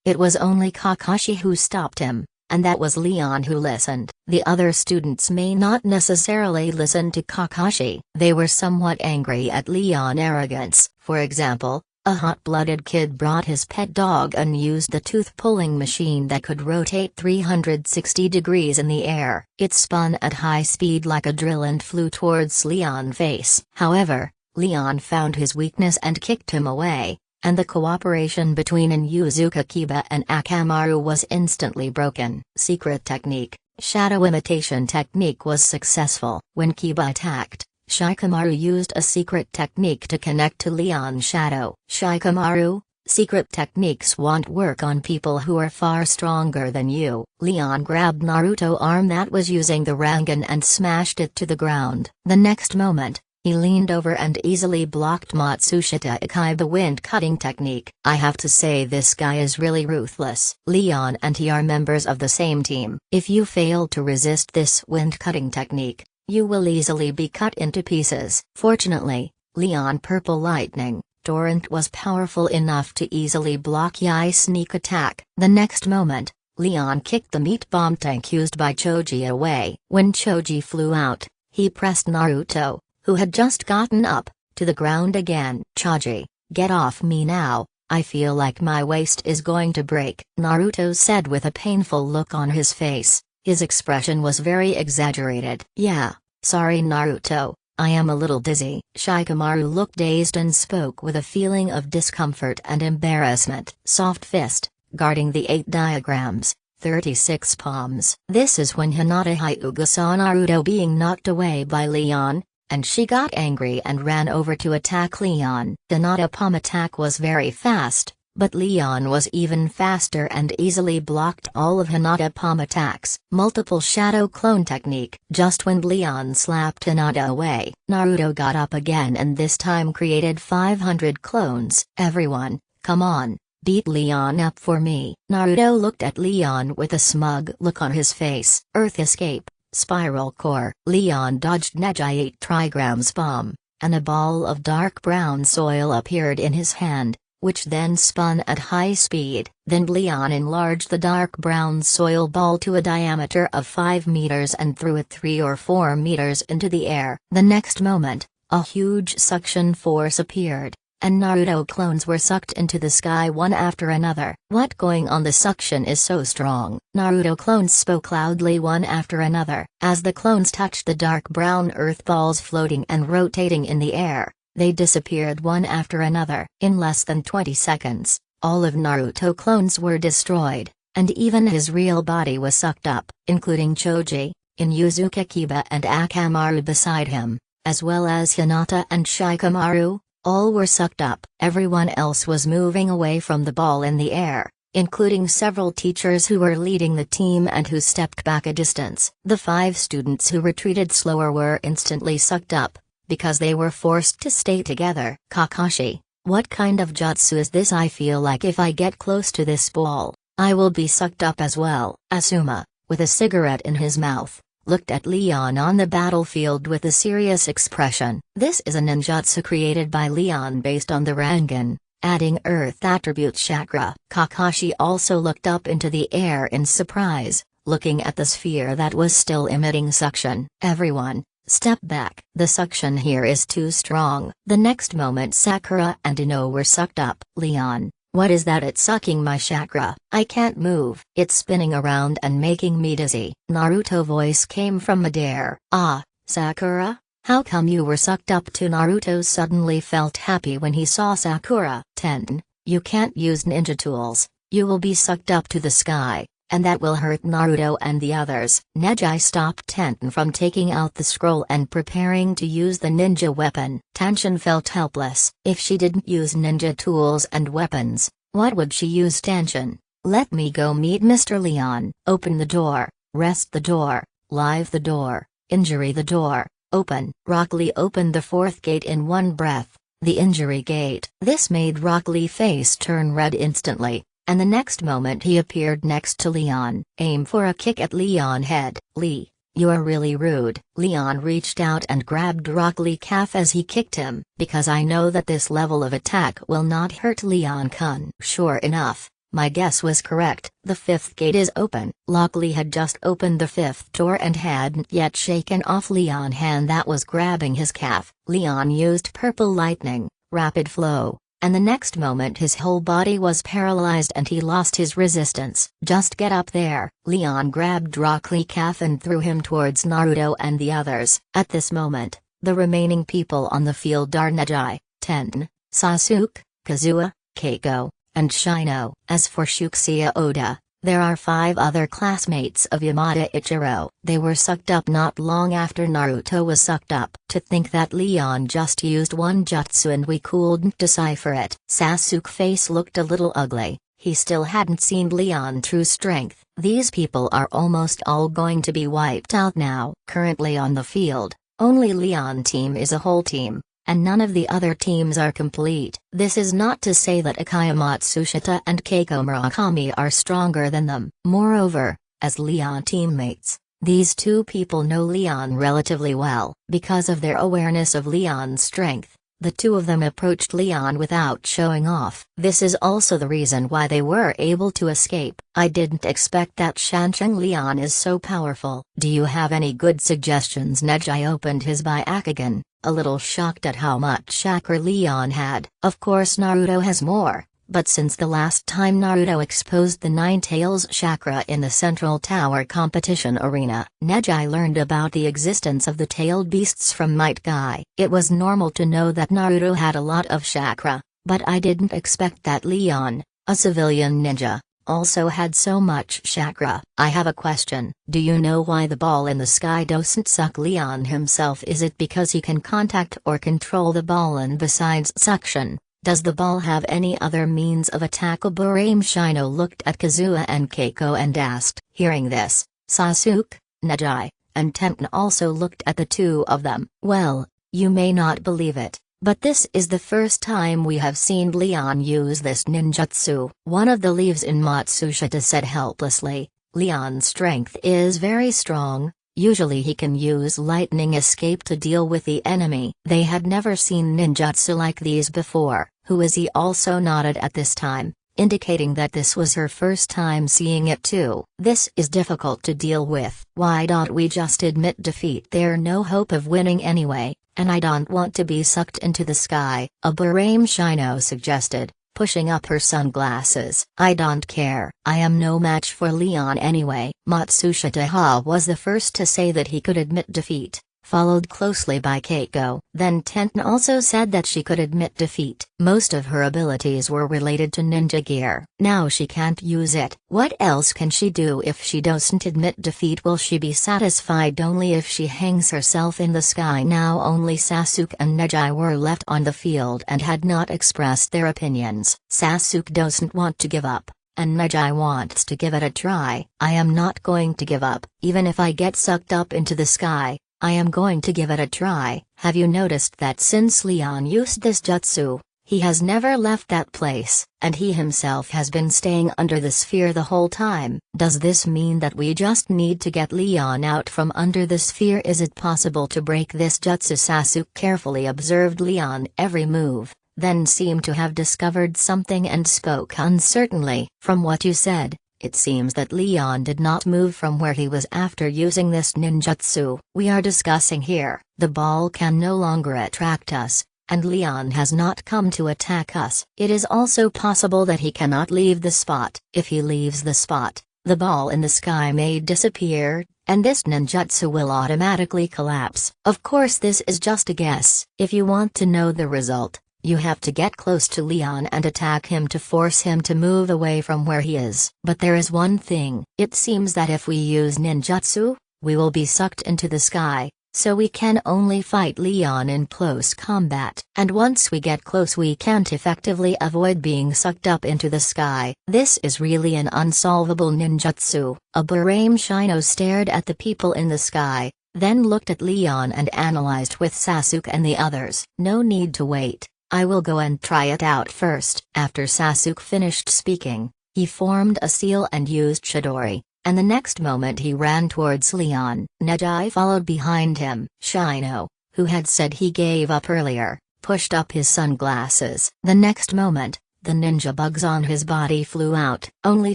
It was only Kakashi who stopped him, and that was Leon who listened. The other students may not necessarily listen to Kakashi. They were somewhat angry at Leon's arrogance. For example, a hot-blooded kid brought his pet dog and used the tooth-pulling machine that could rotate 360 degrees in the air. It spun at high speed like a drill and flew towards Leon's face. However, Leon found his weakness and kicked him away, and the cooperation between Inuzuka Kiba and Akamaru was instantly broken. Secret technique, shadow imitation technique was successful. When Kiba attacked, Shikamaru used a secret technique to connect to Leon's shadow. Shikamaru, secret techniques won't work on people who are far stronger than you. Leon grabbed Naruto's arm that was using the Rasengan and smashed it to the ground. The next moment, he leaned over and easily blocked Matsushita Ikai, the wind-cutting technique. I have to say, this guy is really ruthless. Leon and he are members of the same team. If you fail to resist this wind-cutting technique, you will easily be cut into pieces. Fortunately, Leon Purple Lightning Torrent was powerful enough to easily block Yai's sneak attack. The next moment, Leon kicked the meat bomb tank used by Choji away. When Choji flew out, he pressed Naruto, who had just gotten up, to the ground again. Choji, get off me now, I feel like my waist is going to break, Naruto said with a painful look on his face. His expression was very exaggerated. Yeah, sorry Naruto, I am a little dizzy. Shikamaru looked dazed and spoke with a feeling of discomfort and embarrassment. Soft fist, guarding the 8 diagrams, 36 palms. This is when Hinata Hyuga saw Naruto being knocked away by Leon, and she got angry and ran over to attack Leon. Hinata's palm attack was very fast, but Leon was even faster and easily blocked all of Hinata's palm attacks. Multiple shadow clone technique. Just when Leon slapped Hinata away, Naruto got up again and this time created 500 clones. Everyone, come on, beat Leon up for me. Naruto looked at Leon with a smug look on his face. Earth escape, spiral core. Leon dodged Neji 8 trigrams bomb, and a ball of dark brown soil appeared in his hand, which then spun at high speed. Then Leon enlarged the dark brown soil ball to a diameter of 5 meters and threw it 3 or 4 meters into the air. The next moment, a huge suction force appeared, and Naruto clones were sucked into the sky one after another. What going on? The suction is so strong. Naruto clones spoke loudly one after another. As the clones touched the dark brown earth balls floating and rotating in the air, they disappeared one after another. In less than 20 seconds, all of Naruto clones were destroyed, and even his real body was sucked up, including Choji, Inuzuka Kiba and Akamaru beside him, as well as Hinata and Shikamaru. All were sucked up. Everyone else was moving away from the ball in the air, including several teachers who were leading the team and who stepped back a distance. The 5 students who retreated slower were instantly sucked up, because they were forced to stay together. Kakashi, what kind of jutsu is this? I feel like if I get close to this ball, I will be sucked up as well. Asuma, with a cigarette in his mouth, looked at Leon on the battlefield with a serious expression. This is a ninjutsu created by Leon based on the Rasengan, adding earth attribute chakra. Kakashi also looked up into the air in surprise, looking at the sphere that was still emitting suction. Everyone, step back. The suction here is too strong. The next moment Sakura and Ino were sucked up. Leon, what is that? It's sucking my chakra. I can't move. It's spinning around and making me dizzy. Naruto's voice came from midair. Ah, Sakura? How come you were sucked up too? Naruto suddenly felt happy when he saw Sakura. Tenten, you can't use ninja tools. You will be sucked up to the sky, and that will hurt Naruto and the others. Neji stopped Tenten from taking out the scroll and preparing to use the ninja weapon. Tenshin felt helpless. If she didn't use ninja tools and weapons, what would she use? Tenshin, let me go meet Mr. Leon. Open the door, rest the door, live the door, injury the door, open. Rock Lee opened the 4th gate in one breath, the injury gate. This made Rock Lee's face turn red instantly, and the next moment he appeared next to Leon. Aim for a kick at Leon's head. Lee, you are really rude. Leon reached out and grabbed Rock Lee's calf as he kicked him. Because I know that this level of attack will not hurt Leon-kun. Sure enough, My guess was correct. The fifth gate is open. Lockley had just opened the fifth door and hadn't yet shaken off Leon's hand that was grabbing his calf. Leon used purple lightning, rapid flow, and the next moment his whole body was paralyzed and he lost his resistance. Just get up there. Leon grabbed Rockley's calf and threw him towards Naruto and the others. At this moment, the remaining people on the field are Neji, Tenten, Sasuke, Kazuha, Keiko, and Shino. As for Shuxiya Oda, there are 5 other classmates of Yamada Ichiro. They were sucked up not long after Naruto was sucked up. To think that Leon just used one jutsu and we couldn't decipher it. Sasuke's face looked a little ugly. He still hadn't seen Leon's true strength. These people are almost all going to be wiped out now. Currently on the field, only Leon's team is a whole team, and none of the other teams are complete. This is not to say that Akaya Matsushita and Keiko Murakami are stronger than them. Moreover, as Leon teammates, these two people know Leon relatively well. Because of their awareness of Leon's strength, the two of them approached Leon without showing off. This is also the reason why they were able to escape. I didn't expect that Shansheng Leon is so powerful. Do you have any good suggestions? Neji opened his Byakugan, a little shocked at how much chakra Leon had. Of course Naruto has more, but since the last time Naruto exposed the Nine Tails chakra in the Central Tower competition arena, Neji learned about the existence of the tailed beasts from Might Guy. It was normal to know that Naruto had a lot of chakra, but I didn't expect that Leon, a civilian ninja, also had so much chakra. I have a question. Do you know why the ball in the sky doesn't suck Leon himself? Is it because he can contact or control the ball, and besides suction, does the ball have any other means of attack? Obaraime Shino looked at Kazuha and Keiko and asked. Hearing this, Sasuke, Neji, and Tenten also looked at the two of them. Well, you may not believe it, but this is the first time we have seen Leon use this ninjutsu. One of the leaves in Matsushita said helplessly. Leon's strength is very strong. Usually he can use lightning escape to deal with the enemy. They had never seen ninjutsu like these before. Who is he? Also nodded at this time, indicating that this was her first time seeing it too. This is difficult to deal with. Why don't we just admit defeat? There's no hope of winning anyway, and I don't want to be sucked into the sky, Obaraime Shino suggested, pushing up her sunglasses. I don't care. I am no match for Leon anyway. Matsushita was the first to say that he could admit defeat, followed closely by Keiko. Then Tenten also said that she could admit defeat. Most of her abilities were related to ninja gear. Now she can't use it. What else can she do if she doesn't admit defeat? Will she be satisfied only if she hangs herself in the sky? Now only Sasuke and Neji were left on the field and had not expressed their opinions. Sasuke doesn't want to give up, and Neji wants to give it a try. I am not going to give up. Even if I get sucked up into the sky, I am going to give it a try. Have you noticed that since Leon used this jutsu, he has never left that place, and he himself has been staying under the sphere the whole time? Does this mean that we just need to get Leon out from under the sphere? Is it possible to break this jutsu? Sasuke carefully observed Leon's every move, then seemed to have discovered something and spoke uncertainly. From what you said, it seems that Leon did not move from where he was after using this ninjutsu. We are discussing here, the ball can no longer attract us, and Leon has not come to attack us. It is also possible that he cannot leave the spot. If he leaves the spot, the ball in the sky may disappear, and this ninjutsu will automatically collapse. Of course, this is just a guess. If you want to know the result, you have to get close to Leon and attack him to force him to move away from where he is. But there is one thing. It seems that if we use ninjutsu, we will be sucked into the sky, so we can only fight Leon in close combat. And once we get close, we can't effectively avoid being sucked up into the sky. This is really an unsolvable ninjutsu. Obaraime Shino stared at the people in the sky, then looked at Leon and analyzed with Sasuke and the others. No need to wait. I will go and try it out first. After Sasuke finished speaking, he formed a seal and used Chidori, and the next moment he ran towards Leon. Neji followed behind him. Shino, who had said he gave up earlier, pushed up his sunglasses. The next moment, the ninja bugs on his body flew out. Only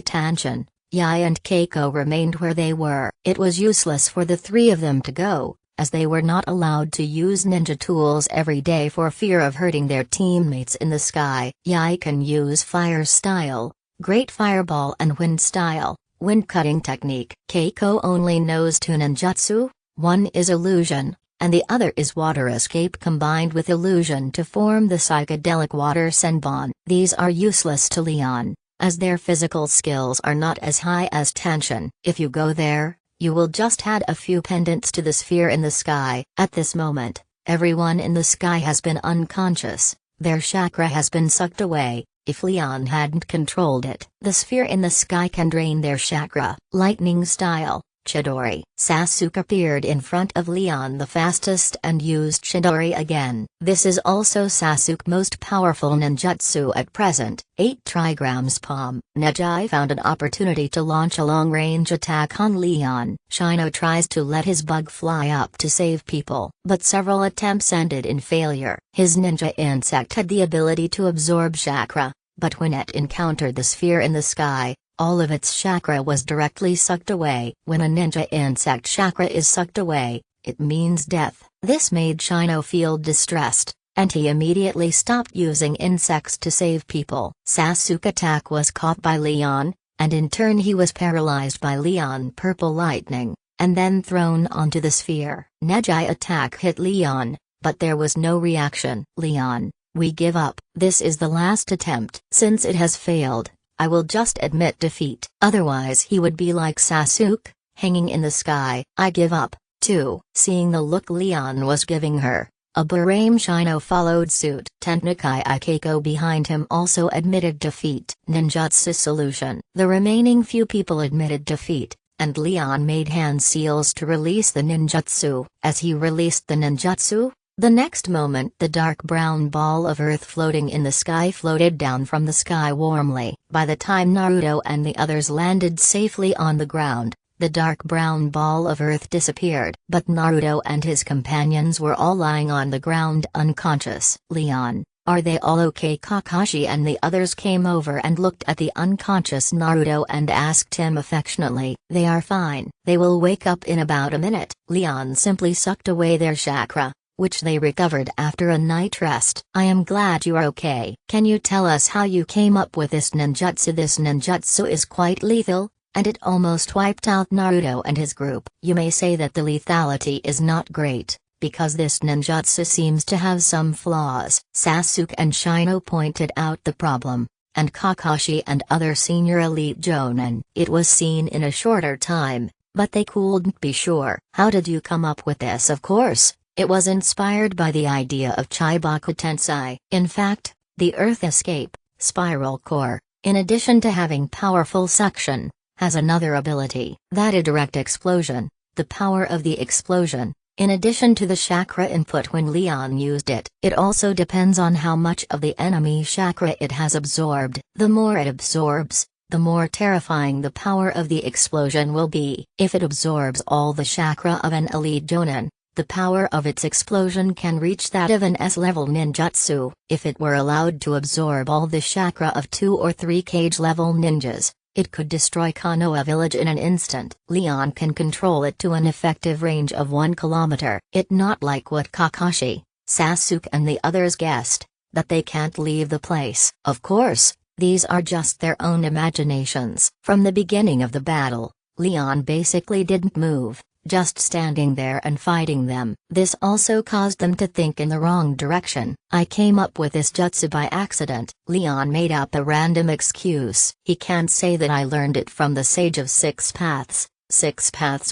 Tanshin, Yae and Keiko remained where they were. It was useless for the three of them to go, as they were not allowed to use ninja tools every day for fear of hurting their teammates in the sky. Yae can use fire style, great fireball and wind style, wind cutting technique. Keiko only knows two ninjutsu, one is illusion, and the other is water escape combined with illusion to form the psychedelic water senbon. These are useless to Leon, as their physical skills are not as high as Tanshin. If you go there, you will just add a few pendants to the sphere in the sky. At this moment, everyone in the sky has been unconscious, their chakra has been sucked away. If Leon hadn't controlled it, the sphere in the sky can drain their chakra. Lightning style, Chidori. Sasuke appeared in front of Leon the fastest and used Chidori again. This is also Sasuke's most powerful ninjutsu at present. 8 trigrams palm. Neji found an opportunity to launch a long-range attack on Leon. Shino tries to let his bug fly up to save people, but several attempts ended in failure. His ninja insect had the ability to absorb chakra, but when it encountered the sphere in the sky, all of its chakra was directly sucked away. When a ninja insect chakra is sucked away, it means death. This made Shino feel distressed, and he immediately stopped using insects to save people. Sasuke's attack was caught by Leon, and in turn he was paralyzed by Leon purple lightning, and then thrown onto the sphere. Neji attack hit Leon, but there was no reaction. Leon, we give up. This is the last attempt. Since it has failed, I will just admit defeat. Otherwise he would be like Sasuke, hanging in the sky. I give up, too. Seeing the look Leon was giving her, a Barame Shino followed suit. Tenkai Keiko behind him also admitted defeat. Ninjutsu solution. The remaining few people admitted defeat, and Leon made hand seals to release the ninjutsu. As he released the ninjutsu, the next moment the dark brown ball of earth floating in the sky floated down from the sky warmly. By the time Naruto and the others landed safely on the ground, the dark brown ball of earth disappeared. But Naruto and his companions were all lying on the ground unconscious. Leon, are they all okay? Kakashi and the others came over and looked at the unconscious Naruto and asked him affectionately. They are fine. They will wake up in about a minute. Leon simply sucked away their chakra, which they recovered after a night rest. I am glad you are okay. Can you tell us how you came up with this ninjutsu? This ninjutsu is quite lethal, and it almost wiped out Naruto and his group. You may say that the lethality is not great, because this ninjutsu seems to have some flaws. Sasuke and Shino pointed out the problem, and Kakashi and other senior elite jonin. It was seen in a shorter time, but they couldn't be sure. How did you come up with this? Of course, it was inspired by the idea of Chibaku Tensei. In fact, the Earth Escape, Spiral Core, in addition to having powerful suction, has another ability. That a direct explosion, the power of the explosion, in addition to the chakra input when Leon used it. It also depends on how much of the enemy chakra it has absorbed. The more it absorbs, the more terrifying the power of the explosion will be. If it absorbs all the chakra of an elite jonin, the power of its explosion can reach that of an S-level ninjutsu. If it were allowed to absorb all the chakra of 2 or 3 cage-level ninjas, it could destroy Konoha village in an instant. Leon can control it to an effective range of 1 kilometer. It not like what Kakashi, Sasuke and the others guessed, that they can't leave the place. Of course, these are just their own imaginations. From the beginning of the battle, Leon basically didn't move, just standing there and fighting them. This also caused them to think in the wrong direction. I came up with this jutsu by accident. Leon made up a random excuse. He can't say that I learned it from the Sage of Six Paths,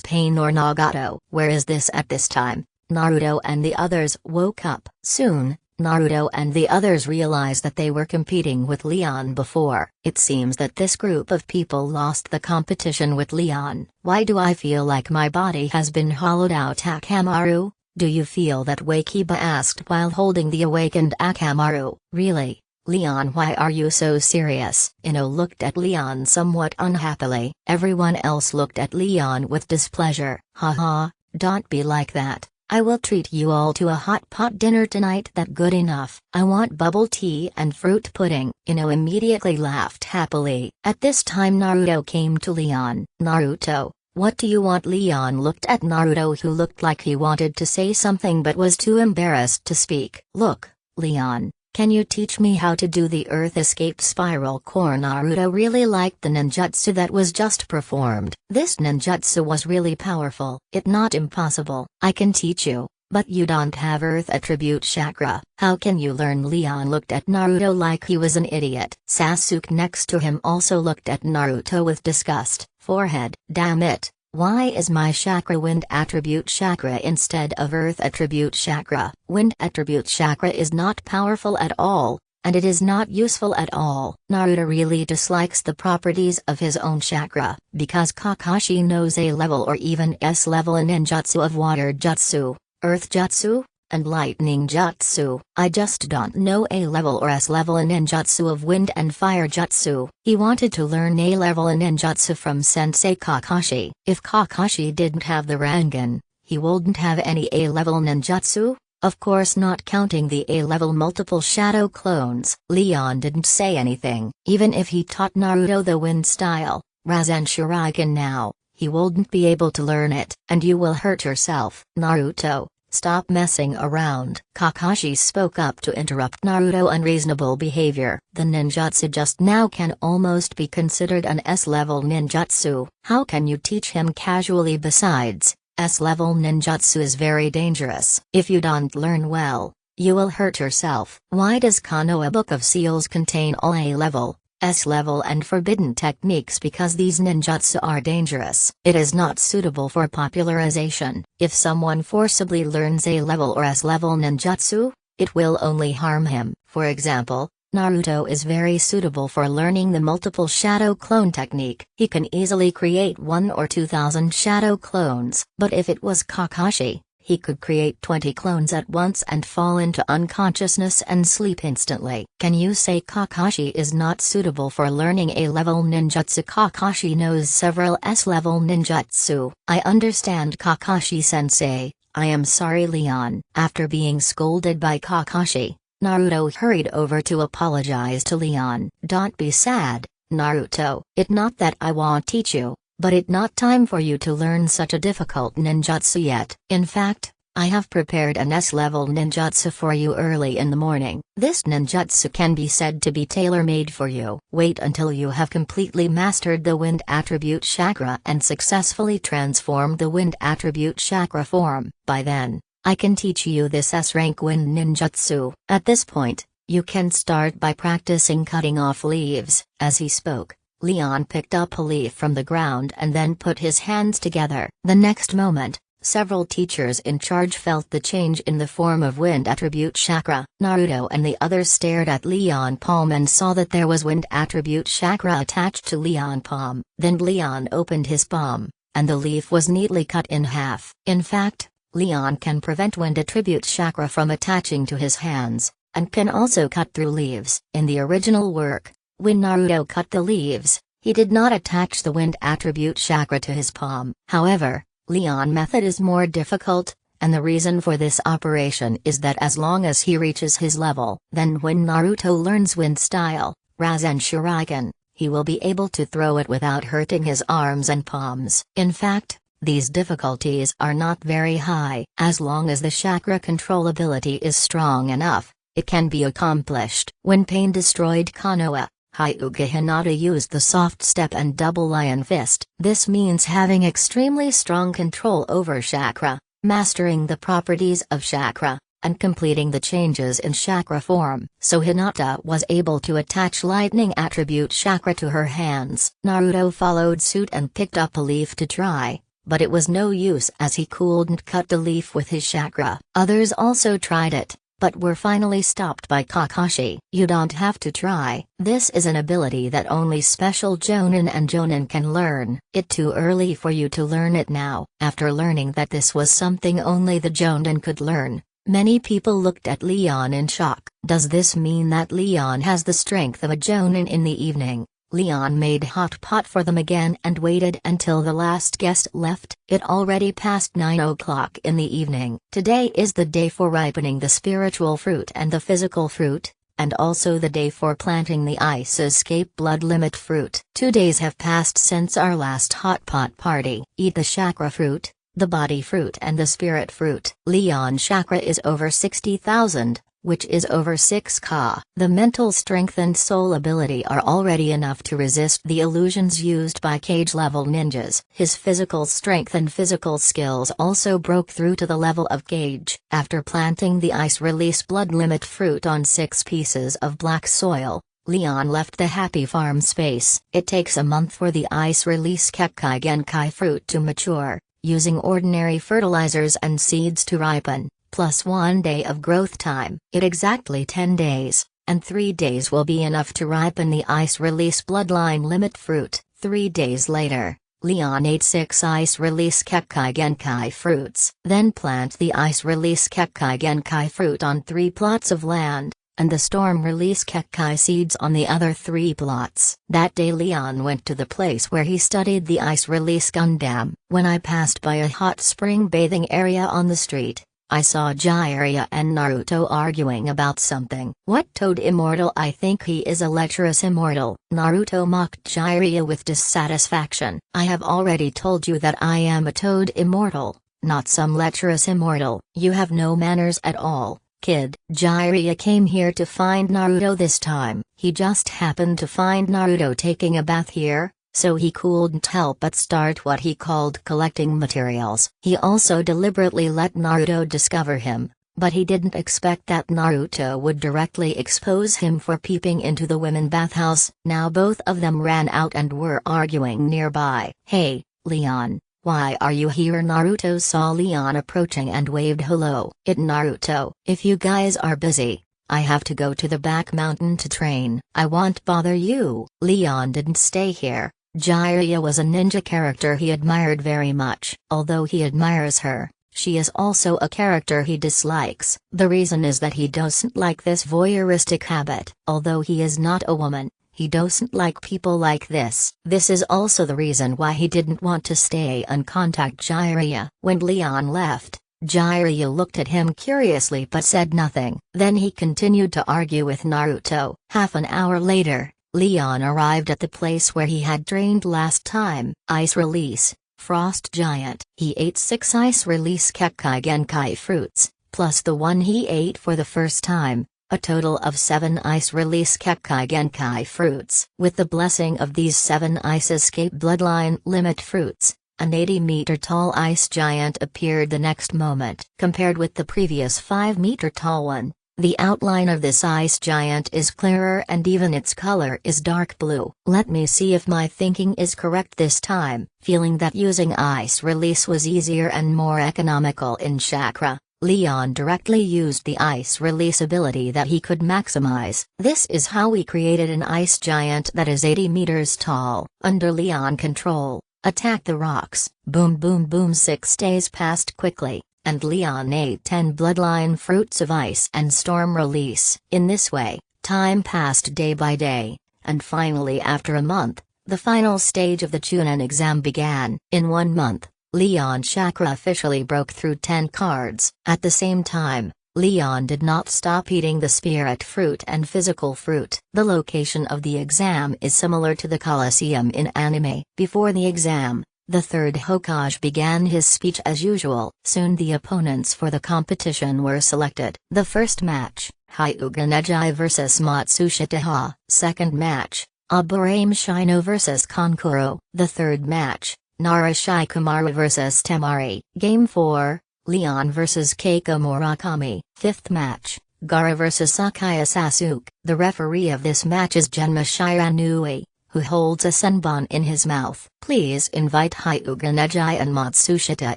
Pain or Nagato. Where is this at this time? Naruto and the others woke up. Soon, Naruto and the others realized that they were competing with Leon before. It seems that this group of people lost the competition with Leon. Why do I feel like my body has been hollowed out? Akamaru, do you feel that way? Kiba asked while holding the awakened Akamaru. Really, Leon, why are you so serious? Ino looked at Leon somewhat unhappily. Everyone else looked at Leon with displeasure. Haha, don't be like that. I will treat you all to a hot pot dinner tonight. That good enough. I want bubble tea and fruit pudding. Ino immediately laughed happily. At this time Naruto came to Leon. Naruto, what do you want? Leon looked at Naruto, who looked like he wanted to say something but was too embarrassed to speak. Look, Leon, can you teach me how to do the earth escape spiral core? Naruto really liked the ninjutsu that was just performed. This ninjutsu was really powerful. It not impossible. I can teach you, but you don't have earth attribute chakra. How can you learn? Leon looked at Naruto like he was an idiot. Sasuke next to him also looked at Naruto with disgust. Forehead. Damn it. Why is my chakra wind attribute chakra instead of earth attribute chakra? Wind attribute chakra is not powerful at all, and it is not useful at all. Naruto really dislikes the properties of his own chakra, because Kakashi knows A level or even S level ninjutsu of water jutsu, earth jutsu, and lightning jutsu. I just don't know A level or S level ninjutsu of wind and fire jutsu. He wanted to learn A level ninjutsu from Sensei Kakashi. If Kakashi didn't have the Rasengan, he wouldn't have any A level ninjutsu, of course not counting the A level multiple shadow clones. Leon didn't say anything. Even if he taught Naruto the wind style, Rasen Shuriken now, he wouldn't be able to learn it. And you will hurt yourself. Naruto, stop messing around. Kakashi spoke up to interrupt Naruto unreasonable behavior. The ninjutsu just now can almost be considered an S-level ninjutsu. How can you teach him casually? Besides, S-level ninjutsu is very dangerous. If you don't learn well, you will hurt yourself. Why does Konoha Book of Seals contain all A-level, S-level and forbidden techniques? Because these ninjutsu are dangerous. It is not suitable for popularization. If someone forcibly learns A-level or S-level ninjutsu, it will only harm him. For example, Naruto is very suitable for learning the multiple shadow clone technique. He can easily create 1 or 2,000 shadow clones. But if it was Kakashi, he could create 20 clones at once and fall into unconsciousness and sleep instantly. Can you say Kakashi is not suitable for learning A-level ninjutsu? Kakashi knows several S-level ninjutsu. I understand, Kakashi-sensei. I am sorry, Leon. After being scolded by Kakashi, Naruto hurried over to apologize to Leon. Don't be sad, Naruto. It not that I won't teach you, but it not time for you to learn such a difficult ninjutsu yet. In fact, I have prepared an S-level ninjutsu for you early in the morning. This ninjutsu can be said to be tailor-made for you. Wait until you have completely mastered the wind attribute chakra and successfully transformed the wind attribute chakra form. By then, I can teach you this S-rank wind ninjutsu. At this point, you can start by practicing cutting off leaves. As he spoke, Leon picked up a leaf from the ground and then put his hands together. The next moment, several teachers in charge felt the change in the form of wind attribute chakra. Naruto and the others stared at Leon palm and saw that there was wind attribute chakra attached to Leon palm. Then Leon opened his palm, and the leaf was neatly cut in half. In fact, Leon can prevent wind attribute chakra from attaching to his hands, and can also cut through leaves. In the original work, when Naruto cut the leaves, he did not attach the wind attribute chakra to his palm. However, Leon method is more difficult, and the reason for this operation is that as long as he reaches his level, then when Naruto learns wind style, Rasen Shuriken, he will be able to throw it without hurting his arms and palms. In fact, these difficulties are not very high. As long as the chakra controllability is strong enough, it can be accomplished. When Pain destroyed Konoha, Hyuga Hinata used the soft step and double lion fist. This means having extremely strong control over chakra, mastering the properties of chakra, and completing the changes in chakra form. So Hinata was able to attach lightning attribute chakra to her hands. Naruto followed suit and picked up a leaf to try, but it was no use as he couldn't cut the leaf with his chakra. Others also tried it, but were finally stopped by Kakashi. You don't have to try. This is an ability that only special Jonin and Jonin can learn. It's too early for you to learn it now. After learning that this was something only the Jonin could learn, many people looked at Leon in shock. Does this mean that Leon has the strength of a Jonin in the evening? Leon made hot pot for them again and waited until the last guest left. It already passed 9 o'clock in the evening. Today is the day for ripening the spiritual fruit and the physical fruit, and also the day for planting the ice escape blood limit fruit. 2 days have passed since our last hot pot party. Eat the chakra fruit, the body fruit and the spirit fruit. Leon chakra is over 60,000. Which is over 6 Ka. The mental strength and soul ability are already enough to resist the illusions used by cage-level ninjas. His physical strength and physical skills also broke through to the level of cage. After planting the ice-release blood limit fruit on 6 pieces of black soil, Leon left the happy farm space. It takes a month for the ice-release Kekkai Genkai fruit to mature, using ordinary fertilizers and seeds to ripen, plus 1 day of growth time. It exactly 10 days, and 3 days will be enough to ripen the ice-release bloodline limit fruit. 3 days later, Leon ate 6 ice-release Kekkai Genkai fruits. Then plant the ice-release Kekkai Genkai fruit on 3 plots of land, and the storm-release Kekkai seeds on the other 3 plots. That day Leon went to the place where he studied the ice-release Gundam. When I passed by a hot spring bathing area on the street, I saw Jiraiya and Naruto arguing about something. What Toad Immortal? I think he is a lecherous immortal. Naruto mocked Jiraiya with dissatisfaction. I have already told you that I am a Toad Immortal, not some lecherous immortal. You have no manners at all, kid. Jiraiya came here to find Naruto this time. He just happened to find Naruto taking a bath here, so he couldn't help but start what he called collecting materials. He also deliberately let Naruto discover him, but he didn't expect that Naruto would directly expose him for peeping into the women bathhouse. Now both of them ran out and were arguing nearby. Hey, Leon, why are you here? Naruto saw Leon approaching and waved hello. Naruto, if you guys are busy, I have to go to the back mountain to train. I won't bother you. Leon didn't stay here. Jiraiya was a ninja character he admired very much. Although he admires her, she is also a character he dislikes. The reason is that he doesn't like this voyeuristic habit. Although he is not a woman, he doesn't like people like this. This is also the reason why he didn't want to stay and contact Jiraiya. When Leon left, Jiraiya looked at him curiously but said nothing. Then he continued to argue with Naruto. Half an hour later, Leon arrived at the place where he had trained last time. Ice Release, Frost Giant. He ate 6 Ice Release Kekkai Genkai fruits, plus the one he ate for the first time, a total of 7 Ice Release Kekkai Genkai fruits. With the blessing of these 7 Ice Escape Bloodline Limit fruits, an 80-meter-tall ice giant appeared the next moment. Compared with the previous 5-meter-tall one, the outline of this ice giant is clearer and even its color is dark blue. Let me see if my thinking is correct this time. Feeling that using ice release was easier and more economical in chakra, Leon directly used the ice release ability that he could maximize. This is how we created an ice giant that is 80 meters tall. Under Leon control, attack the rocks. Boom boom boom. 6 days passed quickly, and Leon ate 10 bloodline fruits of ice and storm release. In this way, time passed day by day, and finally after a month, the final stage of the Chunin exam began. In 1 month, Leon chakra officially broke through 10 cards. At the same time, Leon did not stop eating the spirit fruit and physical fruit. The location of the exam is similar to the Colosseum in anime. Before the exam, the third Hokage began his speech as usual. Soon the opponents for the competition were selected. The first match, Hyuga Neji vs Matsushita. Second match, Aburame Shino vs Kankuro. The third match, Nara Shikamaru vs Temari. Game 4, Leon vs Keiko Murakami. Fifth match, Gaara vs Sakaya Sasuke. The referee of this match is Genma Shiranui, who holds a senbon in his mouth. Please invite Hyuga Neji and Matsushita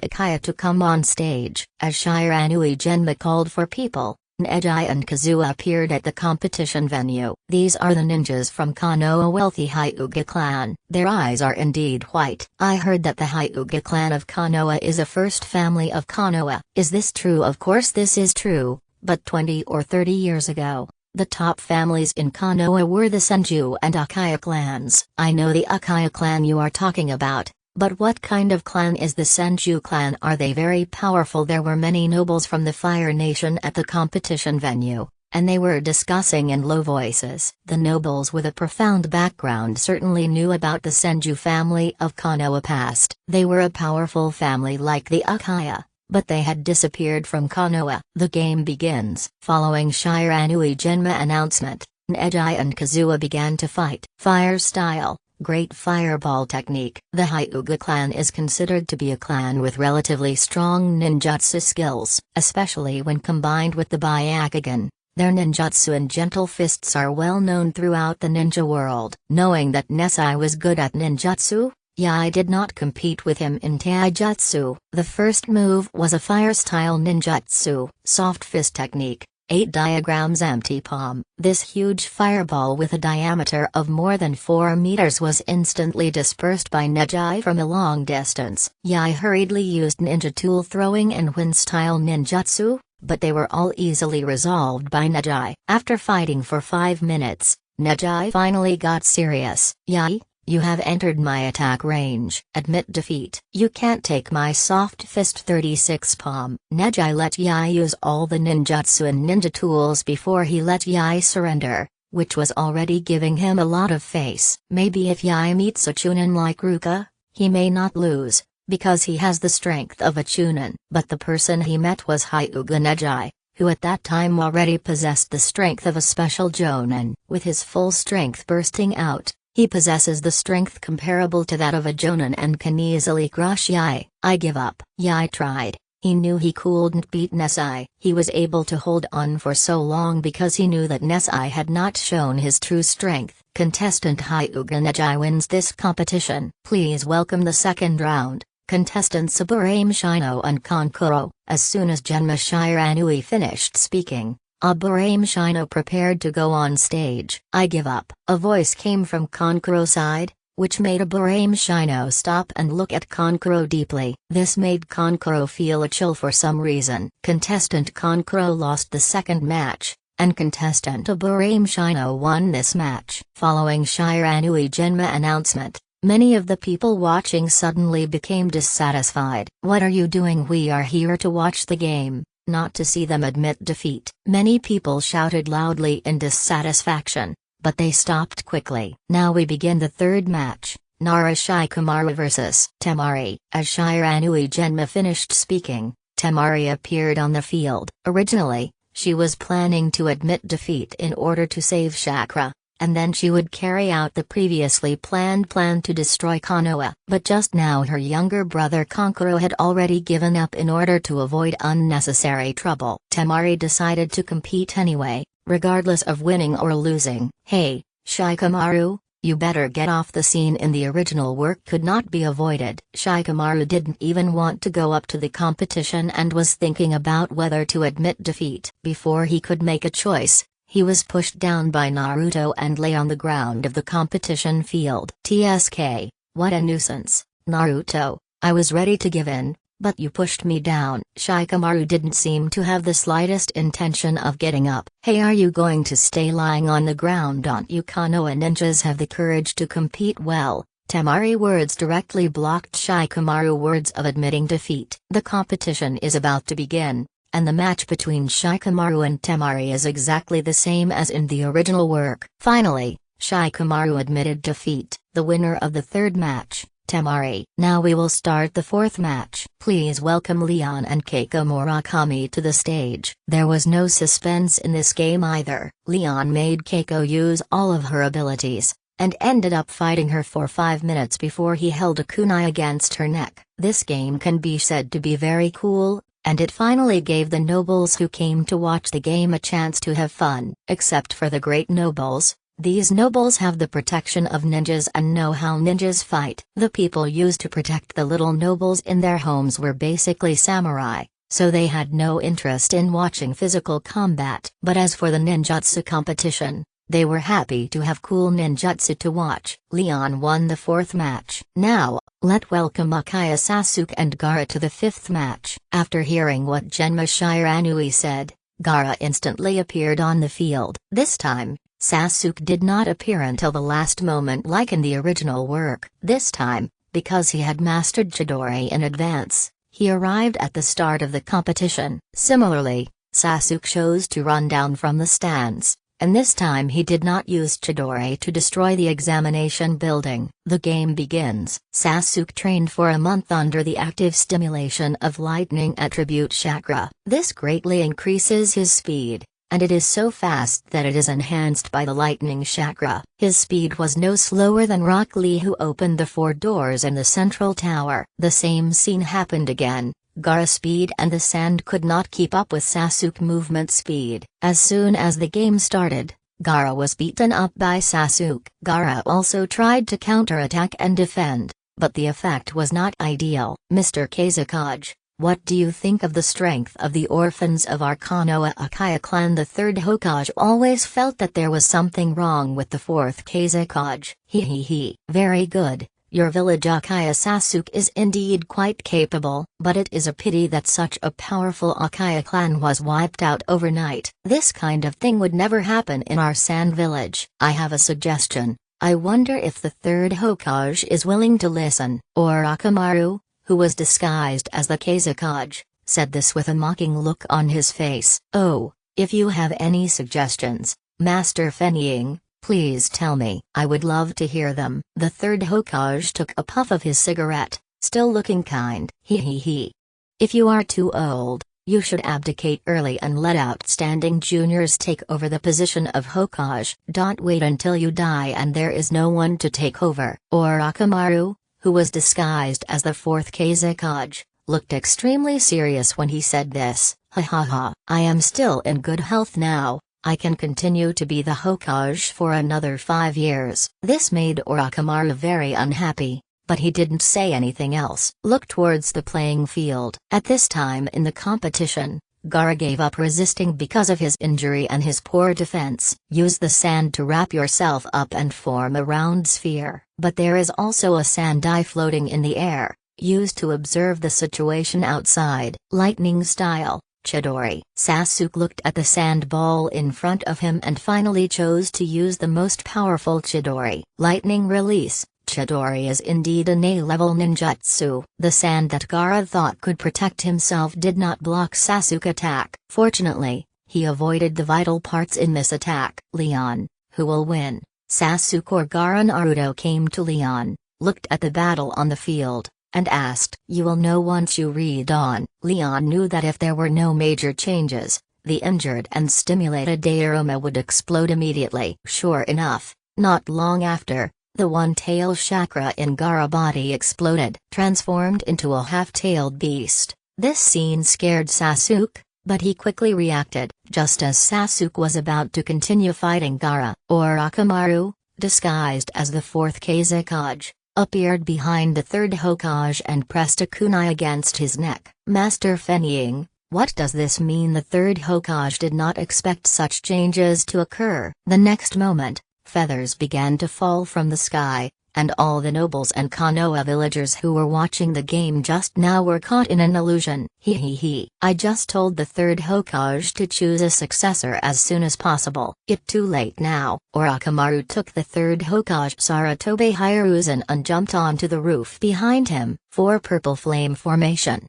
Ikaya to come on stage. As Shiranui Genma called for people, Neji and Kazuha appeared at the competition venue. These are the ninjas from Konoha wealthy Hyuga clan. Their eyes are indeed white. I heard that the Hyuga clan of Konoha is a first family of Konoha. Is this true? Of course this is true, but 20 or 30 years ago, The top families in Konoha were the Senju and Akaya clans. I know the Akaya clan you are talking about, but what kind of clan is the Senju clan? Are they very powerful? There were many nobles from the Fire Nation at the competition venue, and they were discussing in low voices. The nobles with a profound background certainly knew about the Senju family of Konoha past. They were a powerful family like the Akaya, but they had disappeared from Konoha. The game begins. Following Shiranui Genma announcement, Neji and Kazuha began to fight. Fire style, great fireball technique. The Hyuga clan is considered to be a clan with relatively strong ninjutsu skills, especially when combined with the Byakugan. Their ninjutsu and gentle fists are well known throughout the ninja world. Knowing that Nesai was good at ninjutsu, Yae did not compete with him in taijutsu. The first move was a fire-style ninjutsu, soft fist technique, 8 diagrams empty palm. This huge fireball with a diameter of more than 4 meters was instantly dispersed by Neji from a long distance. Yae hurriedly used ninja tool throwing and wind-style ninjutsu, but they were all easily resolved by Neji. After fighting for 5 minutes, Neji finally got serious. Yae, you have entered my attack range. Admit defeat. You can't take my soft fist 36 palm. Neji let Yae use all the ninjutsu and ninja tools before he let Yae surrender, which was already giving him a lot of face. Maybe if Yae meets a Chunin like Ruka, he may not lose, because he has the strength of a Chunin. But the person he met was Hyuga Neji, who at that time already possessed the strength of a special Jonin. With his full strength bursting out, he possesses the strength comparable to that of a Jonin and can easily crush Yae. I give up. Yae tried. He knew he couldn't beat Nesai. He was able to hold on for so long because he knew that Nesai had not shown his true strength. Contestant Hyuga Neji wins this competition. Please welcome the second round, contestants Aburame Shino and Kankuro. As soon as Genma Shiranui finished speaking, Aburame Shino prepared to go on stage. I give up. A voice came from Kankuro's side, which made Aburame Shino stop and look at Kankuro deeply. This made Kankuro feel a chill for some reason. Contestant Kankuro lost the second match, and contestant Aburame Shino won this match. Following Shiranui Genma announcement, many of the people watching suddenly became dissatisfied. What are you doing? We are here to watch the game, not to see them admit defeat. Many people shouted loudly in dissatisfaction, but they stopped quickly. Now we begin the third match, Nara Shikamaru vs. Temari. As Shiranui Genma finished speaking, Temari appeared on the field. Originally, she was planning to admit defeat in order to save Chakra, and then she would carry out the previously planned plan to destroy Konoha. But just now her younger brother Kankuro had already given up in order to avoid unnecessary trouble. Temari decided to compete anyway, regardless of winning or losing. Hey, Shikamaru, you better get off the scene. In the original work could not be avoided. Shikamaru didn't even want to go up to the competition and was thinking about whether to admit defeat. Before he could make a choice, he was pushed down by Naruto and lay on the ground of the competition field. TSK, what a nuisance, Naruto. I was ready to give in, but you pushed me down. Shikamaru didn't seem to have the slightest intention of getting up. Hey, are you going to stay lying on the ground? Don't you Konoha ninjas have the courage to compete? Well, Temari words directly blocked Shikamaru words of admitting defeat. The competition is about to begin, and the match between Shikamaru and Temari is exactly the same as in the original work. Finally, Shikamaru admitted defeat. The winner of the third match, Temari. Now we will start the fourth match. Please welcome Leon and Keiko Murakami to the stage. There was no suspense in this game either. Leon made Keiko use all of her abilities, and ended up fighting her for 5 minutes before he held a kunai against her neck. This game can be said to be very cool, and it finally gave the nobles who came to watch the game a chance to have fun. Except for the great nobles, these nobles have the protection of ninjas and know how ninjas fight. The people used to protect the little nobles in their homes were basically samurai, so they had no interest in watching physical combat. But as for the ninjutsu competition, they were happy to have cool ninjutsu to watch. Leon won the fourth match. Now, let welcome Akaya Sasuke and Gaara to the fifth match. After hearing what Genma Shiranui said, Gaara instantly appeared on the field. This time, Sasuke did not appear until the last moment like in the original work. This time, because he had mastered Chidori in advance, he arrived at the start of the competition. Similarly, Sasuke chose to run down from the stands, and this time he did not use Chidori to destroy the examination building. The game begins. Sasuke trained for a month under the active stimulation of lightning attribute chakra. This greatly increases his speed, and it is so fast that it is enhanced by the lightning chakra. His speed was no slower than Rock Lee, who opened the 4 doors in the central tower. The same scene happened again. Gaara's speed and the sand could not keep up with Sasuke movement speed. As soon as the game started, Gaara was beaten up by Sasuke. Gaara also tried to counterattack and defend, but the effect was not ideal. Mr. Kazekage, what do you think of the strength of the orphans of our Konoha Uchiha clan? The 3rd Hokage always felt that there was something wrong with the 4th Kazekage. He. Very good. Your village Uchiha Sasuke is indeed quite capable, but it is a pity that such a powerful Uchiha clan was wiped out overnight. This kind of thing would never happen in our Sand Village. I have a suggestion. I wonder if the 3rd Hokage is willing to listen. Orochimaru, who was disguised as the Kazekage, said this with a mocking look on his face. Oh, if you have any suggestions, Master Fenying, please tell me. I would love to hear them. The 3rd Hokage took a puff of his cigarette, still looking kind. He. If you are too old, you should abdicate early and let outstanding juniors take over the position of Hokage. Don't wait until you die and there is no one to take over. Orochimaru, who was disguised as the 4th Kazekage, looked extremely serious when he said this. Ha. I am still in good health now. I can continue to be the Hokage for another 5 years. This made Orochimaru very unhappy, but he didn't say anything else. Look towards the playing field. At this time in the competition, Gaara gave up resisting because of his injury and his poor defense. Use the sand to wrap yourself up and form a round sphere. But there is also a sand eye floating in the air, used to observe the situation outside. Lightning style. Chidori. Sasuke looked at the sand ball in front of him and finally chose to use the most powerful Chidori. Lightning release. Chidori is indeed an A-level ninjutsu. The sand that Gaara thought could protect himself did not block Sasuke's attack. Fortunately, he avoided the vital parts in this attack. Leon, who will win? Sasuke or Gaara? Naruto came to Leon, looked at the battle on the field, and asked. You will know once you read on. Leon knew that if there were no major changes, the injured and stimulated Dairuma would explode immediately. Sure enough, not long after, the one-tail chakra in Gaara body exploded, transformed into a half-tailed beast. This scene scared Sasuke, but he quickly reacted. Just as Sasuke was about to continue fighting Gaara, Orochimaru, disguised as the 4th Kazekage, appeared behind the 3rd Hokage and pressed a kunai against his neck. Master Fenying, what does this mean? The 3rd Hokage did not expect such changes to occur. The next moment, feathers began to fall from the sky, and all the nobles and Konoha villagers who were watching the game just now were caught in an illusion. He. I just told the 3rd Hokage to choose a successor as soon as possible. It's too late now. Orochimaru took the 3rd Hokage Sarutobi Hiruzen and jumped onto the roof behind him. 4 purple flame formation.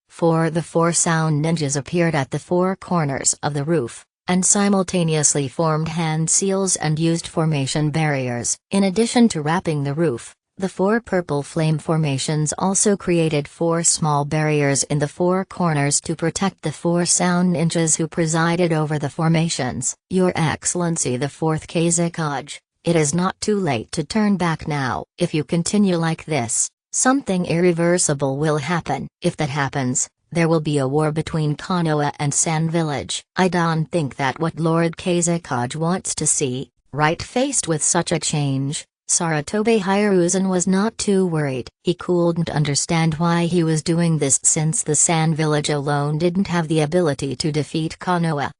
4 The 4 sound ninjas appeared at the 4 corners of the roof, and simultaneously formed hand seals and used formation barriers. In addition to wrapping the roof, the 4 purple flame formations also created 4 small barriers in the 4 corners to protect the 4 sound ninjas who presided over the formations. Your Excellency the 4th Kazekage, it is not too late to turn back now. If you continue like this, something irreversible will happen. If that happens, there will be a war between Konoha and Sand Village. I don't think that what Lord Kazekage wants to see. Right, faced with such a change, Sarutobi Hiruzen was not too worried. He couldn't understand why he was doing this since the Sand Village alone didn't have the ability to defeat Konoha.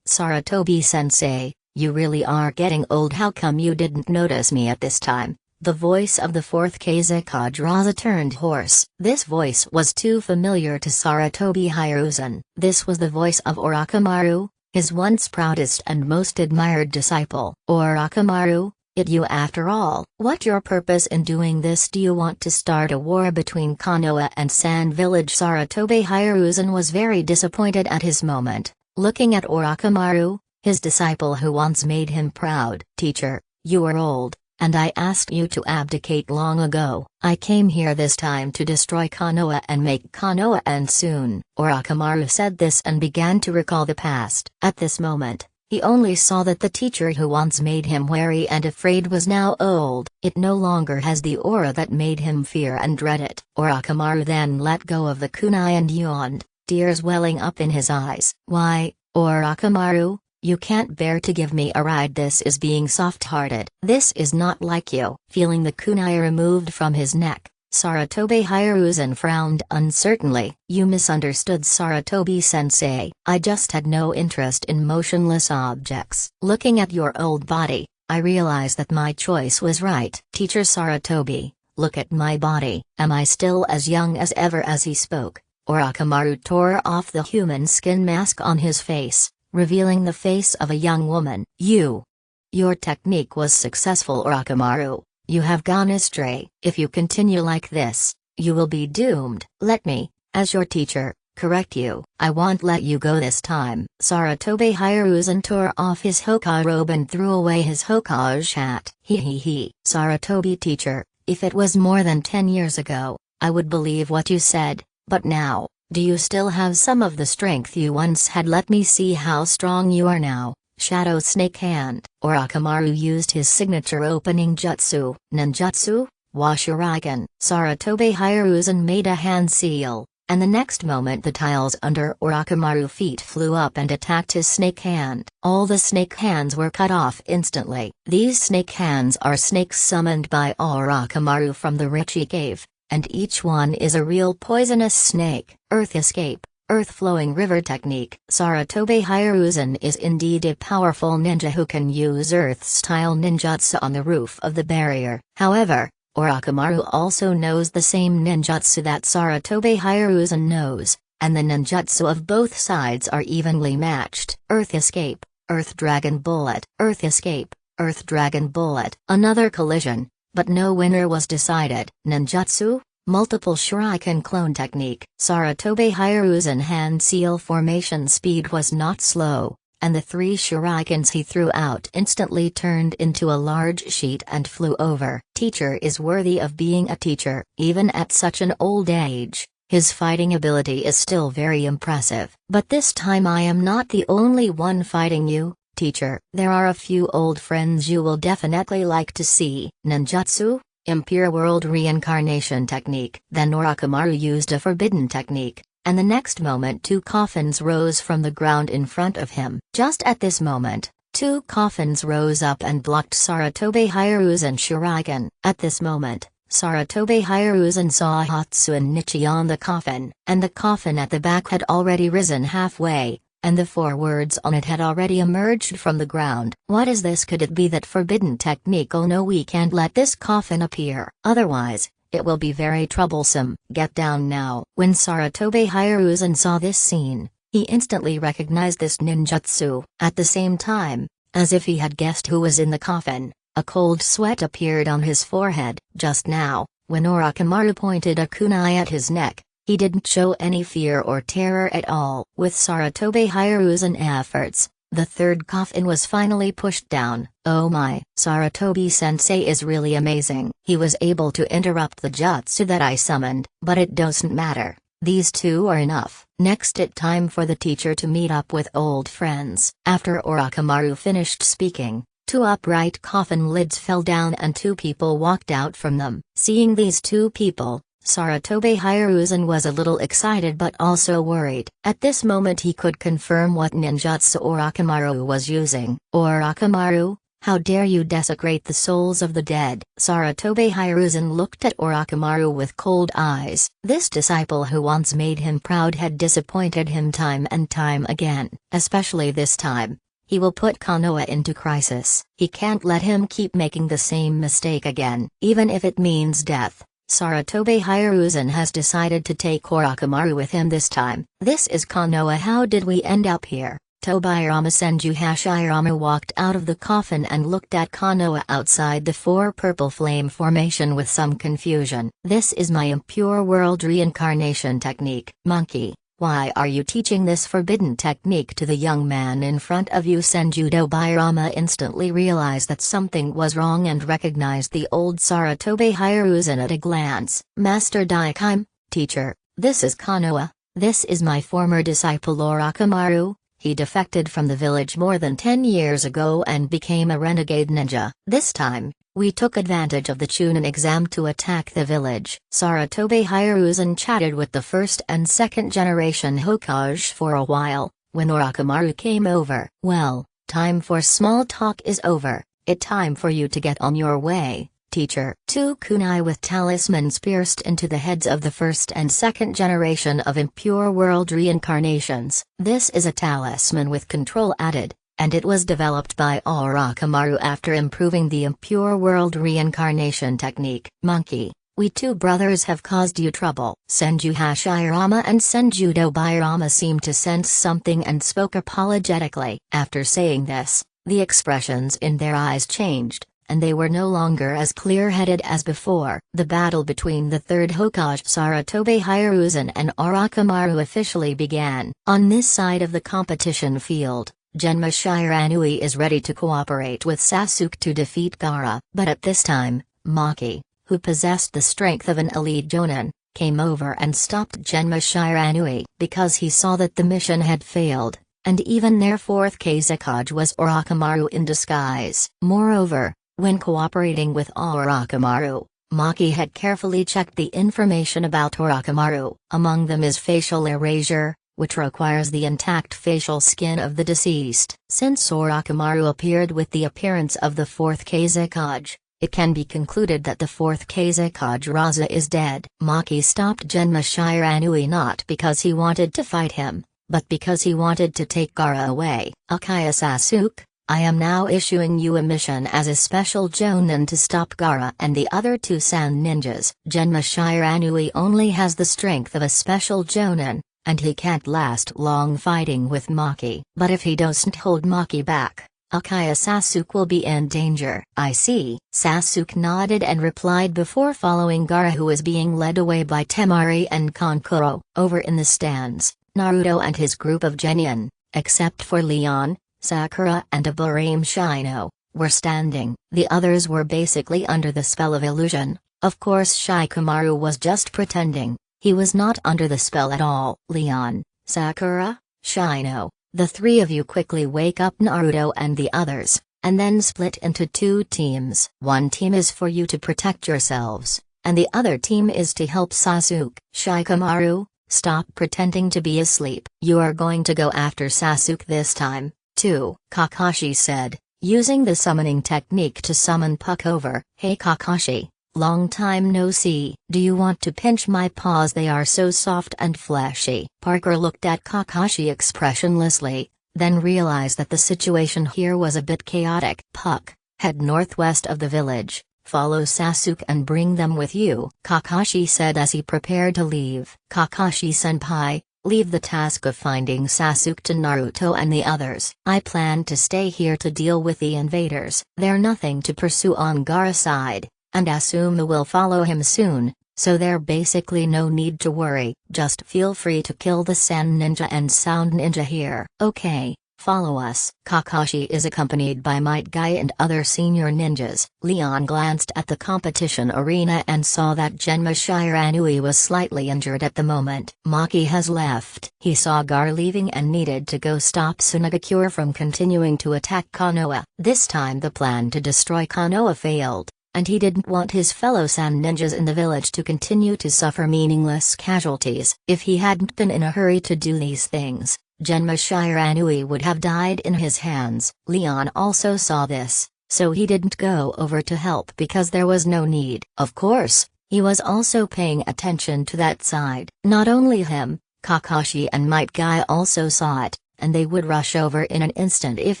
Sarutobi-sensei, you really are getting old. How come you didn't notice me at this time? The voice of the fourth Kazekage turned hoarse. This voice was too familiar to Sarutobi Hiruzen. This was the voice of Orochimaru, his once proudest and most admired disciple. Orochimaru, it you after all. What your purpose in doing this? Do you want to start a war between Konoha and Sand Village? Sarutobi Hiruzen was very disappointed at his moment, looking at Orochimaru, his disciple who once made him proud. Teacher, you are old, and I asked you to abdicate long ago. I came here this time to destroy Konoha and make Konoha end soon. Orochimaru said this and began to recall the past. At this moment, he only saw that the teacher who once made him wary and afraid was now old. It no longer has the aura that made him fear and dread it. Orochimaru then let go of the kunai and yawned, tears welling up in his eyes. Why, Orochimaru, you can't bear to give me a ride. This is being soft-hearted. This is not like you. Feeling the kunai removed from his neck, Sarutobi Hiruzen frowned uncertainly. You misunderstood, Sarutobi-sensei. I just had no interest in motionless objects. Looking at your old body, I realized that my choice was right. Teacher Sarutobi, look at my body. Am I still as young as ever? As he spoke, Orochimaru tore off the human skin mask on his face, revealing the face of a young woman. Your technique was successful, Orochimaru. You have gone astray. If you continue like this, you will be doomed. Let me, as your teacher, correct you. I won't let you go this time. Sarutobi Hiruzen tore off his Hokage robe and threw away his Hokage hat. He. Sarutobi teacher, if it was more than 10 years ago, I would believe what you said, but now, do you still have some of the strength you once had? Let me see how strong you are now. Shadow Snake Hand. Orochimaru used his signature opening jutsu, Ninjutsu, Washuriken. Sarutobi Hiruzen made a hand seal, and the next moment the tiles under Orochimaru's feet flew up and attacked his snake hand. All the snake hands were cut off instantly. These snake hands are snakes summoned by Orochimaru from the Richi Cave, and each one is a real poisonous snake. Earth Escape. Earth-flowing river technique. Sarutobi Hiruzen is indeed a powerful ninja who can use Earth-style ninjutsu on the roof of the barrier. However, Orochimaru also knows the same ninjutsu that Sarutobi Hiruzen knows, and the ninjutsu of both sides are evenly matched. Earth Escape, Earth Dragon Bullet. Earth Escape, Earth Dragon Bullet. Another collision, but no winner was decided. Ninjutsu, Multiple Shuriken clone technique. Sarutobi Hiruzen hand seal formation speed was not slow, and the 3 shurikens he threw out instantly turned into a large sheet and flew over. Teacher is worthy of being a teacher. Even at such an old age, his fighting ability is still very impressive. But this time I am not the only one fighting you, teacher. There are a few old friends you will definitely like to see. Ninjutsu, Impure World Reincarnation Technique. Then Orochimaru used a forbidden technique, and the next moment 2 coffins rose from the ground in front of him. Just at this moment, 2 coffins rose up and blocked Sarutobi Hiruzen shuriken. At this moment, Sarutobi Hiruzen saw Hatsune Nichi on the coffin, and the coffin at the back had already risen halfway, and the 4 words on it had already emerged from the ground. What is this? Could it be that forbidden technique? Oh no, we can't let this coffin appear. Otherwise, it will be very troublesome. Get down now. When Sarutobi Hiruzen saw this scene, he instantly recognized this ninjutsu. At the same time, as if he had guessed who was in the coffin, a cold sweat appeared on his forehead. Just now, when Orochimaru pointed a kunai at his neck, he didn't show any fear or terror at all. With Sarutobi Hiruzen efforts, the 3rd coffin was finally pushed down. Oh my, Sarutobi-sensei is really amazing. He was able to interrupt the jutsu that I summoned. But it doesn't matter, these 2 are enough. Next it's time for the teacher to meet up with old friends. After Orochimaru finished speaking, 2 upright coffin lids fell down and 2 people walked out from them. Seeing these 2 people, Sarutobi Hiruzen was a little excited but also worried. At this moment he could confirm what ninjutsu Orochimaru was using. Orochimaru, how dare you desecrate the souls of the dead? Sarutobi Hiruzen looked at Orochimaru with cold eyes. This disciple who once made him proud had disappointed him time and time again. Especially this time, He will put Konoha into crisis. He can't let him keep making the same mistake again, even if it means death. Sarutobi Hiruzen has decided to take Orochimaru with him this time. This is Konoha. How did we end up here? Tobirama Senju Hashirama walked out of the coffin and looked at Konoha outside the four purple flame formation with some confusion. This is my impure world reincarnation technique. Monkey, why are you teaching this forbidden technique to the young man in front of you? Senju Tobirama instantly realized that something was wrong and recognized the old Sarutobi Hiruzen at a glance. Master Daikime, teacher, this is Konoha. This is my former disciple Orochimaru. He defected from the village more than 10 years ago and became a renegade ninja. This time, we took advantage of the Chunin exam to attack the village. Sarutobi Hiruzen chatted with the first and second generation Hokage for a while, when Orochimaru came over. Well, time for small talk is over. It's time for you to get on your way, teacher. Two kunai with talismans pierced into the heads of the first and second generation of impure world reincarnations. This is a talisman with control added, and it was developed by Orochimaru after improving the impure world reincarnation technique. Monkey, we two brothers have caused you trouble. Senju Hashirama and Senju Tobirama seemed to sense something and spoke apologetically. After saying this, the expressions in their eyes changed, and they were no longer as clear-headed as before. The battle between the third Hokage Sarutobi Hiruzen and Orochimaru officially began. On this side of the competition field, Genma Shiranui is ready to cooperate with Sasuke to defeat Gaara. But at this time, Maki, who possessed the strength of an elite Jonin, came over and stopped Genma Shiranui because he saw that the mission had failed, and even their fourth Kazekage was Orochimaru in disguise. Moreover, when cooperating with Orochimaru, Maki had carefully checked the information about Orochimaru. Among them is facial erasure, which requires the intact facial skin of the deceased. Since Orochimaru appeared with the appearance of the fourth Kazekage, it can be concluded that the fourth Kazekage Raza is dead. Maki stopped Genma Shiranui not because he wanted to fight him, but because he wanted to take Gaara away. Akaya Sasuke, I am now issuing you a mission as a special Jonin to stop Gaara and the other two Sand ninjas. Genma Shiranui only has the strength of a special Jonin, and he can't last long fighting with Maki. But if he doesn't hold Maki back, Akaya Sasuke will be in danger. I see. Sasuke nodded and replied before following Gaara, who is being led away by Temari and Kankuro. Over in the stands, Naruto and his group of genin, except for Leon, Sakura and Aburame Shino, were standing. The others were basically under the spell of illusion. Of course Shikamaru was just pretending. He was not under the spell at all. Leon, Sakura, Shino, the three of you quickly wake up Naruto and the others, and then split into two teams. One team is for you to protect yourselves, and the other team is to help Sasuke. Shikamaru, stop pretending to be asleep. You are going to go after Sasuke this time, too, Kakashi said, using the summoning technique to summon Puck over. Hey Kakashi, long time no see. Do you want to pinch my paws? They are so soft and fleshy. Parker looked at Kakashi expressionlessly, then realized that the situation here was a bit chaotic. Puck, head northwest of the village, follow Sasuke and bring them with you, Kakashi said as he prepared to leave. Kakashi-senpai, leave the task of finding Sasuke to Naruto and the others. I plan to stay here to deal with the invaders. They're nothing to pursue on Gaara's side, and Asuma will follow him soon, so there basically no need to worry. Just feel free to kill the Sand Ninja and Sound Ninja here. Okay, follow us. Kakashi is accompanied by Might Guy and other senior ninjas. Leon glanced at the competition arena and saw that Genma Shiranui was slightly injured at the moment. Maki has left. He saw Gaara leaving and needed to go stop Tsunagakure from continuing to attack Konoha. This time the plan to destroy Konoha failed, and he didn't want his fellow Sand ninjas in the village to continue to suffer meaningless casualties. If he hadn't been in a hurry to do these things, Genma Shiranui would have died in his hands. Leon also saw this, so he didn't go over to help because there was no need. Of course, he was also paying attention to that side. Not only him, Kakashi and Might Guy also saw it, and they would rush over in an instant if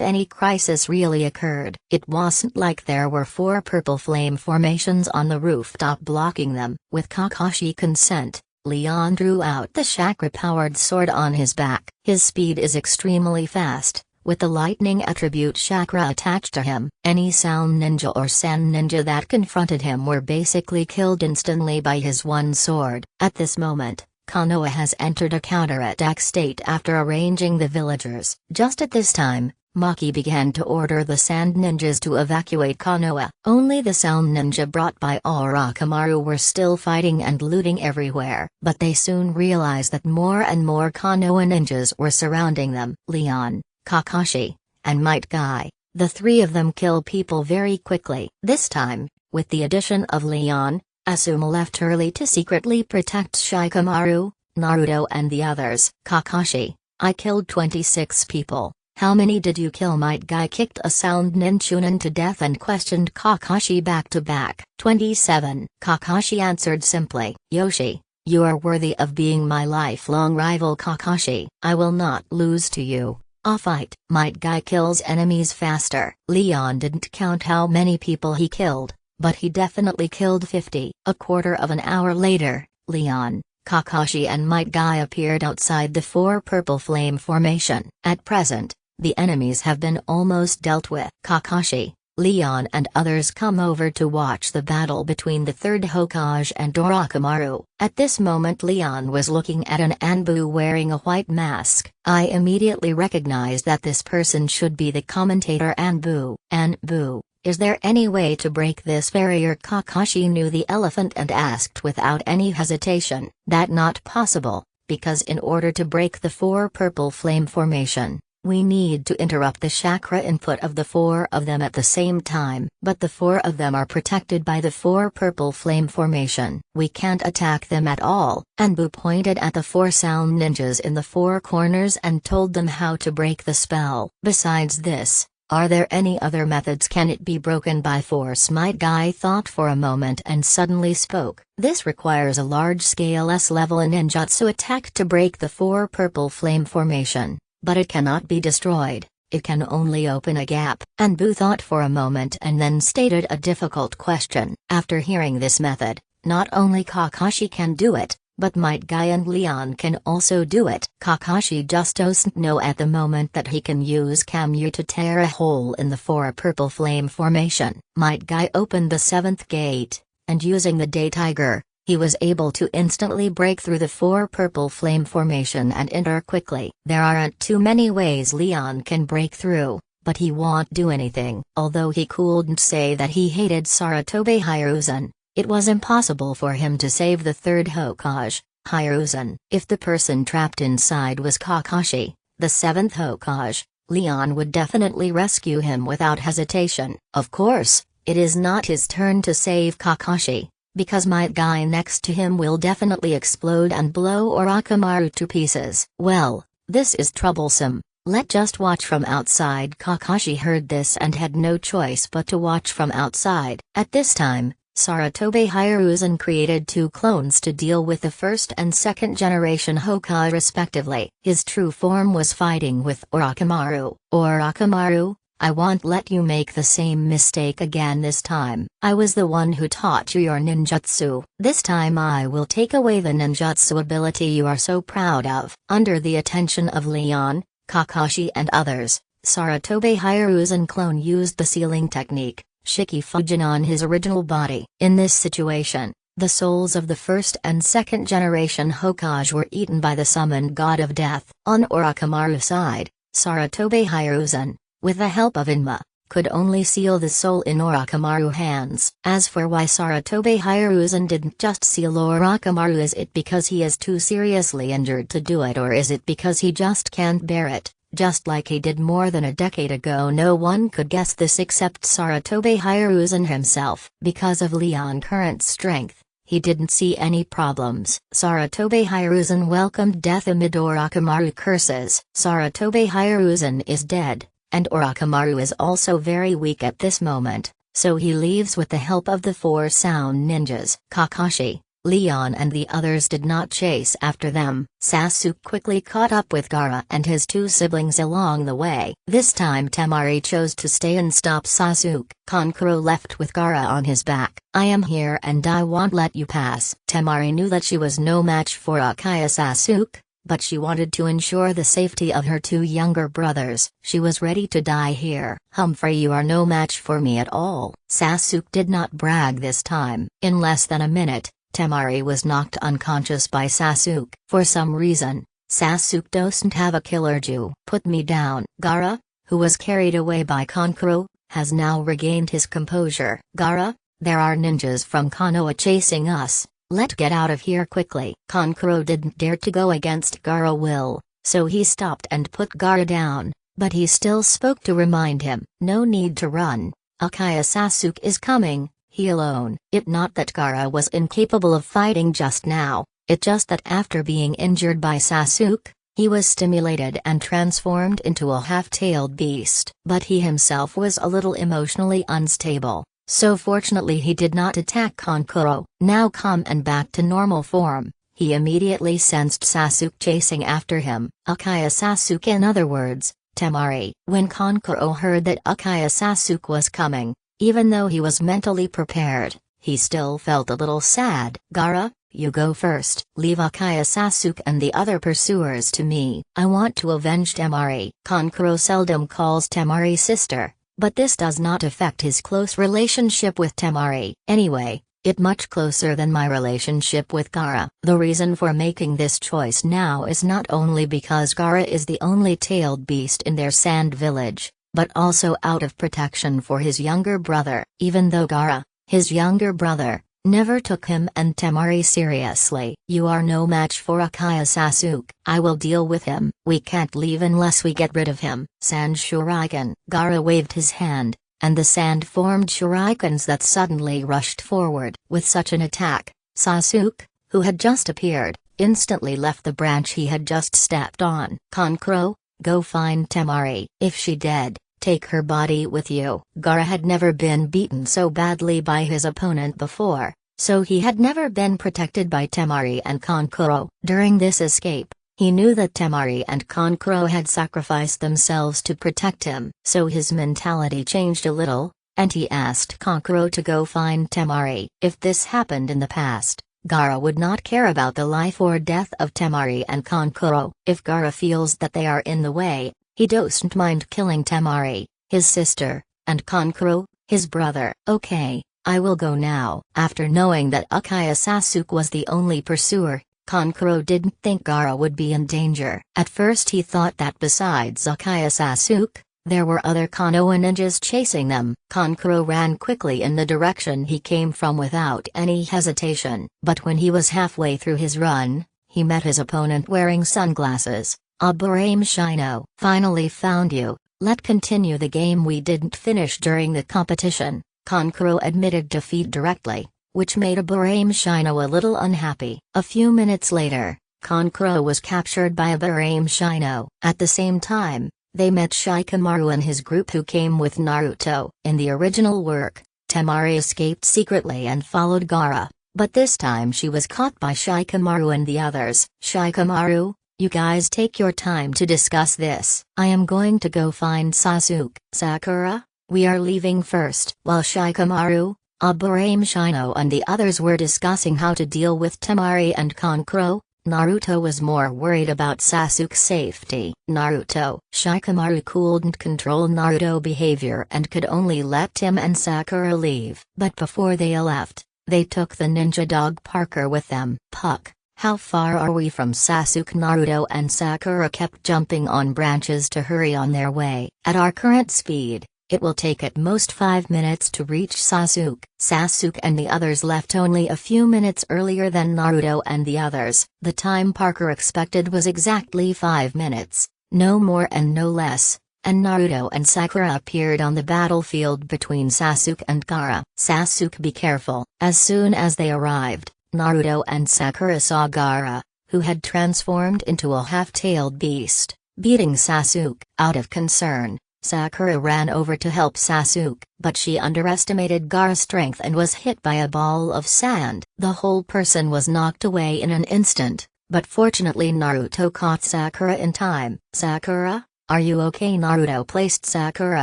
any crisis really occurred. It wasn't like there were 4 purple flame formations on the rooftop blocking them. With Kakashi consent, Leon drew out the chakra-powered sword on his back. His speed is extremely fast, with the lightning attribute chakra attached to him. Any sound ninja or sand ninja that confronted him were basically killed instantly by his one sword. At this moment, Konoha has entered a counterattack state after arranging the villagers. Just at this time, Maki began to order the sand ninjas to evacuate Konoha. Only the sound ninja brought by Orochimaru were still fighting and looting everywhere. But they soon realized that more and more Konoha ninjas were surrounding them. Leon, Kakashi, and Might Guy, the 3 of them kill people very quickly. This time, with the addition of Leon, Asuma left early to secretly protect Shikamaru, Naruto and the others. Kakashi, I killed 26 people. How many did you kill? Might Guy kicked a sound ninchunin to death and questioned Kakashi back to back. 27. Kakashi answered simply. Yoshi, you are worthy of being my lifelong rival. Kakashi, I will not lose to you. A fight. Might Guy kills enemies faster. Leon didn't count how many people he killed, but he definitely killed 50. A quarter of an hour later, Leon, Kakashi and Might Guy appeared outside the 4 purple flame formation. At present, the enemies have been almost dealt with. Kakashi, Leon and others come over to watch the battle between the 3rd Hokage and Orochimaru. At this moment Leon was looking at an Anbu wearing a white mask. I immediately recognized that this person should be the commentator Anbu. Anbu, is there any way to break this barrier? Kakashi knew the elephant and asked without any hesitation. That not possible, because in order to break the 4 purple flame formation, we need to interrupt the chakra input of the 4 of them at the same time. But the 4 of them are protected by the 4 purple flame formation. We can't attack them at all. Anbu pointed at the 4 sound ninjas in the 4 corners and told them how to break the spell. Besides this, are there any other methods? Can it be broken by force? Might Guy thought for a moment and suddenly spoke. This requires a large-scale S-level ninjutsu attack to break the 4 purple flame formation. But it cannot be destroyed, it can only open a gap. Anbu thought for a moment and then stated a difficult question. After hearing this method, not only Kakashi can do it, but Might Guy and Leon can also do it. Kakashi just doesn't know at the moment that he can use Kamyu to tear a hole in the 4 purple flame formation. Might Guy opened the 7th gate, and using the Day Tiger, he was able to instantly break through the 4 purple flame formation and enter quickly. There aren't too many ways Leon can break through, but he won't do anything. Although he couldn't say that he hated Sarutobi Hiruzen, it was impossible for him to save the 3rd Hokage, Hiruzen. If the person trapped inside was Kakashi, the 7th Hokage, Leon would definitely rescue him without hesitation. Of course, it is not his turn to save Kakashi, because Might Guy next to him will definitely explode and blow Orochimaru to pieces. Well, this is troublesome. Let's just watch from outside. Kakashi heard this and had no choice but to watch from outside. At this time, Sarutobi Hiruzen created 2 clones to deal with the 1st and 2nd generation Hokage respectively. His true form was fighting with Orochimaru. Orochimaru, I won't let you make the same mistake again this time. I was the one who taught you your ninjutsu. This time I will take away the ninjutsu ability you are so proud of. Under the attention of Leon, Kakashi and others, Sarutobi Hiruzen clone used the sealing technique, Shiki Fujin, on his original body. In this situation, the souls of the 1st and 2nd generation Hokage were eaten by the summoned god of death. On Orochimaru's side, Sarutobi Hiruzen, with the help of Inma, could only seal the soul in Orochimaru's hands. As for why Sarutobi Hiruzen didn't just seal Orochimaru, is it because he is too seriously injured to do it, or is it because he just can't bear it, just like he did more than a decade ago? No one could guess this except Sarutobi Hiruzen himself. Because of Leon's current strength, he didn't see any problems. Sarutobi Hiruzen welcomed death amid Orochimaru curses. Sarutobi Hiruzen is dead, and Orochimaru is also very weak at this moment, so he leaves with the help of the 4 sound ninjas. Kakashi, Leon and the others did not chase after them. Sasuke quickly caught up with Gaara and his two siblings along the way. This time Temari chose to stay and stop Sasuke. Kankuro left with Gaara on his back. "I am here and I won't let you pass." Temari knew that she was no match for Akaya Sasuke, but she wanted to ensure the safety of her two younger brothers. She was ready to die here. "Humphrey, you are no match for me at all." Sasuke did not brag this time. In less than a minute, Temari was knocked unconscious by Sasuke. For some reason, Sasuke doesn't have a killer Ju. "Put me down." Gaara, who was carried away by Kankuro, has now regained his composure. "Gaara, there are ninjas from Konoha chasing us. Let's get out of here quickly." Kankuro didn't dare to go against Gaara's will, so he stopped and put Gaara down, but he still spoke to remind him, "No need to run. Akaya Sasuke is coming. He alone." It not that Gaara was incapable of fighting just now, it just that after being injured by Sasuke, he was stimulated and transformed into a half-tailed beast. But he himself was a little emotionally unstable, so fortunately he did not attack Kankuro. Now calm and back to normal form, he immediately sensed Sasuke chasing after him. Akaya Sasuke, in other words, Temari. When Kankuro heard that Akaya Sasuke was coming, even though he was mentally prepared, he still felt a little sad. "Gaara, you go first. Leave Akaya Sasuke and the other pursuers to me. I want to avenge Temari." Kankuro seldom calls Temari sister, but this does not affect his close relationship with Temari. "Anyway, it much closer than my relationship with Gaara." The reason for making this choice now is not only because Gaara is the only tailed beast in their sand village, but also out of protection for his younger brother. Even though Gaara, his younger brother, never took him and Temari seriously. "You are no match for Akaya Sasuke. I will deal with him. We can't leave unless we get rid of him." Sand Shuriken. Gaara waved his hand, and the sand formed shurikens that suddenly rushed forward. With such an attack, Sasuke, who had just appeared, instantly left the branch he had just stepped on. "Kankuro, go find Temari. If she dead, take her body with you." Gaara had never been beaten so badly by his opponent before, so he had never been protected by Temari and Kankuro. During this escape, he knew that Temari and Kankuro had sacrificed themselves to protect him. So his mentality changed a little, and he asked Kankuro to go find Temari. If this happened in the past, Gaara would not care about the life or death of Temari and Kankuro. If Gaara feels that they are in the way, he doesn't mind killing Temari, his sister, and Kankuro, his brother. "Okay, I will go now." After knowing that Akaya Sasuke was the only pursuer, Kankuro didn't think Gaara would be in danger. At first he thought that besides Akaya Sasuke, there were other Konoha ninjas chasing them. Kankuro ran quickly in the direction he came from without any hesitation. But when he was halfway through his run, he met his opponent wearing sunglasses. "Aburame Shino. Finally found you. Let's continue the game we didn't finish during the competition." Kankuro admitted defeat directly, which made Aburame Shino a little unhappy. A few minutes later, Kankuro was captured by Aburame Shino. At the same time, they met Shikamaru and his group who came with Naruto. In the original work, Temari escaped secretly and followed Gaara, but this time she was caught by Shikamaru and the others. "Shikamaru, you guys take your time to discuss this. I am going to go find Sasuke." "Sakura, we are leaving first." While Shikamaru, Aburame Shino and the others were discussing how to deal with Temari and Kankuro, Naruto was more worried about Sasuke's safety. "Naruto." Shikamaru couldn't control Naruto's behavior and could only let him and Sakura leave. But before they left, they took the ninja dog Parker with them. "Puck, how far are we from Sasuke?" Naruto and Sakura kept jumping on branches to hurry on their way. "At our current speed, it will take at most 5 minutes to reach Sasuke." Sasuke and the others left only a few minutes earlier than Naruto and the others. The time Parker expected was exactly 5 minutes, no more and no less, and Naruto and Sakura appeared on the battlefield between Sasuke and Gaara. "Sasuke, be careful." As soon as they arrived, Naruto and Sakura saw Gaara, who had transformed into a half-tailed beast, beating Sasuke. Out of concern, Sakura ran over to help Sasuke, but she underestimated Gaara's strength and was hit by a ball of sand. The whole person was knocked away in an instant, but fortunately Naruto caught Sakura in time. "Sakura, are you okay?" Naruto placed Sakura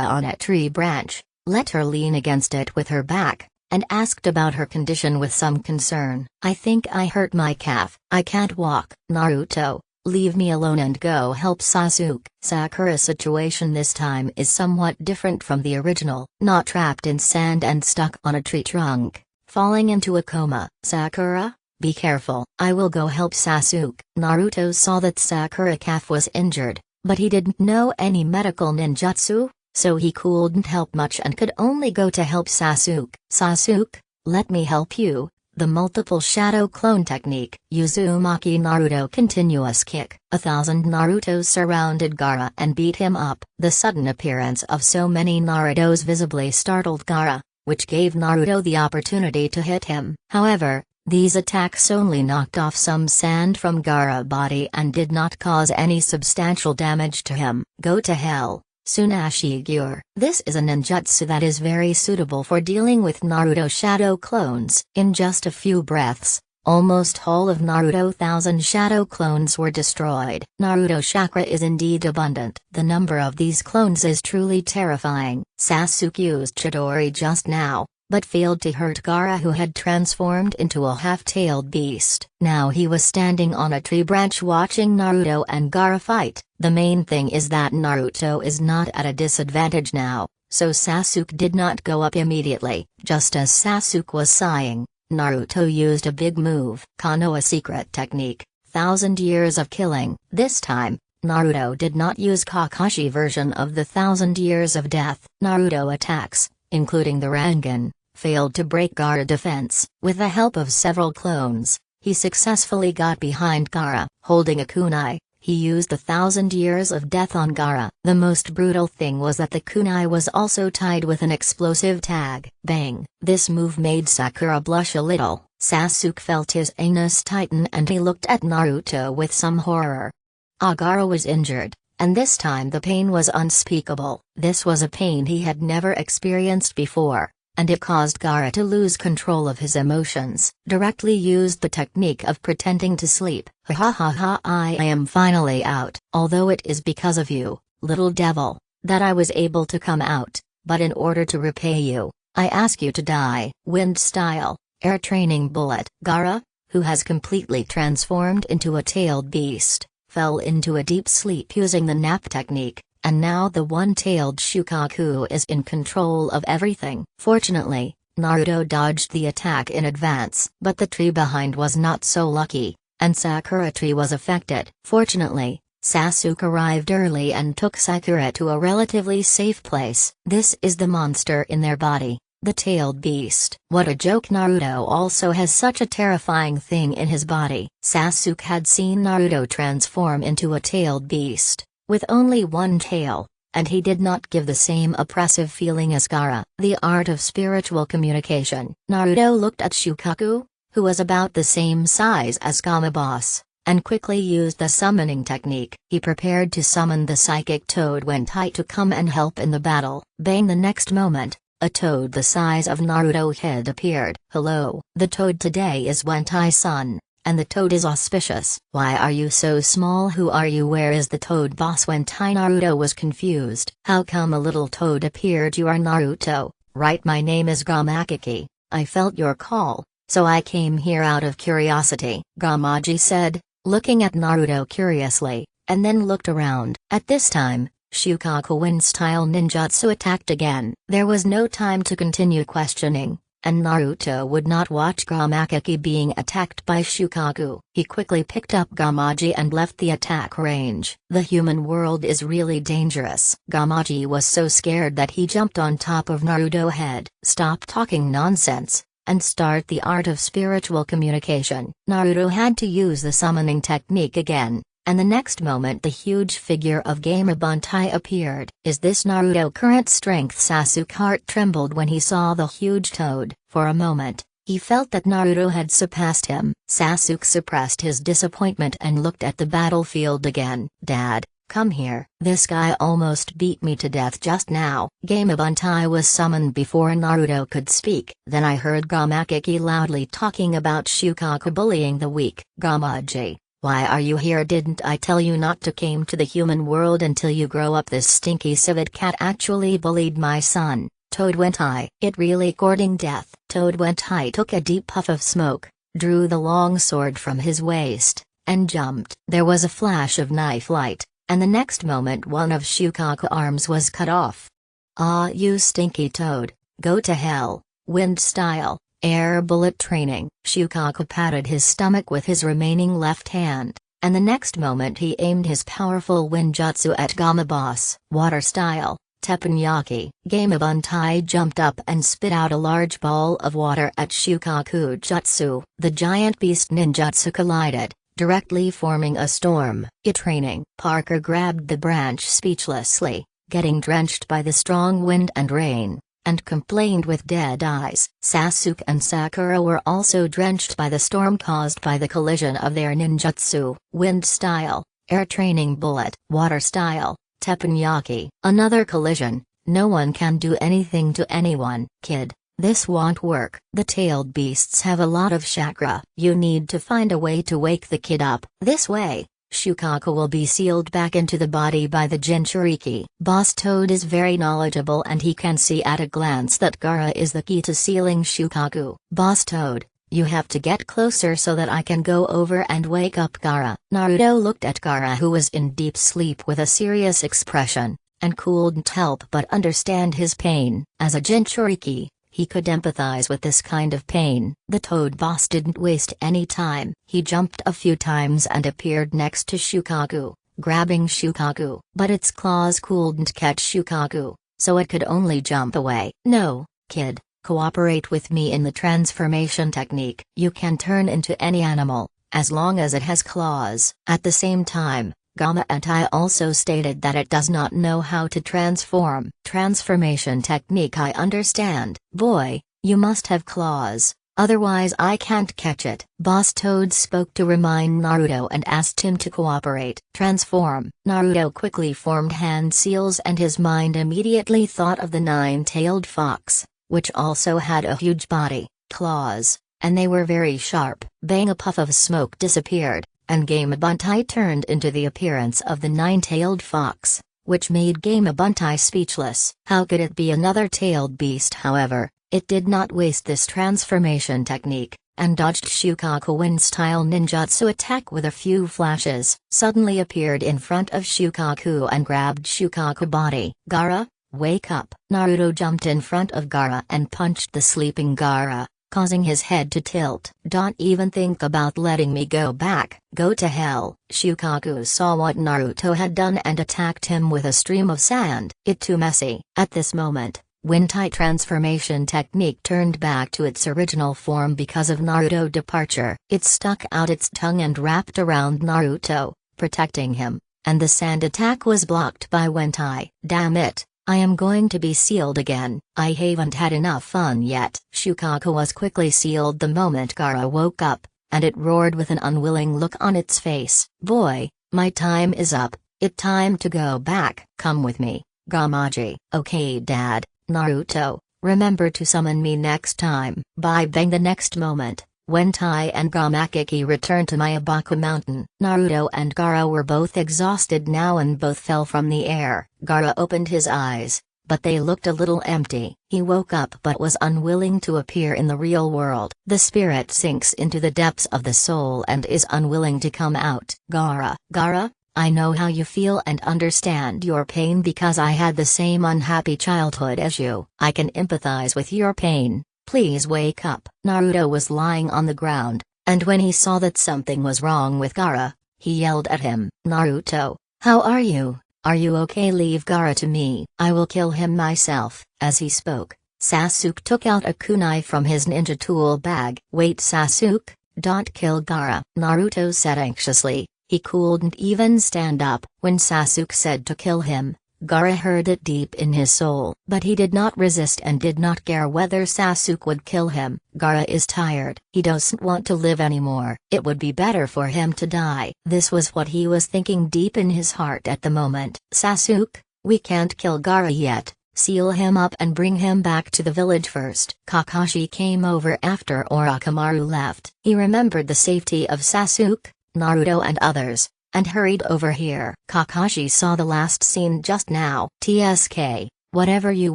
on a tree branch, let her lean against it with her back, and asked about her condition with some concern. "I think I hurt my calf. I can't walk." "Naruto, leave me alone and go help Sasuke." Sakura's situation this time is somewhat different from the original. Not trapped in sand and stuck on a tree trunk, falling into a coma. "Sakura, be careful. I will go help Sasuke." Naruto saw that Sakura's calf was injured, but he didn't know any medical ninjutsu, so he couldn't help much and could only go to help Sasuke. "Sasuke, let me help you." The multiple shadow clone technique. Uzumaki Naruto continuous kick. 1,000 Narutos surrounded Gaara and beat him up. The sudden appearance of so many Narutos visibly startled Gaara, which gave Naruto the opportunity to hit him. However, these attacks only knocked off some sand from Gaara's body and did not cause any substantial damage to him. Go to hell, Tsunashigure. This is a ninjutsu that is very suitable for dealing with Naruto shadow clones. In just a few breaths, almost all of Naruto's 1,000 shadow clones were destroyed. Naruto chakra is indeed abundant. The number of these clones is truly terrifying. Sasuke used Chidori just now, but failed to hurt Gaara, who had transformed into a half-tailed beast. Now he was standing on a tree branch watching Naruto and Gaara fight. The main thing is that Naruto is not at a disadvantage now, so Sasuke did not go up immediately. Just as Sasuke was sighing, Naruto used a big move. Konoha secret technique, 1,000 years of killing. This time, Naruto did not use Kakashi version of the 1,000 years of death. Naruto attacks, including the Rasengan, failed to break Gaara's defense. With the help of several clones, he successfully got behind Gaara. Holding a kunai, he used the 1,000 years of death on Gaara. The most brutal thing was that the kunai was also tied with an explosive tag. Bang! This move made Sakura blush a little. Sasuke felt his anus tighten and he looked at Naruto with some horror. Gaara was injured, and this time the pain was unspeakable. This was a pain he had never experienced before, and it caused Gaara to lose control of his emotions. Directly used the technique of pretending to sleep. "Ha ha ha ha, I am finally out. Although it is because of you, little devil, that I was able to come out, but in order to repay you, I ask you to die." Wind style, air training bullet. Gaara, who has completely transformed into a tailed beast, fell into a deep sleep using the nap technique. And now the one-tailed Shukaku is in control of everything. Fortunately, Naruto dodged the attack in advance. But the tree behind was not so lucky, and Sakura tree was affected. Fortunately, Sasuke arrived early and took Sakura to a relatively safe place. This is the monster in their body, the tailed beast. What a joke! Naruto also has such a terrifying thing in his body. Sasuke had seen Naruto transform into a tailed beast, with only one tail, and he did not give the same oppressive feeling as Gaara. The art of spiritual communication. Naruto looked at Shukaku, who was about the same size as Gamaboss, and quickly used the summoning technique. He prepared to summon the psychic toad Wentai to come and help in the battle. Bang! The next moment, a toad the size of Naruto's head appeared. "Hello, the toad today is Wentai-san. And the toad is auspicious." "Why are you so small? Who are you? Where is the toad boss?" Wentai Naruto was confused. "How come a little toad appeared?" "You are Naruto, right? My name is Gamakaki. I felt your call, so I came here out of curiosity," Gamaji said, looking at Naruto curiously, and then looked around. At this time, Shukaku Wind-style ninjutsu attacked again. There was no time to continue questioning, and Naruto would not watch Gamakaki being attacked by Shukaku. He quickly picked up Gamaji and left the attack range. The human world is really dangerous. Gamaji was so scared that he jumped on top of Naruto's head. "Stop talking nonsense, and start the art of spiritual communication." Naruto had to use the summoning technique again, and the next moment the huge figure of Gamabuntai appeared. "Is this Naruto's current strength?" Sasuke's heart trembled when he saw the huge toad. For a moment, he felt that Naruto had surpassed him. Sasuke suppressed his disappointment and looked at the battlefield again. "Dad, Come here. This guy almost beat me to death just now. Gamabuntai was summoned before Naruto could speak. Then I heard Gamakiki loudly talking about Shukaku bullying the weak. Gamaji, why are you here? Didn't I tell you not to come to the human world until you grow up? This stinky civet cat actually bullied my son. Toad Wentai. It really courting death. Toad Wentai took a deep puff of smoke, drew the long sword from his waist, and jumped. There was a flash of knife light, and the next moment one of Shukaku's arms was cut off. Ah, you stinky toad, go to hell. Wind style, air bullet training. Shukaku patted his stomach with his remaining left hand, and the next moment he aimed his powerful wind jutsu at Gamaboss. Water style, teppanyaki. Gamabuntai jumped up and spit out a large ball of water at Shukaku jutsu. The giant beast ninjutsu collided, directly forming a storm. Training. Parker grabbed the branch speechlessly, getting drenched by the strong wind and rain, and complained with dead eyes. Sasuke and Sakura were also drenched by the storm caused by the collision of their ninjutsu. Wind style, air training bullet. Water style, teppanyaki. Another collision. No one can do anything to anyone. Kid, this won't work. The tailed beasts have a lot of chakra. You need to find a way to wake the kid up. This way, Shukaku will be sealed back into the body by the Jinchuriki. Boss Toad is very knowledgeable and he can see at a glance that Gaara is the key to sealing Shukaku. Boss Toad, you have to get closer so that I can go over and wake up Gaara. Naruto looked at Gaara, who was in deep sleep, with a serious expression, and couldn't help but understand his pain. As a Jinchuriki, he could empathize with this kind of pain. The Toad boss didn't waste any time. He jumped a few times and appeared next to Shukaku, grabbing Shukaku. But its claws couldn't catch Shukaku, so it could only jump away. No, kid, cooperate with me in the transformation technique. You can turn into any animal, as long as it has claws. At the same time, Gamabutai also stated that it does not know how to transform. Transformation technique. I understand. Boy, you must have claws, otherwise I can't catch it. Boss Toad spoke to remind Naruto and asked him to cooperate. Transform. Naruto quickly formed hand seals and his mind immediately thought of the nine-tailed fox, which also had a huge body, claws, and they were very sharp. Bang! A puff of smoke disappeared, and Gamabuntai turned into the appearance of the nine-tailed fox, which made Gamabuntai speechless. How could it be another tailed beast? However, it did not waste this transformation technique, and dodged Shukaku wind-style ninjutsu attack with a few flashes. Suddenly appeared in front of Shukaku and grabbed Shukaku body. Gaara, wake up! Naruto jumped in front of Gaara and punched the sleeping Gaara, causing his head to tilt. Don't even think about letting me go back. Go to hell. Shukaku saw what Naruto had done and attacked him with a stream of sand. It too messy. At this moment, Wintai transformation technique turned back to its original form because of Naruto departure. It stuck out its tongue and wrapped around Naruto, protecting him, and the sand attack was blocked by Wintai. Damn it! I am going to be sealed again. I haven't had enough fun yet. Shukaku was quickly sealed the moment Gaara woke up, and it roared with an unwilling look on its face. Boy, my time is up. It's time to go back. Come with me, Gamaji. Okay, Dad. Naruto, remember to summon me next time. Bye. Bang! The next moment, Wintai and Gamakiki returned to Mayabaku Mountain. Naruto and Gaara were both exhausted now and both fell from the air. Gaara opened his eyes, but they looked a little empty. He woke up but was unwilling to appear in the real world. The spirit sinks into the depths of the soul and is unwilling to come out. Gaara, I know how you feel and understand your pain because I had the same unhappy childhood as you. I can empathize with your pain. Please wake up. Naruto was lying on the ground, and when he saw that something was wrong with Gaara, he yelled at him. Naruto, how are you? Are you okay? Leave Gaara to me. I will kill him myself. As he spoke, Sasuke took out a kunai from his ninja tool bag. Wait, Sasuke, don't kill Gaara, Naruto said anxiously. He couldn't even stand up. When Sasuke said to kill him, Gaara heard it deep in his soul. But he did not resist and did not care whether Sasuke would kill him. Gaara is tired. He doesn't want to live anymore. It would be better for him to die. This was what he was thinking deep in his heart at the moment. Sasuke, we can't kill Gaara yet. Seal him up and bring him back to the village first. Kakashi came over after Orochimaru left. He remembered the safety of Sasuke, Naruto and others, and hurried over here. Kakashi saw the last scene just now. TSK, whatever you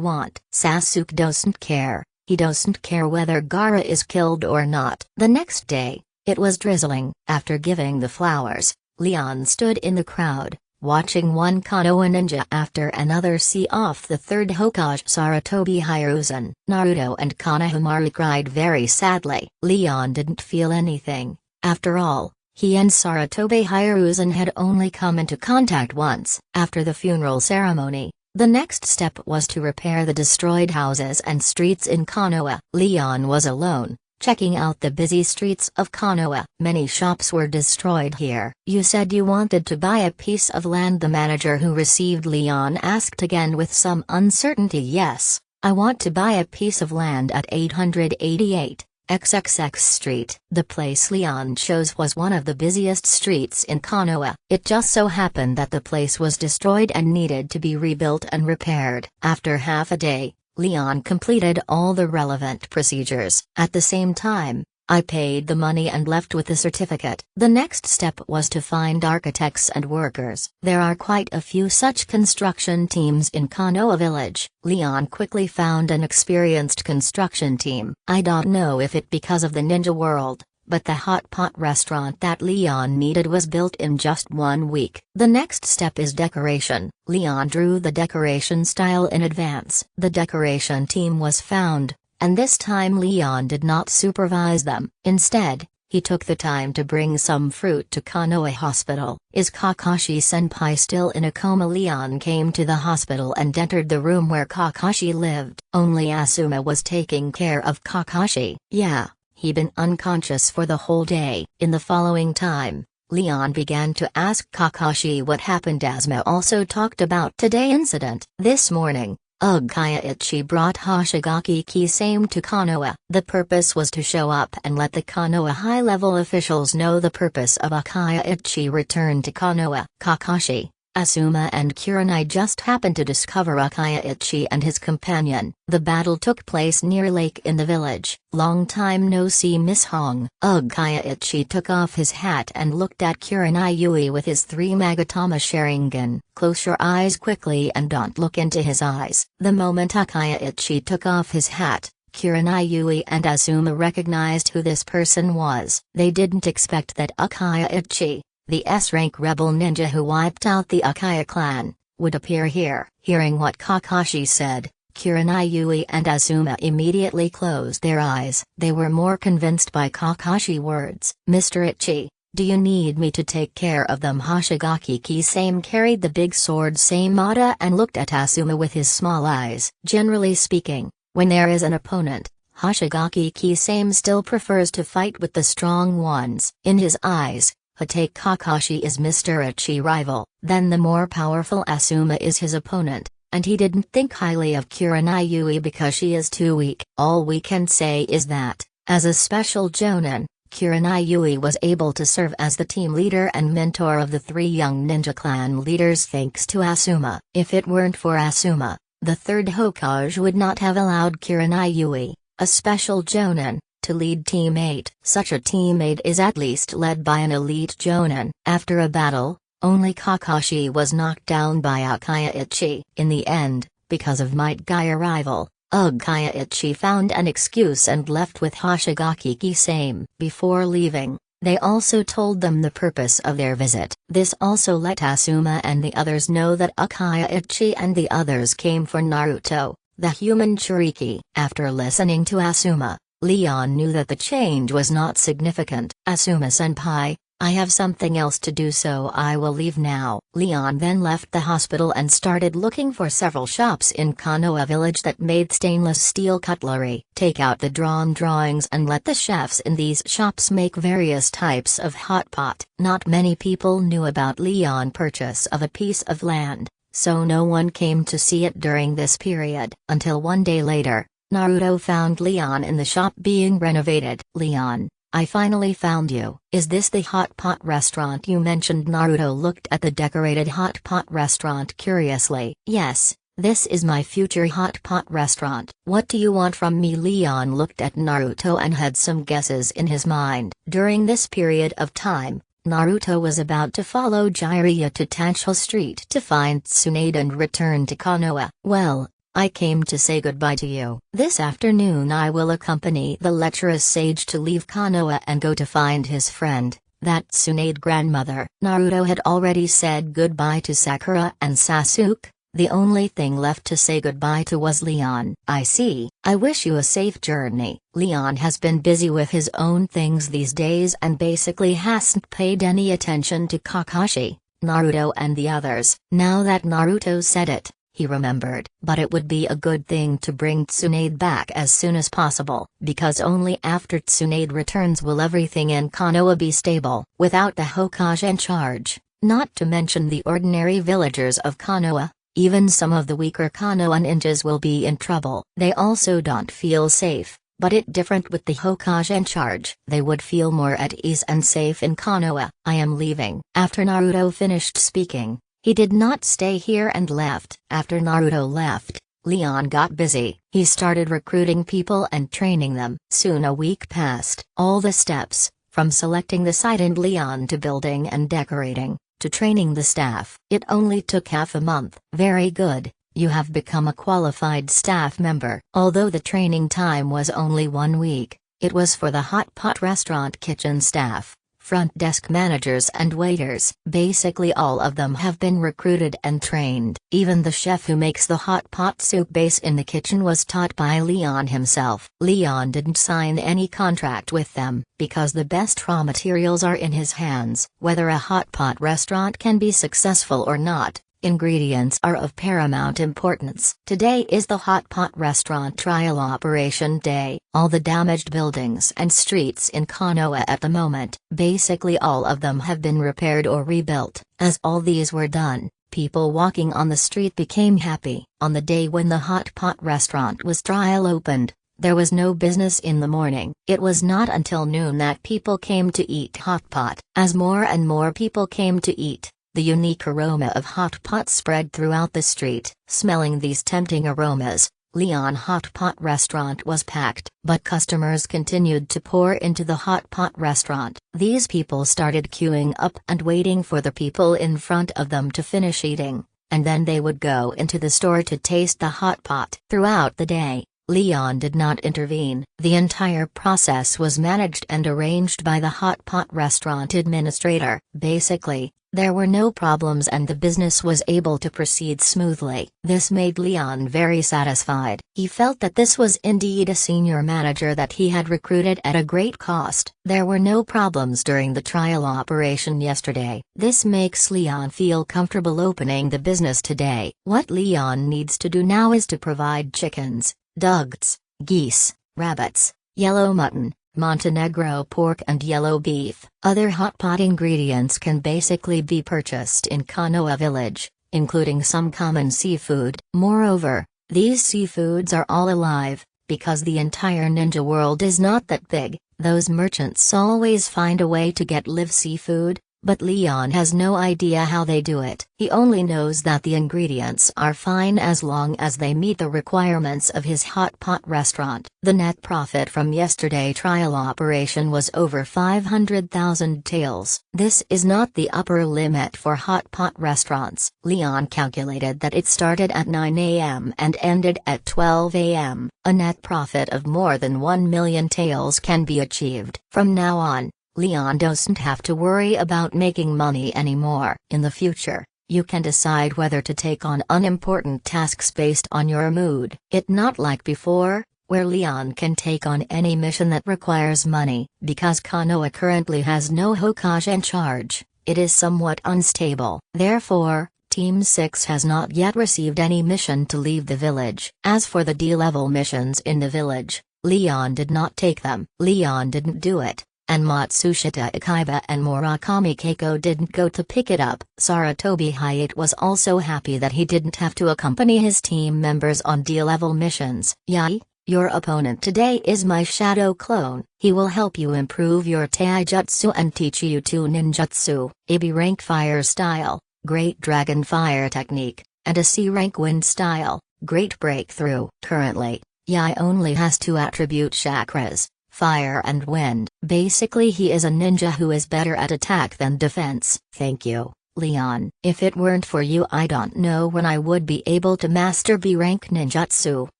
want. Sasuke doesn't care. He doesn't care whether Gaara is killed or not. The next day, it was drizzling. After giving the flowers, Leon stood in the crowd, watching one Konoha ninja after another see off the third Hokage Sarutobi Hiruzen. Naruto and Konohamaru cried very sadly. Leon didn't feel anything. After all, he and Sarutobi Hiruzen had only come into contact once. After the funeral ceremony, the next step was to repair the destroyed houses and streets in Konoha. Leon was alone, checking out the busy streets of Konoha. Many shops were destroyed here. You said you wanted to buy a piece of land, the manager who received Leon asked again with some uncertainty. Yes, I want to buy a piece of land at 888. XXX Street. The place Leon chose was one of the busiest streets in Konoha. It just so happened that the place was destroyed and needed to be rebuilt and repaired. After half a day, Leon completed all the relevant procedures. At the same time, I paid the money and left with the certificate. The next step was to find architects and workers. There are quite a few such construction teams in Konoha village. Leon quickly found an experienced construction team. I don't know if it because of the ninja world, but the hot pot restaurant that Leon needed was built in just 1 week. The next step is decoration. Leon drew the decoration style in advance. The decoration team was found, and this time Leon did not supervise them. Instead, he took the time to bring some fruit to Konoha Hospital. Is Kakashi-senpai still in a coma? Leon came to the hospital and entered the room where Kakashi lived. Only Asuma was taking care of Kakashi. Yeah, he'd been unconscious for the whole day. In the following time, Leon began to ask Kakashi what happened. Asuma also talked about today's incident. This morning, Kaiichi brought Hoshigaki Kisame to Konoha. The purpose was to show up and let the Konoha high-level officials know the purpose of Kaiichi return to Konoha. Kakashi, Asuma and Kurenai just happened to discover Kaiichi and his companion. The battle took place near lake in the village. Long time no see, Miss Hong. Kaiichi took off his hat and looked at Kurenai Yui with his 3 Magatama Sharingan. Close your eyes quickly and don't look into his eyes. The moment Kaiichi took off his hat, Kurenai Yui and Asuma recognized who this person was. They didn't expect that Kaiichi, the S-rank rebel ninja who wiped out the Uchiha clan, would appear here. Hearing what Kakashi said, Kurenai Yui and Asuma immediately closed their eyes. They were more convinced by Kakashi's words. Mr. Ichi, do you need me to take care of them? Hoshigaki Kisame carried the big sword Samada and looked at Asuma with his small eyes. Generally speaking, when there is an opponent, Hoshigaki Kisame still prefers to fight with the strong ones. In his eyes, take Kakashi is Mr. Ichi's rival, then the more powerful Asuma is his opponent, and he didn't think highly of Kurenai Yui because she is too weak. All we can say is that, as a special Jonin, Kurenai Yui was able to serve as the team leader and mentor of the 3 young ninja clan leaders thanks to Asuma. If it weren't for Asuma, the 3rd Hokage would not have allowed Kurenai Yui, a special Jonin, to lead Team 8. Such a Team 8 is at least led by an elite Jonin. After a battle, only Kakashi was knocked down by Kaiichi. In the end, because of Might Guy arrival, Kaiichi found an excuse and left with Hoshigaki Kisame. Before leaving, they also told them the purpose of their visit. This also let Asuma and the others know that Kaiichi and the others came for Naruto, the human Chiriki. After listening to Asuma, Leon knew that the change was not significant. Asuma-senpai, I have something else to do, so I will leave now. Leon then left the hospital and started looking for several shops in Konoha village that made stainless steel cutlery. Take out the drawn drawings and let the chefs in these shops make various types of hot pot. Not many people knew about Leon's purchase of a piece of land, so no one came to see it during this period. Until one day later, Naruto found Leon in the shop being renovated. "Leon, I finally found you. Is this the hot pot restaurant you mentioned?" Naruto looked at the decorated hot pot restaurant curiously. "Yes, this is my future hot pot restaurant. What do you want from me?" Leon looked at Naruto and had some guesses in his mind. During this period of time, Naruto was about to follow Jiraiya to Tancho Street to find Tsunade and return to Konoha. "Well, I came to say goodbye to you. This afternoon I will accompany the lecherous sage to leave Konoha and go to find his friend, that Tsunade grandmother." Naruto had already said goodbye to Sakura and Sasuke. The only thing left to say goodbye to was Leon. "I see. I wish you a safe journey." Leon has been busy with his own things these days and basically hasn't paid any attention to Kakashi, Naruto and the others. Now that Naruto said it, he remembered. But it would be a good thing to bring Tsunade back as soon as possible, because only after Tsunade returns will everything in Konoha be stable. Without the Hokage in charge, not to mention the ordinary villagers of Konoha, even some of the weaker Konoha ninjas will be in trouble. They also don't feel safe, but it different with the Hokage in charge. They would feel more at ease and safe in Konoha. "I am leaving." After Naruto finished speaking, he did not stay here and left. After Naruto left, Leon got busy. He started recruiting people and training them. Soon a week passed. All the steps, from selecting the site and Leon to building and decorating, to training the staff. It only took half a month. "Very good, you have become a qualified staff member." Although the training time was only 1 week, it was for the hot pot restaurant kitchen staff, front desk managers and waiters. Basically all of them have been recruited and trained. Even the chef who makes the hot pot soup base in the kitchen was taught by Leon himself. Leon didn't sign any contract with them, because the best raw materials are in his hands. Whether a hot pot restaurant can be successful or not, ingredients are of paramount importance. Today is the hot pot restaurant trial operation day. All the damaged buildings and streets in Konoha at the moment, basically all of them have been repaired or rebuilt. As all these were done, people walking on the street became happy. On the day when the hot pot restaurant was trial opened, there was no business in the morning. It was not until noon that people came to eat hot pot. As more and more people came to eat, the unique aroma of hot pot spread throughout the street. Smelling these tempting aromas, Leon Hot Pot Restaurant was packed. But customers continued to pour into the hot pot restaurant. These people started queuing up and waiting for the people in front of them to finish eating, and then they would go into the store to taste the hot pot. Throughout the day, Leon did not intervene. The entire process was managed and arranged by the hot pot restaurant administrator. Basically, there were no problems and the business was able to proceed smoothly. This made Leon very satisfied. He felt that this was indeed a senior manager that he had recruited at a great cost. There were no problems during the trial operation yesterday. This makes Leon feel comfortable opening the business today. What Leon needs to do now is to provide chickens, ducks, geese, rabbits, yellow mutton, Montenegro pork and yellow beef. Other hot pot ingredients can basically be purchased in Konoha village, including some common seafood. Moreover, these seafoods are all alive, because the entire ninja world is not that big. Those merchants always find a way to get live seafood, but Leon has no idea how they do it. He only knows that the ingredients are fine as long as they meet the requirements of his hot pot restaurant. The net profit from yesterday trial operation was over 500,000 taels. This is not the upper limit for hot pot restaurants. Leon calculated that it started at 9 a.m. and ended at 12 a.m. A net profit of more than 1 million taels can be achieved. From now on, Leon doesn't have to worry about making money anymore. In the future, you can decide whether to take on unimportant tasks based on your mood. It's not like before, where Leon can take on any mission that requires money. Because Konoha currently has no Hokage in charge, it is somewhat unstable. Therefore, Team 6 has not yet received any mission to leave the village. As for the D-level missions in the village, Leon did not take them. Leon didn't do it, and Matsushita Ikiba and Murakami Keiko didn't go to pick it up. Sarutobi Hayate was also happy that he didn't have to accompany his team members on D-level missions. Yai, your opponent today is my shadow clone. He will help you improve your taijutsu and teach you 2 ninjutsu, a B rank fire style, Great Dragon Fire technique, and a C rank wind style, Great Breakthrough. Currently, Yai only has 2 attribute chakras, fire and wind. Basically he is a ninja who is better at attack than defense. Thank you, Leon. If it weren't for you I don't know when I would be able to master B rank ninjutsu.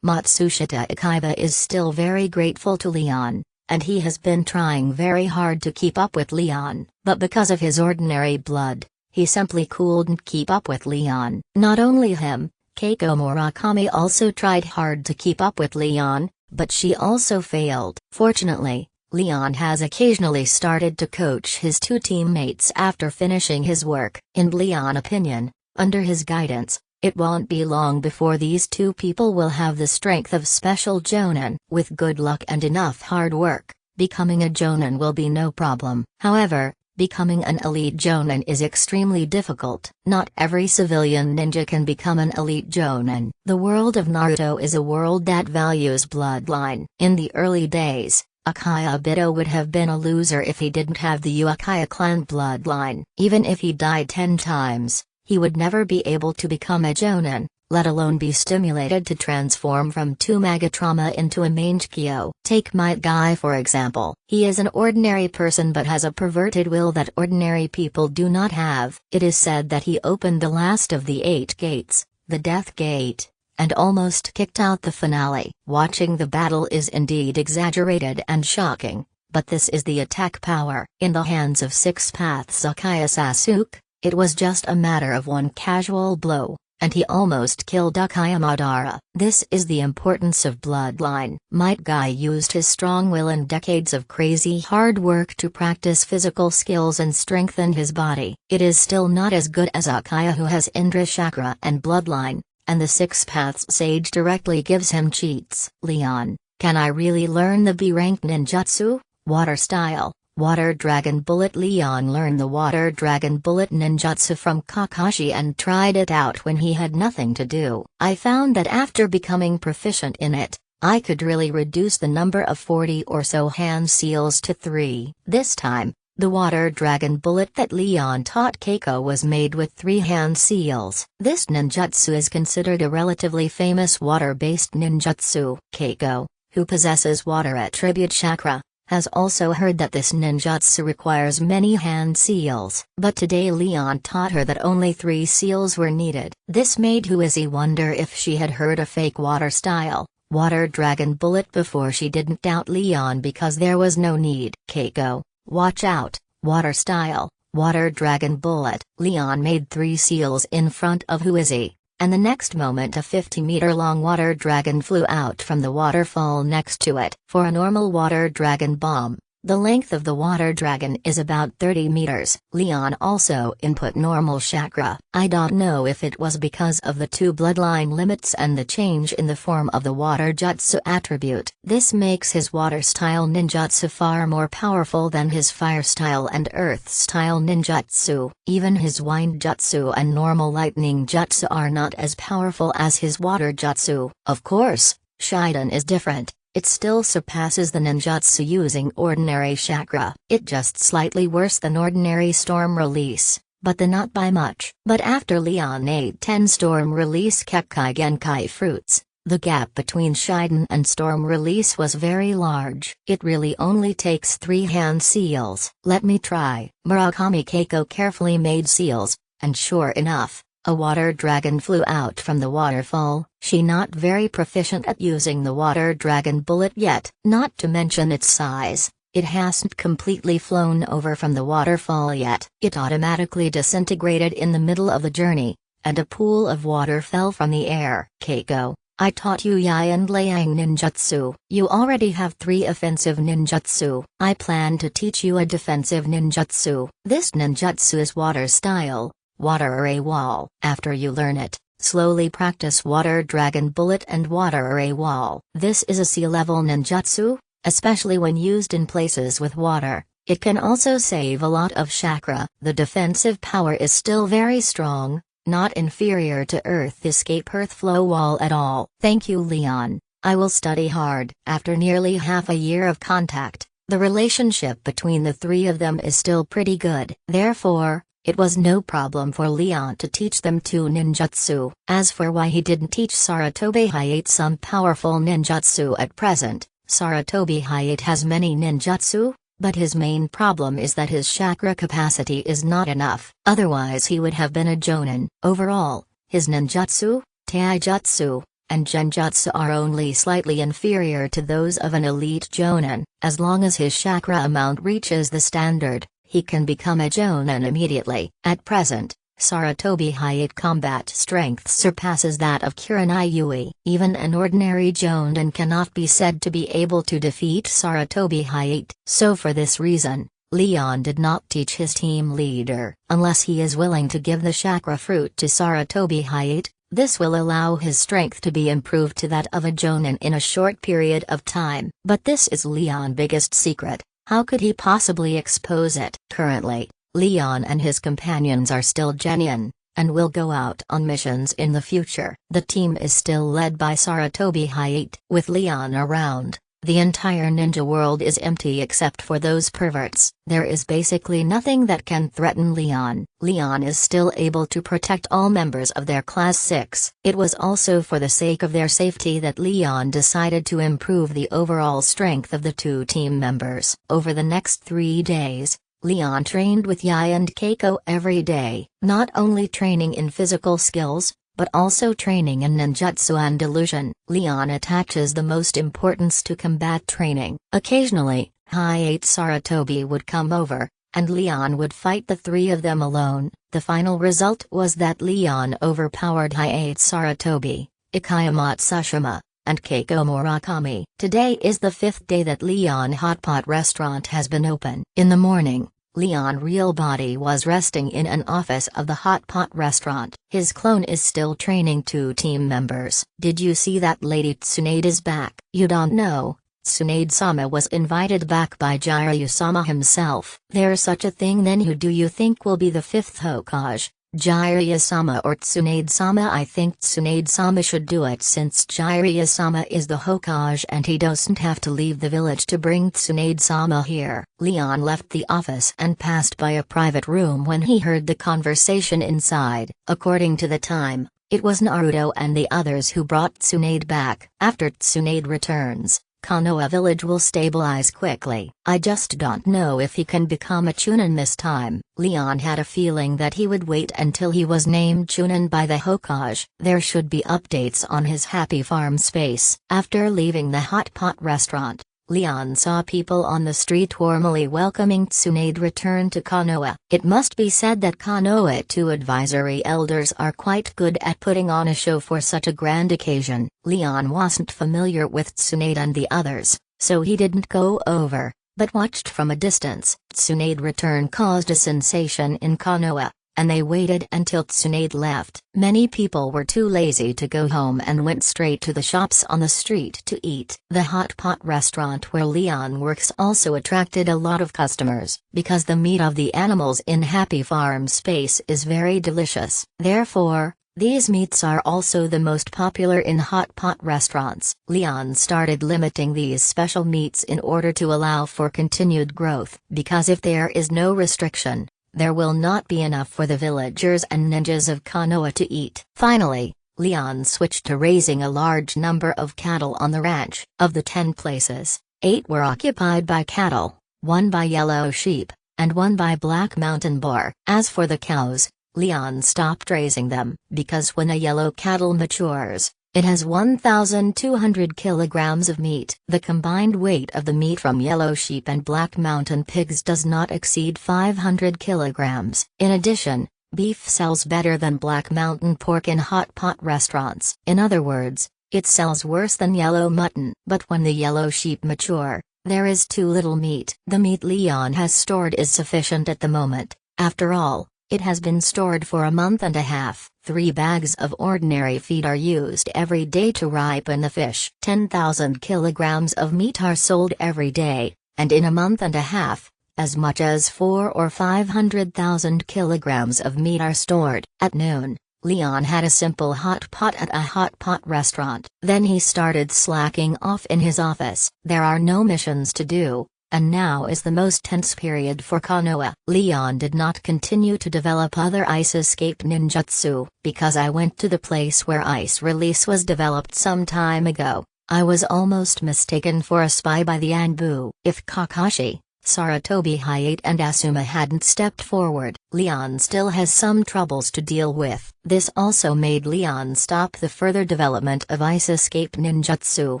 Matsushita Ikiba is still very grateful to Leon, and he has been trying very hard to keep up with Leon, but because of his ordinary blood, he simply couldn't keep up with Leon. Not only him, Keiko Murakami also tried hard to keep up with Leon, but she also failed. Fortunately, Leon has occasionally started to coach his 2 teammates after finishing his work. In Leon's opinion, under his guidance, it won't be long before these 2 people will have the strength of special Jonin. With good luck and enough hard work, becoming a Jonin will be no problem. However, becoming an elite Jonin is extremely difficult. Not every civilian ninja can become an elite Jonin. The world of Naruto is a world that values bloodline. In the early days, Akaya Bito would have been a loser if he didn't have the Uchiha clan bloodline. Even if he died 10 times, he would never be able to become a Jonin, let alone be stimulated to transform from 2 Magatrama into a Mangekyo. Take Might Guy for example. He is an ordinary person but has a perverted will that ordinary people do not have. It is said that he opened the last of the 8 gates, the Death Gate, and almost kicked out the finale. Watching the battle is indeed exaggerated and shocking, but this is the attack power. In the hands of Six Paths Uchiha Sasuke, it was just a matter of 1 casual blow, and he almost killed Uchiha Madara. This is the importance of bloodline. Might Guy used his strong will and decades of crazy hard work to practice physical skills and strengthen his body. It is still not as good as Uchiha who has Indra Chakra and bloodline, and the Six Paths Sage directly gives him cheats. Leon, can I really learn the B rank ninjutsu? Water style, Water Dragon Bullet. Leon learned the Water Dragon Bullet ninjutsu from Kakashi and tried it out when he had nothing to do. I found that after becoming proficient in it, I could really reduce the number of 40 or so hand seals to 3. This time, the Water Dragon Bullet that Leon taught Keiko was made with 3 hand seals. This ninjutsu is considered a relatively famous water-based ninjutsu. Keiko, who possesses water attribute chakra, has also heard that this ninjutsu requires many hand seals. But today Leon taught her that only 3 seals were needed. This made Huizi wonder if she had heard a fake water style, Water Dragon Bullet before. She didn't doubt Leon because there was no need. Keiko, watch out, water style, Water Dragon Bullet. Leon made 3 seals in front of Huizi, and the next moment a 50-meter-long water dragon flew out from the waterfall next to it. For a normal water dragon bomb, the length of the water dragon is about 30 meters. Leon also input normal chakra. I don't know if it was because of the 2 bloodline limits and the change in the form of the water jutsu attribute. This makes his water style ninjutsu far more powerful than his fire style and earth style ninjutsu. Even his wind jutsu and normal lightning jutsu are not as powerful as his water jutsu. Of course, Shiden is different. It still surpasses the ninjutsu using ordinary chakra. It just slightly worse than ordinary storm release, but not by much. But after Leon ate 10 storm release Kekkai Genkai fruits, the gap between Shiden and storm release was very large. It really only takes 3 hand seals. Let me try. Murakami Keiko carefully made seals, and sure enough, a water dragon flew out from the waterfall. She not very proficient at using the Water Dragon Bullet yet. Not to mention its size, it hasn't completely flown over from the waterfall yet. It automatically disintegrated in the middle of the journey, and a pool of water fell from the air. Keiko, I taught you Yai and Liang ninjutsu. You already have 3 offensive ninjutsu. I plan to teach you a defensive ninjutsu. This ninjutsu is water style, Water Array Wall. After you learn it, slowly practice Water Dragon Bullet and Water Array Wall. This is a C-level ninjutsu, especially when used in places with water. It can also save a lot of chakra. The defensive power is still very strong, not inferior to Earth Escape Earth Flow Wall at all. Thank you, Leon. I will study hard. After nearly half a year of contact, the relationship between the three of them is still pretty good. Therefore, it was no problem for Leon to teach them two ninjutsu. As for why he didn't teach Sarutobi Hayate some powerful ninjutsu at present, Sarutobi Hayate has many ninjutsu, but his main problem is that his chakra capacity is not enough. Otherwise he would have been a jonin. Overall, his ninjutsu, taijutsu, and genjutsu are only slightly inferior to those of an elite jonin. As long as his chakra amount reaches the standard, he can become a jonin immediately. At present, Sarutobi Hayate combat strength surpasses that of Kurenai Yui. Even an ordinary jonin cannot be said to be able to defeat Sarutobi Hayate. So for this reason, Leon did not teach his team leader. Unless he is willing to give the chakra fruit to Sarutobi Hayate, this will allow his strength to be improved to that of a jonin in a short period of time. But this is Leon's biggest secret. How could he possibly expose it? Currently, Leon and his companions are still genin, and will go out on missions in the future. The team is still led by Sarutobi Hayate. With Leon around, the entire ninja world is empty except for those perverts. There is basically nothing that can threaten Leon. Leon is still able to protect all members of their Class 6. It was also for the sake of their safety that Leon decided to improve the overall strength of the two team members. Over the next 3 days, Leon trained with Yae and Keiko every day, not only training in physical skills, but also training in ninjutsu and illusion. Leon attaches the most importance to combat training. Occasionally, Hayate Sarutobi would come over, and Leon would fight the three of them alone. The final result was that Leon overpowered Hayate Sarutobi, Ikayama Tsushima, and Keiko Murakami. Today is the 5th day that Leon Hotpot restaurant has been open. In the morning, Leon Real Body was resting in an office of the Hot Pot restaurant. His clone is still training 2 team members. Did you see that Lady Tsunade is back? You don't know. Tsunade-sama was invited back by Jiraiya-sama himself. There's such a thing. Then who do you think will be the 5th Hokage? Jiraiya-sama or Tsunade-sama? I think Tsunade-sama should do it since Jiraiya-sama is the Hokage and he doesn't have to leave the village to bring Tsunade-sama here. Leon left the office and passed by a private room when he heard the conversation inside. According to the time, it was Naruto and the others who brought Tsunade back. After Tsunade returns, Konoha village will stabilize quickly. I just don't know if he can become a Chunin this time. Leon had a feeling that he would wait until he was named Chunin by the Hokage. There should be updates on his Happy Farm space. After leaving the Hot Pot restaurant, Leon saw people on the street warmly welcoming Tsunade return to Konoha. It must be said that Konoha 2 advisory elders are quite good at putting on a show for such a grand occasion. Leon wasn't familiar with Tsunade and the others, so he didn't go over, but watched from a distance. Tsunade return caused a sensation in Konoha, and they waited until Tsunade left. Many people were too lazy to go home and went straight to the shops on the street to eat. The Hot Pot restaurant where Leon works also attracted a lot of customers, because the meat of the animals in Happy Farm space is very delicious. Therefore, these meats are also the most popular in Hot Pot restaurants. Leon started limiting these special meats in order to allow for continued growth, because if there is no restriction, there will not be enough for the villagers and ninjas of Konoha to eat. Finally, Leon switched to raising a large number of cattle on the ranch. Of the 10 places, 8 were occupied by cattle, 1 by yellow sheep, and 1 by black mountain boar. As for the cows, Leon stopped raising them, because when a yellow cattle matures, it has 1,200 kilograms of meat. The combined weight of the meat from yellow sheep and black mountain pigs does not exceed 500 kilograms. In addition, beef sells better than black mountain pork in Hot Pot restaurants. In other words, it sells worse than yellow mutton. But when the yellow sheep mature, there is too little meat. The meat Leon has stored is sufficient at the moment. After all, it has been stored for a month and a half. 3 bags of ordinary feed are used every day to ripen the fish. 10,000 kilograms of meat are sold every day, and in a month and a half, As much as 4 or 500,000 kilograms of meat are stored. At noon, Leon had a simple hot pot at a hot pot restaurant. Then he started slacking off in his office. There are no missions to do, and now is the most tense period for Konoha. Leon did not continue to develop other ice escape ninjutsu, because I went to the place where ice release was developed some time ago. I was almost mistaken for a spy by the Anbu. If Kakashi, Sarutobi Hayate and Asuma hadn't stepped forward, Leon still has some troubles to deal with. This also made Leon stop the further development of ice escape ninjutsu.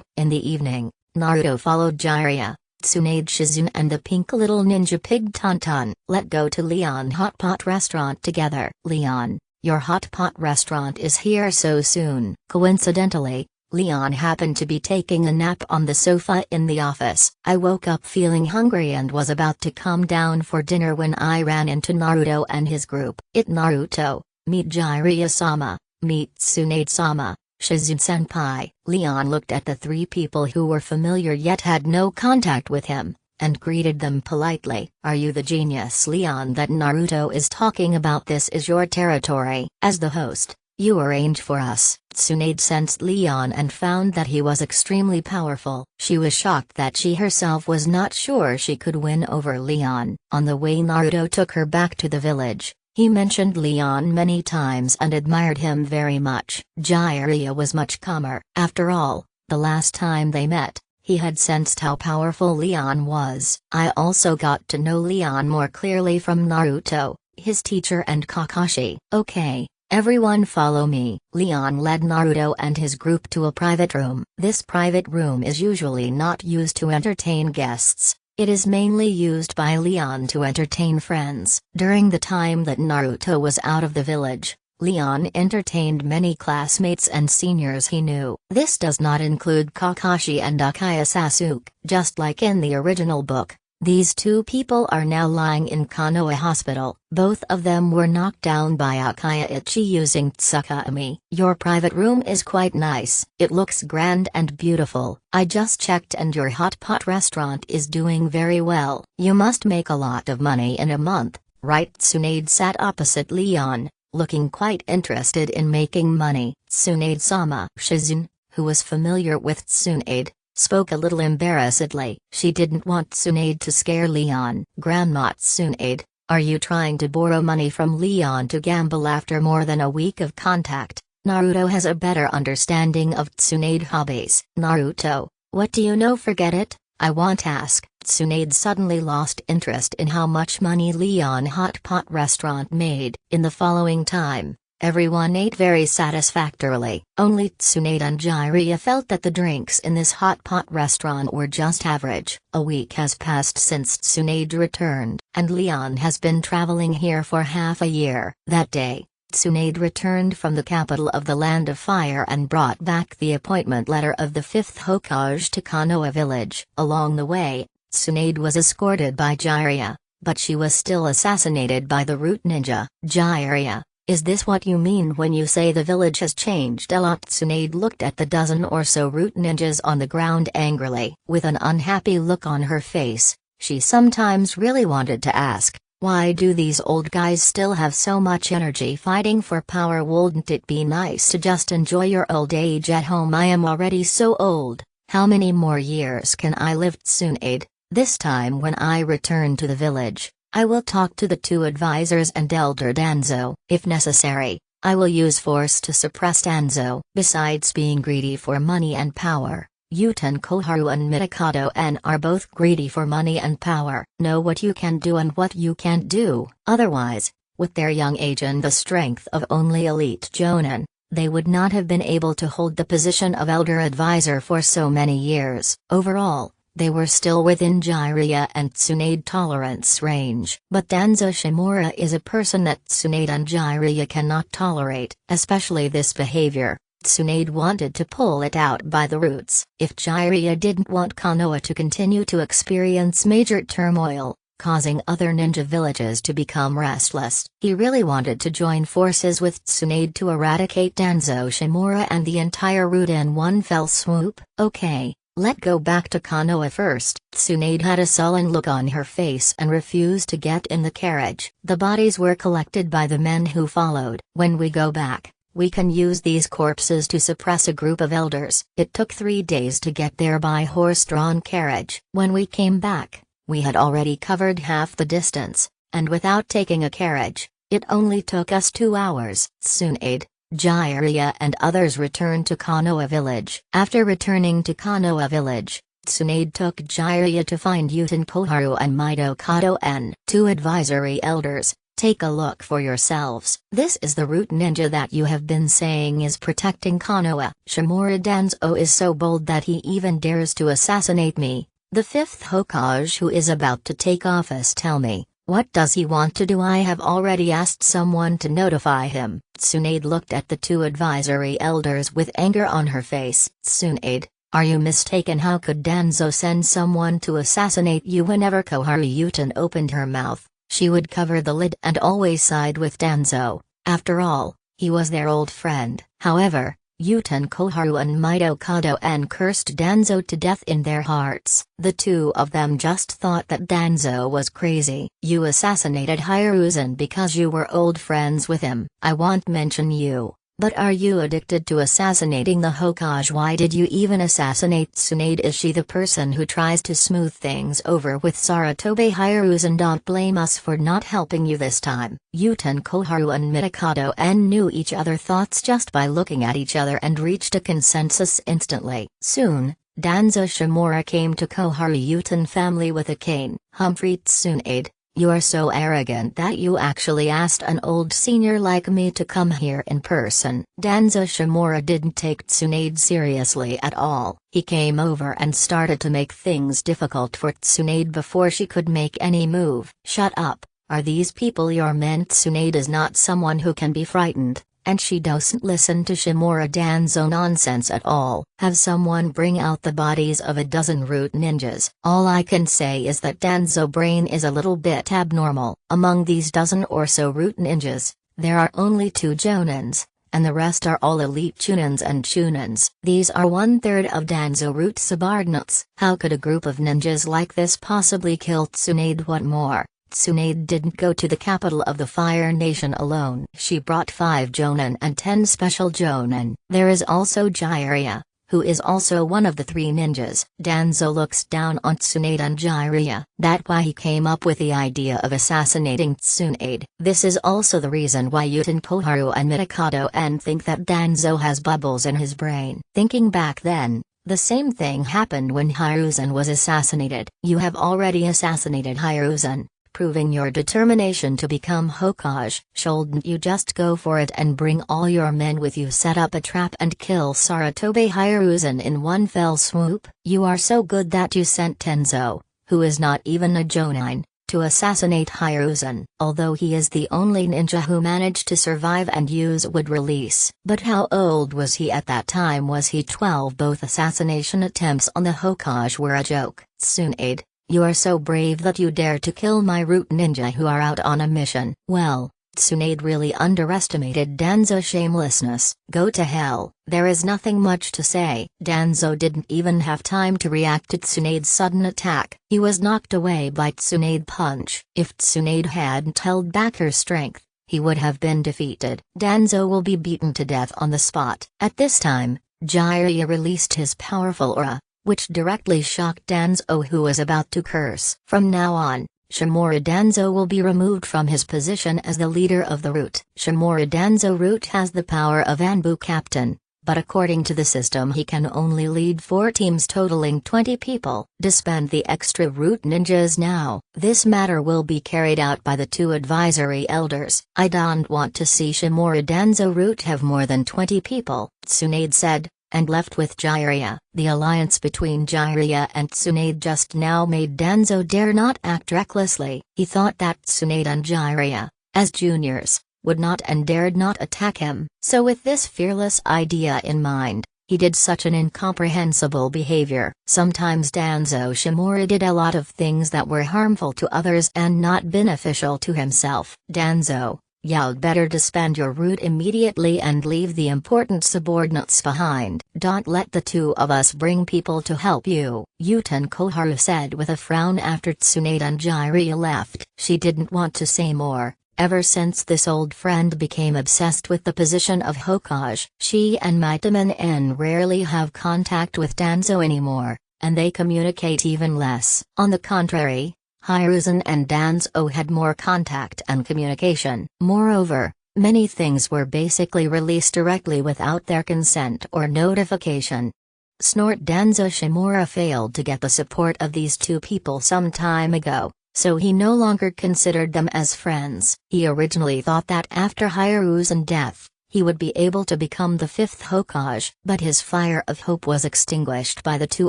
In the evening, Naruto followed Jiraiya, Tsunade Shizune and the pink little ninja pig Tonton. Let go to Leon Hot Pot Restaurant together. Leon, your hot pot restaurant is here so soon. Coincidentally, Leon happened to be taking a nap on the sofa in the office. I woke up feeling hungry and was about to come down for dinner when I ran into Naruto and his group. Naruto, meet Jiraiya-sama, meet Tsunade-sama, Shizune-senpai. Leon looked at the three people who were familiar yet had no contact with him, and greeted them politely. Are you the genius Leon that Naruto is talking about? This is your territory. As the host, you arrange for us. Tsunade sensed Leon and found that he was extremely powerful. She was shocked that she herself was not sure she could win over Leon. On the way Naruto took her back to the village. He mentioned Leon many times and admired him very much. Jiraiya was much calmer. After all, the last time they met, he had sensed how powerful Leon was. I also got to know Leon more clearly from Naruto, his teacher and Kakashi. Okay. Everyone follow me. Leon led Naruto and his group to a private room. This private room is usually not used to entertain guests. It is mainly used by Leon to entertain friends. During the time that Naruto was out of the village, Leon entertained many classmates and seniors he knew. This does not include Kakashi and Akaya Sasuke. Just like in the original book, these two people are now lying in Konoha Hospital. Both of them were knocked down by Akaiichi using Tsukumi. Your private room is quite nice. It looks grand and beautiful. I just checked and your hot pot restaurant is doing very well. You must make a lot of money in a month, right? Tsunade sat opposite Leon, looking quite interested in making money. Tsunade-sama. Shizune, who was familiar with Tsunade, spoke a little embarrassedly. She didn't want Tsunade to scare Leon. Grandma Tsunade, are you trying to borrow money from Leon to gamble? After more than a week of contact, Naruto has a better understanding of Tsunade hobbies. Naruto, what do you know? Forget it, I won't ask. Tsunade suddenly lost interest in how much money Leon Hot Pot Restaurant made. In the following time, everyone ate very satisfactorily. Only Tsunade and Jiraiya felt that the drinks in this hot pot restaurant were just average. A week has passed since Tsunade returned, and Leon has been traveling here for half a year. That day, Tsunade returned from the capital of the Land of Fire and brought back the appointment letter of the 5th Hokage to Konoha village. Along the way, Tsunade was escorted by Jiraiya, but she was still assassinated by the Root Ninja. Jiraiya, is this what you mean when you say the village has changed a lot? Tsunade looked at the dozen or so Root Ninjas on the ground angrily. With an unhappy look on her face, she sometimes really wanted to ask, why do these old guys still have so much energy fighting for power? Wouldn't it be nice to just enjoy your old age at home? I am already so old. How many more years can I live? Tsunade, this time when I return to the village, I will talk to the two advisors and Elder Danzo. If necessary, I will use force to suppress Danzo. Besides being greedy for money and power, Uten Koharu and Mitakato N are both greedy for money and power. Know what you can do and what you can't do. Otherwise, with their young age and the strength of only elite Jonin, they would not have been able to hold the position of Elder Advisor for so many years. Overall, they were still within Jiraiya and Tsunade tolerance range. But Danzo Shimura is a person that Tsunade and Jiraiya cannot tolerate, especially this behavior. Tsunade wanted to pull it out by the roots. If Jiraiya didn't want Konoha to continue to experience major turmoil, causing other ninja villages to become restless, he really wanted to join forces with Tsunade to eradicate Danzo Shimura and the entire route in one fell swoop. Okay, Let go back to Konoha first. Tsunade had a sullen look on her face and refused to get in the carriage. The bodies were collected by the men who followed. When we go back, we can use these corpses to suppress a group of elders. It took 3 days to get there by horse-drawn carriage. When we came back, we had already covered half the distance, and without taking a carriage, it only took us 2 hours. Tsunade, Jiraiya and others returned to Konoha village. After returning to Konoha village, Tsunade took Jiraiya to find Uten Koharu and Mido Kato-en. 2 advisory elders, take a look for yourselves. This is the root ninja that you have been saying is protecting Konoha. Shimura Danzo is so bold that he even dares to assassinate me. The 5th Hokage who is about to take office. Tell me, what does he want to do? I have already asked someone to notify him. Tsunade looked at the 2 advisory elders with anger on her face. Tsunade, are you mistaken? How could Danzo send someone to assassinate you? Whenever Koharu Uten opened her mouth, she would cover the lid and always side with Danzo. After all, he was their old friend. However, Uten Koharu and Mido Kato-en cursed Danzo to death in their hearts. The 2 of them just thought that Danzo was crazy. You assassinated Hiruzen because you were old friends with him. I won't mention you, but are you addicted to assassinating the Hokage? Why did you even assassinate Tsunade? Is she the person who tries to smooth things over with Sarutobi Hiruzen? Don't blame us for not helping you this time. Uten Koharu and Mido Kato-en knew each other's thoughts just by looking at each other and reached a consensus instantly. Soon, Danzo Shimura came to Koharu Uten family with a cane. Humphrey, Tsunade, you are so arrogant that you actually asked an old senior like me to come here in person. Danzo Shimura didn't take Tsunade seriously at all. He came over and started to make things difficult for Tsunade before she could make any move. Shut up, are these people your men? Tsunade is not someone who can be frightened, and she doesn't listen to Shimura Danzo nonsense at all. Have someone bring out the bodies of a dozen root ninjas. All I can say is that Danzo brain is a little bit abnormal. Among these dozen or so root ninjas, there are only 2 Jonins, and the rest are all elite Chunins and Chunins. These are 1/3 of Danzo root subordinates. How could a group of ninjas like this possibly kill Tsunade? What more, Tsunade didn't go to the capital of the Fire Nation alone. She brought 5 Jonin and 10 special Jonin. There is also Jiraiya, who is also one of the 3 ninjas. Danzo looks down on Tsunade and Jiraiya. That's why he came up with the idea of assassinating Tsunade. This is also the reason why Uten Koharu and Mido Kato-en think that Danzo has bubbles in his brain. Thinking back then, the same thing happened when Hiruzen was assassinated. You have already assassinated Hiruzen, proving your determination to become Hokage. Shouldn't you just go for it and bring all your men with you? Set up a trap and kill Sarutobi Hiruzen in one fell swoop? You are so good that you sent Tenzo, who is not even a Jonin, to assassinate Hiruzen. Although he is the only ninja who managed to survive and use wood release. But how old was he at that time? Was he 12? Both assassination attempts on the Hokage were a joke. Tsunade, you are so brave that you dare to kill my root ninja who are out on a mission. Well, Tsunade really underestimated Danzo's shamelessness. Go to hell. There is nothing much to say. Danzo didn't even have time to react to Tsunade's sudden attack. He was knocked away by Tsunade's punch. If Tsunade hadn't held back her strength, he would have been defeated. Danzo will be beaten to death on the spot. At this time, Jiraiya released his powerful aura, which directly shocked Danzo, who was about to curse. From now on, Shimura Danzo will be removed from his position as the leader of the Root. Shimura Danzo Root has the power of Anbu Captain, but according to the system he can only lead 4 teams totaling 20 people. Disband the extra Root ninjas now. This matter will be carried out by the 2 advisory elders. I don't want to see Shimura Danzo Root have more than 20 people, Tsunade said, and left with Jiraiya. The alliance between Jiraiya and Tsunade just now made Danzo dare not act recklessly. He thought that Tsunade and Jiraiya, as juniors, would not and dared not attack him. So with this fearless idea in mind, he did such an incomprehensible behavior. Sometimes Danzo Shimura did a lot of things that were harmful to others and not beneficial to himself. Danzo, You'd better disband your route immediately and leave the important subordinates behind. Don't let the two of us bring people to help you, Yutan Koharu said with a frown after Tsunade and Jiraiya left. She didn't want to say more. Ever since this old friend became obsessed with the position of Hokage, she and Vitamin N rarely have contact with Danzo anymore, and they communicate even less. On the contrary, Hiruzen and Danzo had more contact and communication. Moreover, many things were basically released directly without their consent or notification. Snort. Danzo Shimura failed to get the support of these two people some time ago, so he no longer considered them as friends. He originally thought that after Hiruzen's death, he would be able to become the fifth Hokage, but his fire of hope was extinguished by the two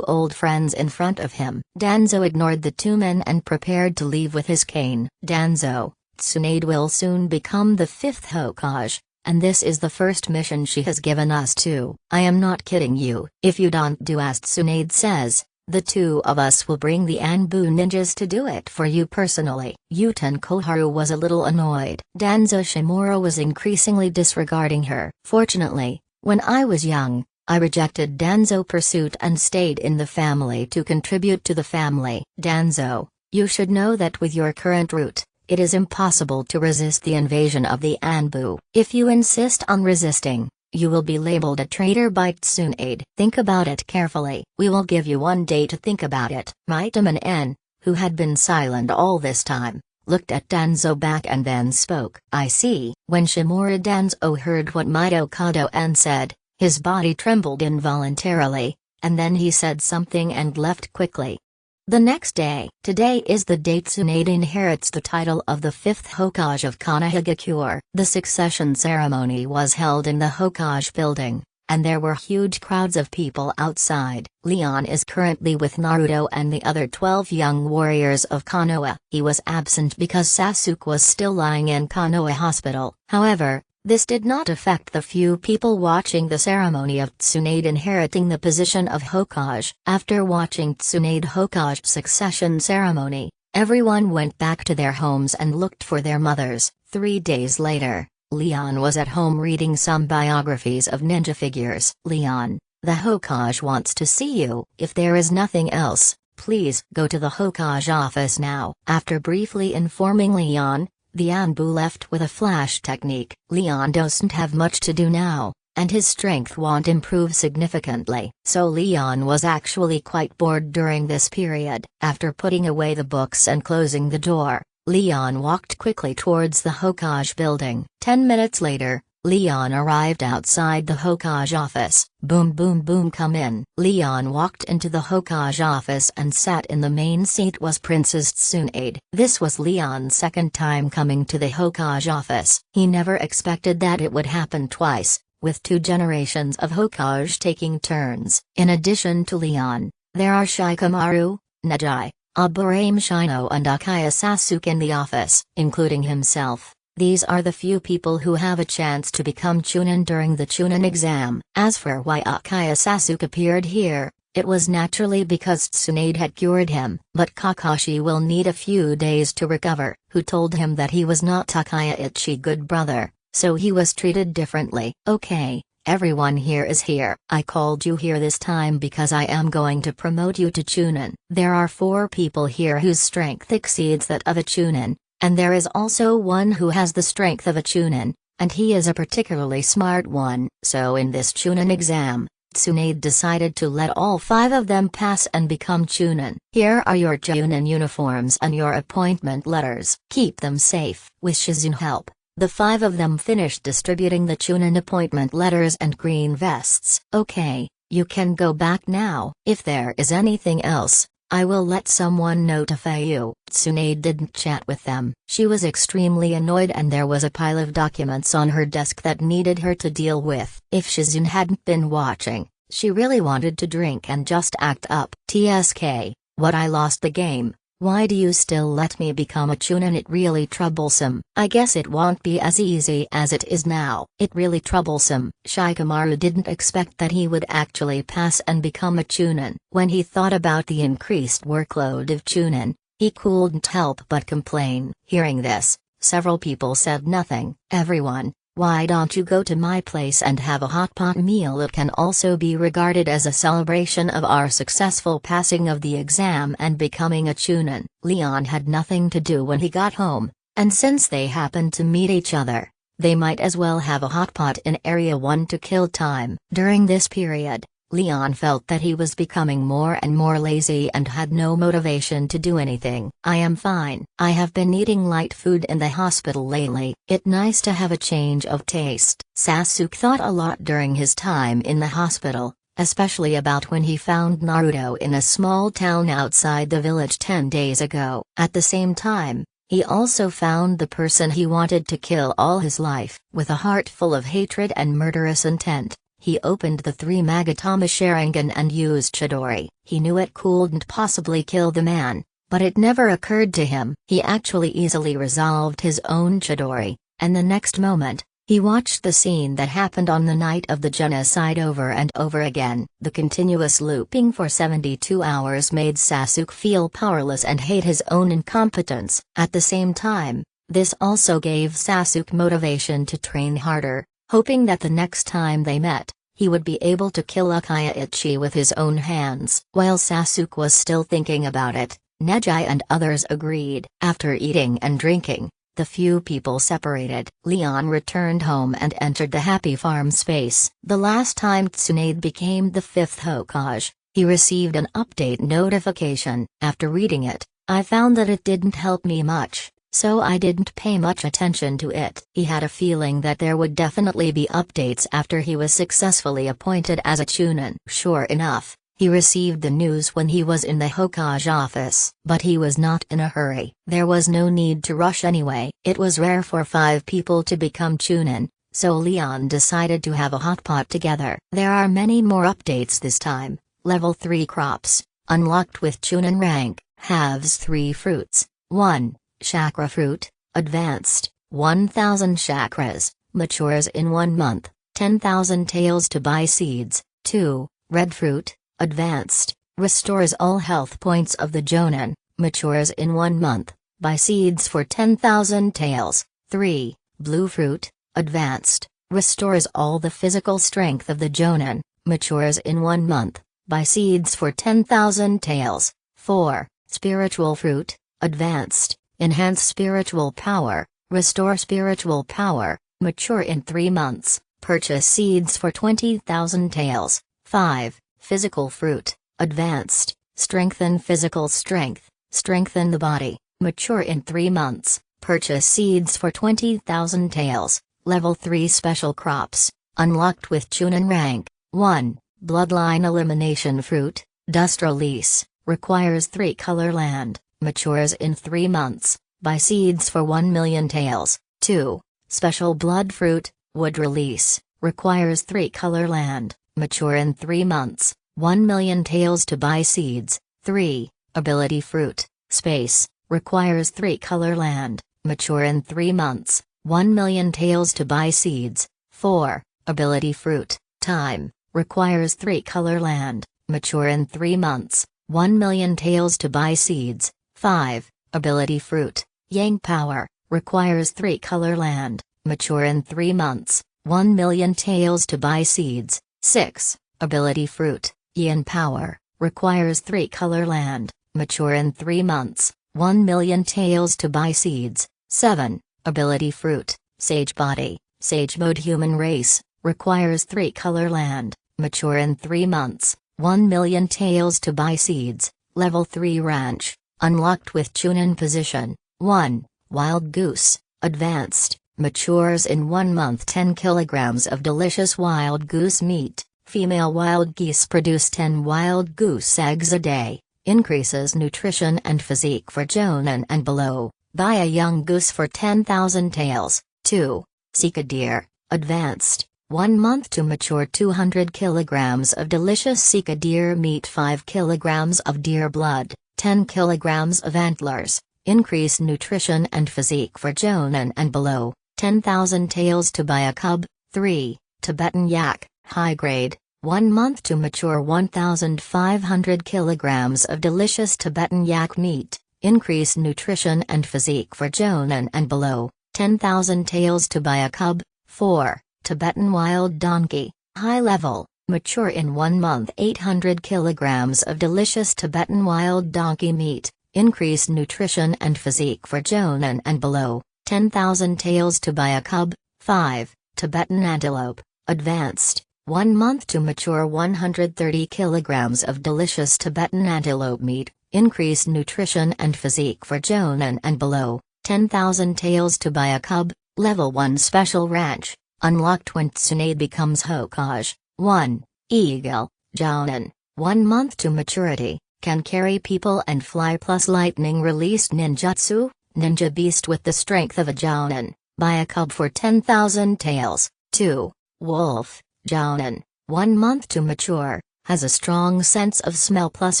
old friends in front of him. Danzo ignored the two men and prepared to leave with his cane. Danzo, Tsunade will soon become the fifth Hokage, and this is the first mission she has given us too. I am not kidding you. If you don't do as Tsunade says, the two of us will bring the Anbu ninjas to do it for you personally. Yutan Koharu was a little annoyed. Danzo Shimura was increasingly disregarding her. Fortunately, when I was young, I rejected Danzo pursuit and stayed in the family to contribute to the family. Danzo, you should know that with your current route, it is impossible to resist the invasion of the Anbu. If you insist on resisting, you will be labeled a traitor by Tsunade. Think about it carefully. We will give you 1 day to think about it. Vitamin N, who had been silent all this time, looked at Danzo back and then spoke. I see. When Shimura Danzo heard what Mito N said, his body trembled involuntarily, and then he said something and left quickly. The next day. Today is the date Tsunade inherits the title of the 5th Hokage of Konohagakure. The succession ceremony was held in the Hokage building, and there were huge crowds of people outside. Leon is currently with Naruto and the other 12 young warriors of Konoha. He was absent because Sasuke was still lying in Konoha Hospital. However, this did not affect the few people watching the ceremony of Tsunade inheriting the position of Hokage. After watching Tsunade Hokage succession ceremony, everyone went back to their homes and looked for their mothers. 3 days later, Leon was at home reading some biographies of ninja figures. Leon, the Hokage wants to see you. If there is nothing else, please go to the Hokage office now. After briefly informing Leon, the Anbu left with a flash technique. Leon doesn't have much to do now, and his strength won't improve significantly. So Leon was actually quite bored during this period. After putting away the books and closing the door, Leon walked quickly towards the Hokage building. 10 minutes later, Leon arrived outside the Hokage office. Boom boom boom, come in. Leon walked into the Hokage office and sat in the main seat was Princess Tsunade. This was Leon's second time coming to the Hokage office. He never expected that it would happen twice, with 2 generations of Hokage taking turns. In addition to Leon, there are Shikamaru, Neji, Aburame Shino and Akaya Sasuke in the office, including himself. These are the few people who have a chance to become Chunin during the Chunin exam. As for why Akaya Sasuke appeared here, it was naturally because Tsunade had cured him. But Kakashi will need a few days to recover, who told him that he was not Takaichi's good brother, so he was treated differently. Okay, everyone here is here. I called you here this time because I am going to promote you to Chunin. There are 4 people here whose strength exceeds that of a Chunin. And there is also one who has the strength of a Chunin, and he is a particularly smart one. So in this Chunin exam, Tsunade decided to let all 5 of them pass and become Chunin. Here are your Chunin uniforms and your appointment letters. Keep them safe. With Shizune's help, the 5 of them finished distributing the Chunin appointment letters and green vests. Okay, you can go back now. If there is anything else, I will let someone notify you. Tsunade didn't chat with them. She was extremely annoyed and there was a pile of documents on her desk that needed her to deal with. If Shizune hadn't been watching, she really wanted to drink and just act up. TSK, what, I lost the game? Why do you still let me become a Chunin? It really troublesome. I guess it won't be as easy as it is now. It really troublesome. Shikamaru didn't expect that he would actually pass and become a Chunin. When he thought about the increased workload of Chunin, he couldn't help but complain. Hearing this, Several people said nothing. Everyone, why don't you go to my place and have a hot pot meal? It can also be regarded as a celebration of our successful passing of the exam and becoming a Chunin. Leon had nothing to do when he got home, and since they happened to meet each other, they might as well have a hot pot in Area 1 to kill time. During this period, Leon felt that he was becoming more and more lazy and had no motivation to do anything. I am fine. I have been eating light food in the hospital lately. It's nice to have a change of taste. Sasuke thought a lot during his time in the hospital, especially about when he found Naruto in a small town outside the village 10 days ago. At the same time, he also found the person he wanted to kill all his life. With a heart full of hatred and murderous intent, he opened the 3 Magatama Sharingan and used Chidori. He knew it couldn't possibly kill the man, but it never occurred to him. He actually easily resolved his own Chidori, and the next moment, he watched the scene that happened on the night of the genocide over and over again. The continuous looping for 72 hours made Sasuke feel powerless and hate his own incompetence. At the same time, this also gave Sasuke motivation to train harder, hoping that the next time they met, he would be able to kill Ukaiichi with his own hands. While Sasuke was still thinking about it, Neji and others agreed. After eating and drinking, the few people separated. Leon returned home and entered the Happy Farm space. The last time Tsunade became the 5th Hokage, he received an update notification. After reading it, I found that it didn't help me much, so I didn't pay much attention to it. He had a feeling that there would definitely be updates after he was successfully appointed as a Chunin. Sure enough, he received the news when he was in the Hokage office. But he was not in a hurry. There was no need to rush anyway. It was rare for 5 people to become Chunin, so Leon decided to have a hot pot together. There are many more updates this time. Level 3 crops, unlocked with Chunin rank, halves 3 fruits. 1. Chakra fruit, advanced, 1000 chakras, matures in 1 month, 10,000 taels to buy seeds. 2. Red fruit, advanced, restores all health points of the Jonin, matures in 1 month, buy seeds for 10,000 taels. 3. Blue fruit, advanced, restores all the physical strength of the Jonin, matures in 1 month, buy seeds for 10,000 taels. 4. Spiritual fruit, advanced, enhance spiritual power, restore spiritual power, mature in 3 months, purchase seeds for 20,000 taels. 5. Physical fruit, advanced, strengthen physical strength, strengthen the body, mature in 3 months, purchase seeds for 20,000 taels. Level 3 special crops, unlocked with Chunin rank. 1. Bloodline elimination fruit, dust release, requires 3 color land, matures in 3 months, buy seeds for 1 million taels. 2. Special blood fruit, wood release, requires 3 color land, mature in 3 months, 1 million taels to buy seeds. 3. Ability fruit, space, requires 3 color land, mature in 3 months, 1 million taels to buy seeds. 4. Ability fruit, time, requires 3 color land, mature in 3 months, 1 million taels to buy seeds. 5. Ability fruit, yang power, requires 3 color land, mature in 3 months, 1 million taels to buy seeds. 6. Ability fruit, yin power, requires 3 color land, mature in 3 months, 1 million taels to buy seeds. 7. Ability fruit, sage body, sage mode human race, requires 3 color land, mature in 3 months, 1 million taels to buy seeds. Level 3 ranch, unlocked with Chunin position. 1. Wild goose, advanced, matures in 1 month. 10 kilograms of delicious wild goose meat. Female wild geese produce 10 wild goose eggs a day, increases nutrition and physique for Jonin and below. Buy a young goose for 10,000 taels. 2. Sika deer, advanced, 1 month to mature. 200 kilograms of delicious Sika deer meat. 5 kilograms of deer blood, 10 kilograms of antlers, increase nutrition and physique for Jonin and below. 10,000 taels to buy a cub. 3. Tibetan yak, high grade, 1 month to mature. 1,500 kilograms of delicious Tibetan yak meat, increased nutrition and physique for Jonin and below, 10,000 taels to buy a cub. 4. Tibetan wild donkey, high level, mature in 1 month. 800 kilograms of delicious Tibetan wild donkey meat, increased nutrition and physique for Jonin and below, 10,000 taels to buy a cub. 5. Tibetan antelope, advanced, 1 month to mature. 130 kilograms of delicious Tibetan antelope meat, increased nutrition and physique for Jonin and below, 10,000 taels to buy a cub. Level 1 special ranch, unlocked when Tsunade becomes Hokage. 1. Eagle, Jonin, 1 month to maturity, can carry people and fly plus lightning released ninjutsu, ninja beast with the strength of a Jonin, buy a cub for 10,000 taels. 2. Wolf, Jonin, 1 month to mature, has a strong sense of smell plus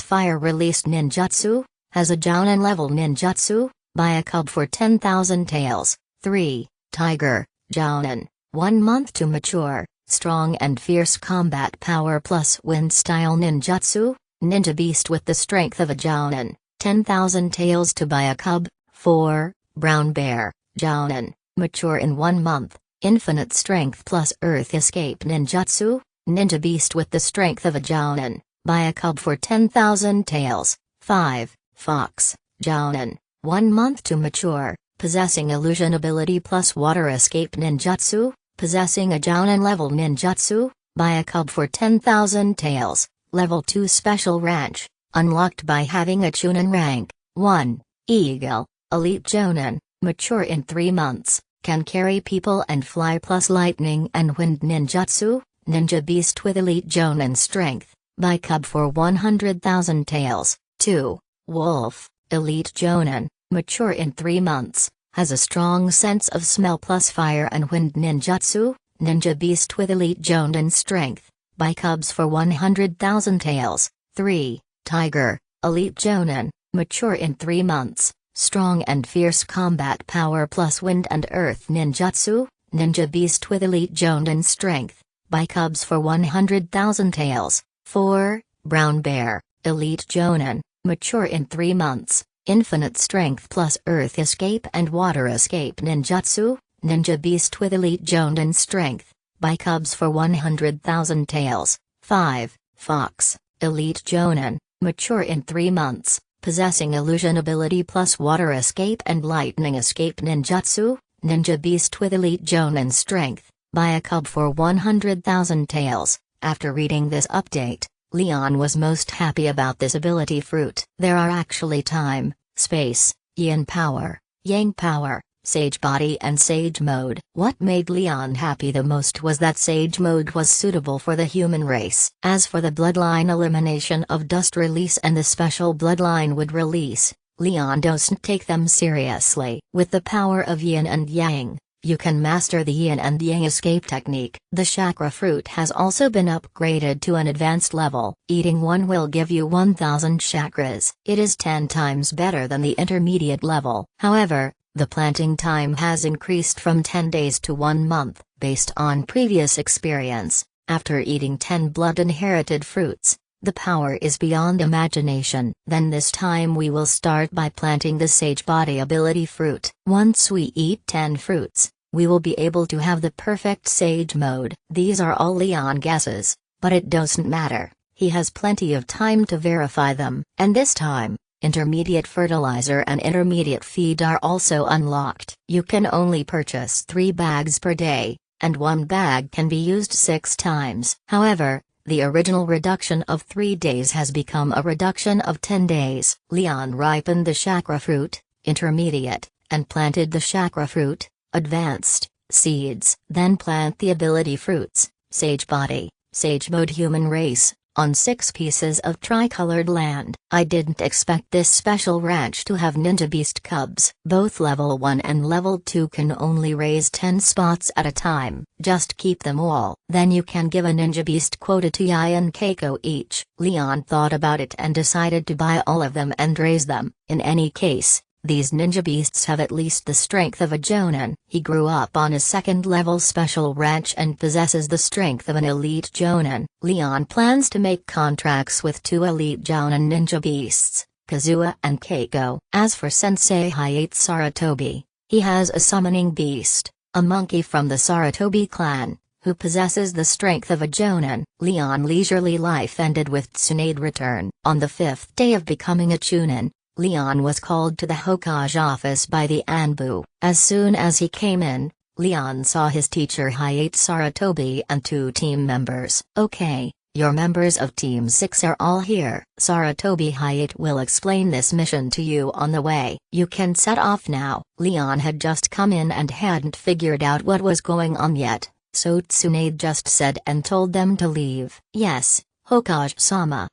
fire released ninjutsu, has a Jonin level ninjutsu, buy a cub for 10,000 taels. 3. Tiger, Jonin, 1 month to mature, strong and fierce combat power plus wind style ninjutsu, ninja beast with the strength of a Jonin, 10,000 taels to buy a cub. 4. Brown bear, Jonin, mature in 1 month, infinite strength plus earth escape ninjutsu, ninja beast with the strength of a Jonin, buy a cub for 10,000 taels. 5. Fox, Jonin, 1 month to mature, possessing illusion ability plus water escape ninjutsu, possessing a Jonin level ninjutsu, buy a cub for 10,000 taels. Level 2 special ranch, unlocked by having a Chunin rank. 1. Eagle, elite Jonin, mature in 3 months, can carry people and fly plus lightning and wind ninjutsu, ninja beast with elite Jonin strength, buy cub for 100,000 taels. 2. Wolf, elite Jonin, mature in 3 months, has a strong sense of smell plus fire and wind ninjutsu, ninja beast with elite Jonin strength, buy cubs for 100,000 taels. 3. Tiger, elite Jonin, mature in 3 months, strong and fierce combat power plus wind and earth ninjutsu, ninja beast with elite Jonin strength, buy cubs for 100,000 taels. 4. Brown bear, elite Jonin, mature in 3 months, infinite strength plus earth escape and water escape ninjutsu, ninja beast with elite Jonin strength, buy cubs for 100,000 taels. 5. Fox, elite Jonin, mature in 3 months, possessing illusion ability plus water escape and lightning escape ninjutsu, ninja beast with elite Jonin strength, buy a cub for 100,000 taels. After reading this update, Leon was most happy about this ability fruit. There are actually time, space, yin power, yang power, sage body and sage mode. What made Leon happy the most was that sage mode was suitable for the human race. As for the bloodline elimination of dust release and the special bloodline would release, Leon doesn't take them seriously. With the power of yin and yang, you can master the yin and yang escape technique. The chakra fruit has also been upgraded to an advanced level. Eating one will give you 1,000 chakras. It is 10 times better than the intermediate level. However, the planting time has increased from 10 days to 1 month. Based on previous experience, after eating 10 blood inherited fruits, the power is beyond imagination. Then this time we will start by planting the sage body ability fruit. Once we eat 10 fruits, we will be able to have the perfect sage mode. These are all Leon guesses, but it doesn't matter. He has plenty of time to verify them. And this time, intermediate fertilizer and intermediate feed are also unlocked. You can only purchase 3 bags per day, and 1 bag can be used 6 times. However, the original reduction of 3 days has become a reduction of 10 days. Leon ripened the chakra fruit, intermediate, and planted the chakra fruit, advanced, seeds. Then plant the ability fruits, sage body, sage mode human race, on 6 pieces of tricolored land. I didn't expect this special ranch to have ninja beast cubs. Both level 1 and level 2 can only raise 10 spots at a time. Just keep them all. Then you can give a ninja beast quota to Yai and Keiko each. Leon thought about it and decided to buy all of them and raise them. In any case, these ninja beasts have at least the strength of a Jonin. He grew up on a 2nd level special ranch and possesses the strength of an elite Jonin. Leon plans to make contracts with 2 elite Jonin ninja beasts, Kazuha and Keiko. As for Sensei Hayate Sarutobi, he has a summoning beast, a monkey from the Sarutobi clan, who possesses the strength of a Jonin. Leon's leisurely life ended with Tsunade's return. On the fifth day of becoming a Chunin, Leon was called to the Hokage office by the Anbu. As soon as he came in, Leon saw his teacher Hayate Sarutobi and two team members. "Okay, your members of Team 6 are all here. Sarutobi Hayate will explain this mission to you on the way. You can set off now." Leon had just come in and hadn't figured out what was going on yet, so Tsunade just said and told them to leave. "Yes, Hokage-sama."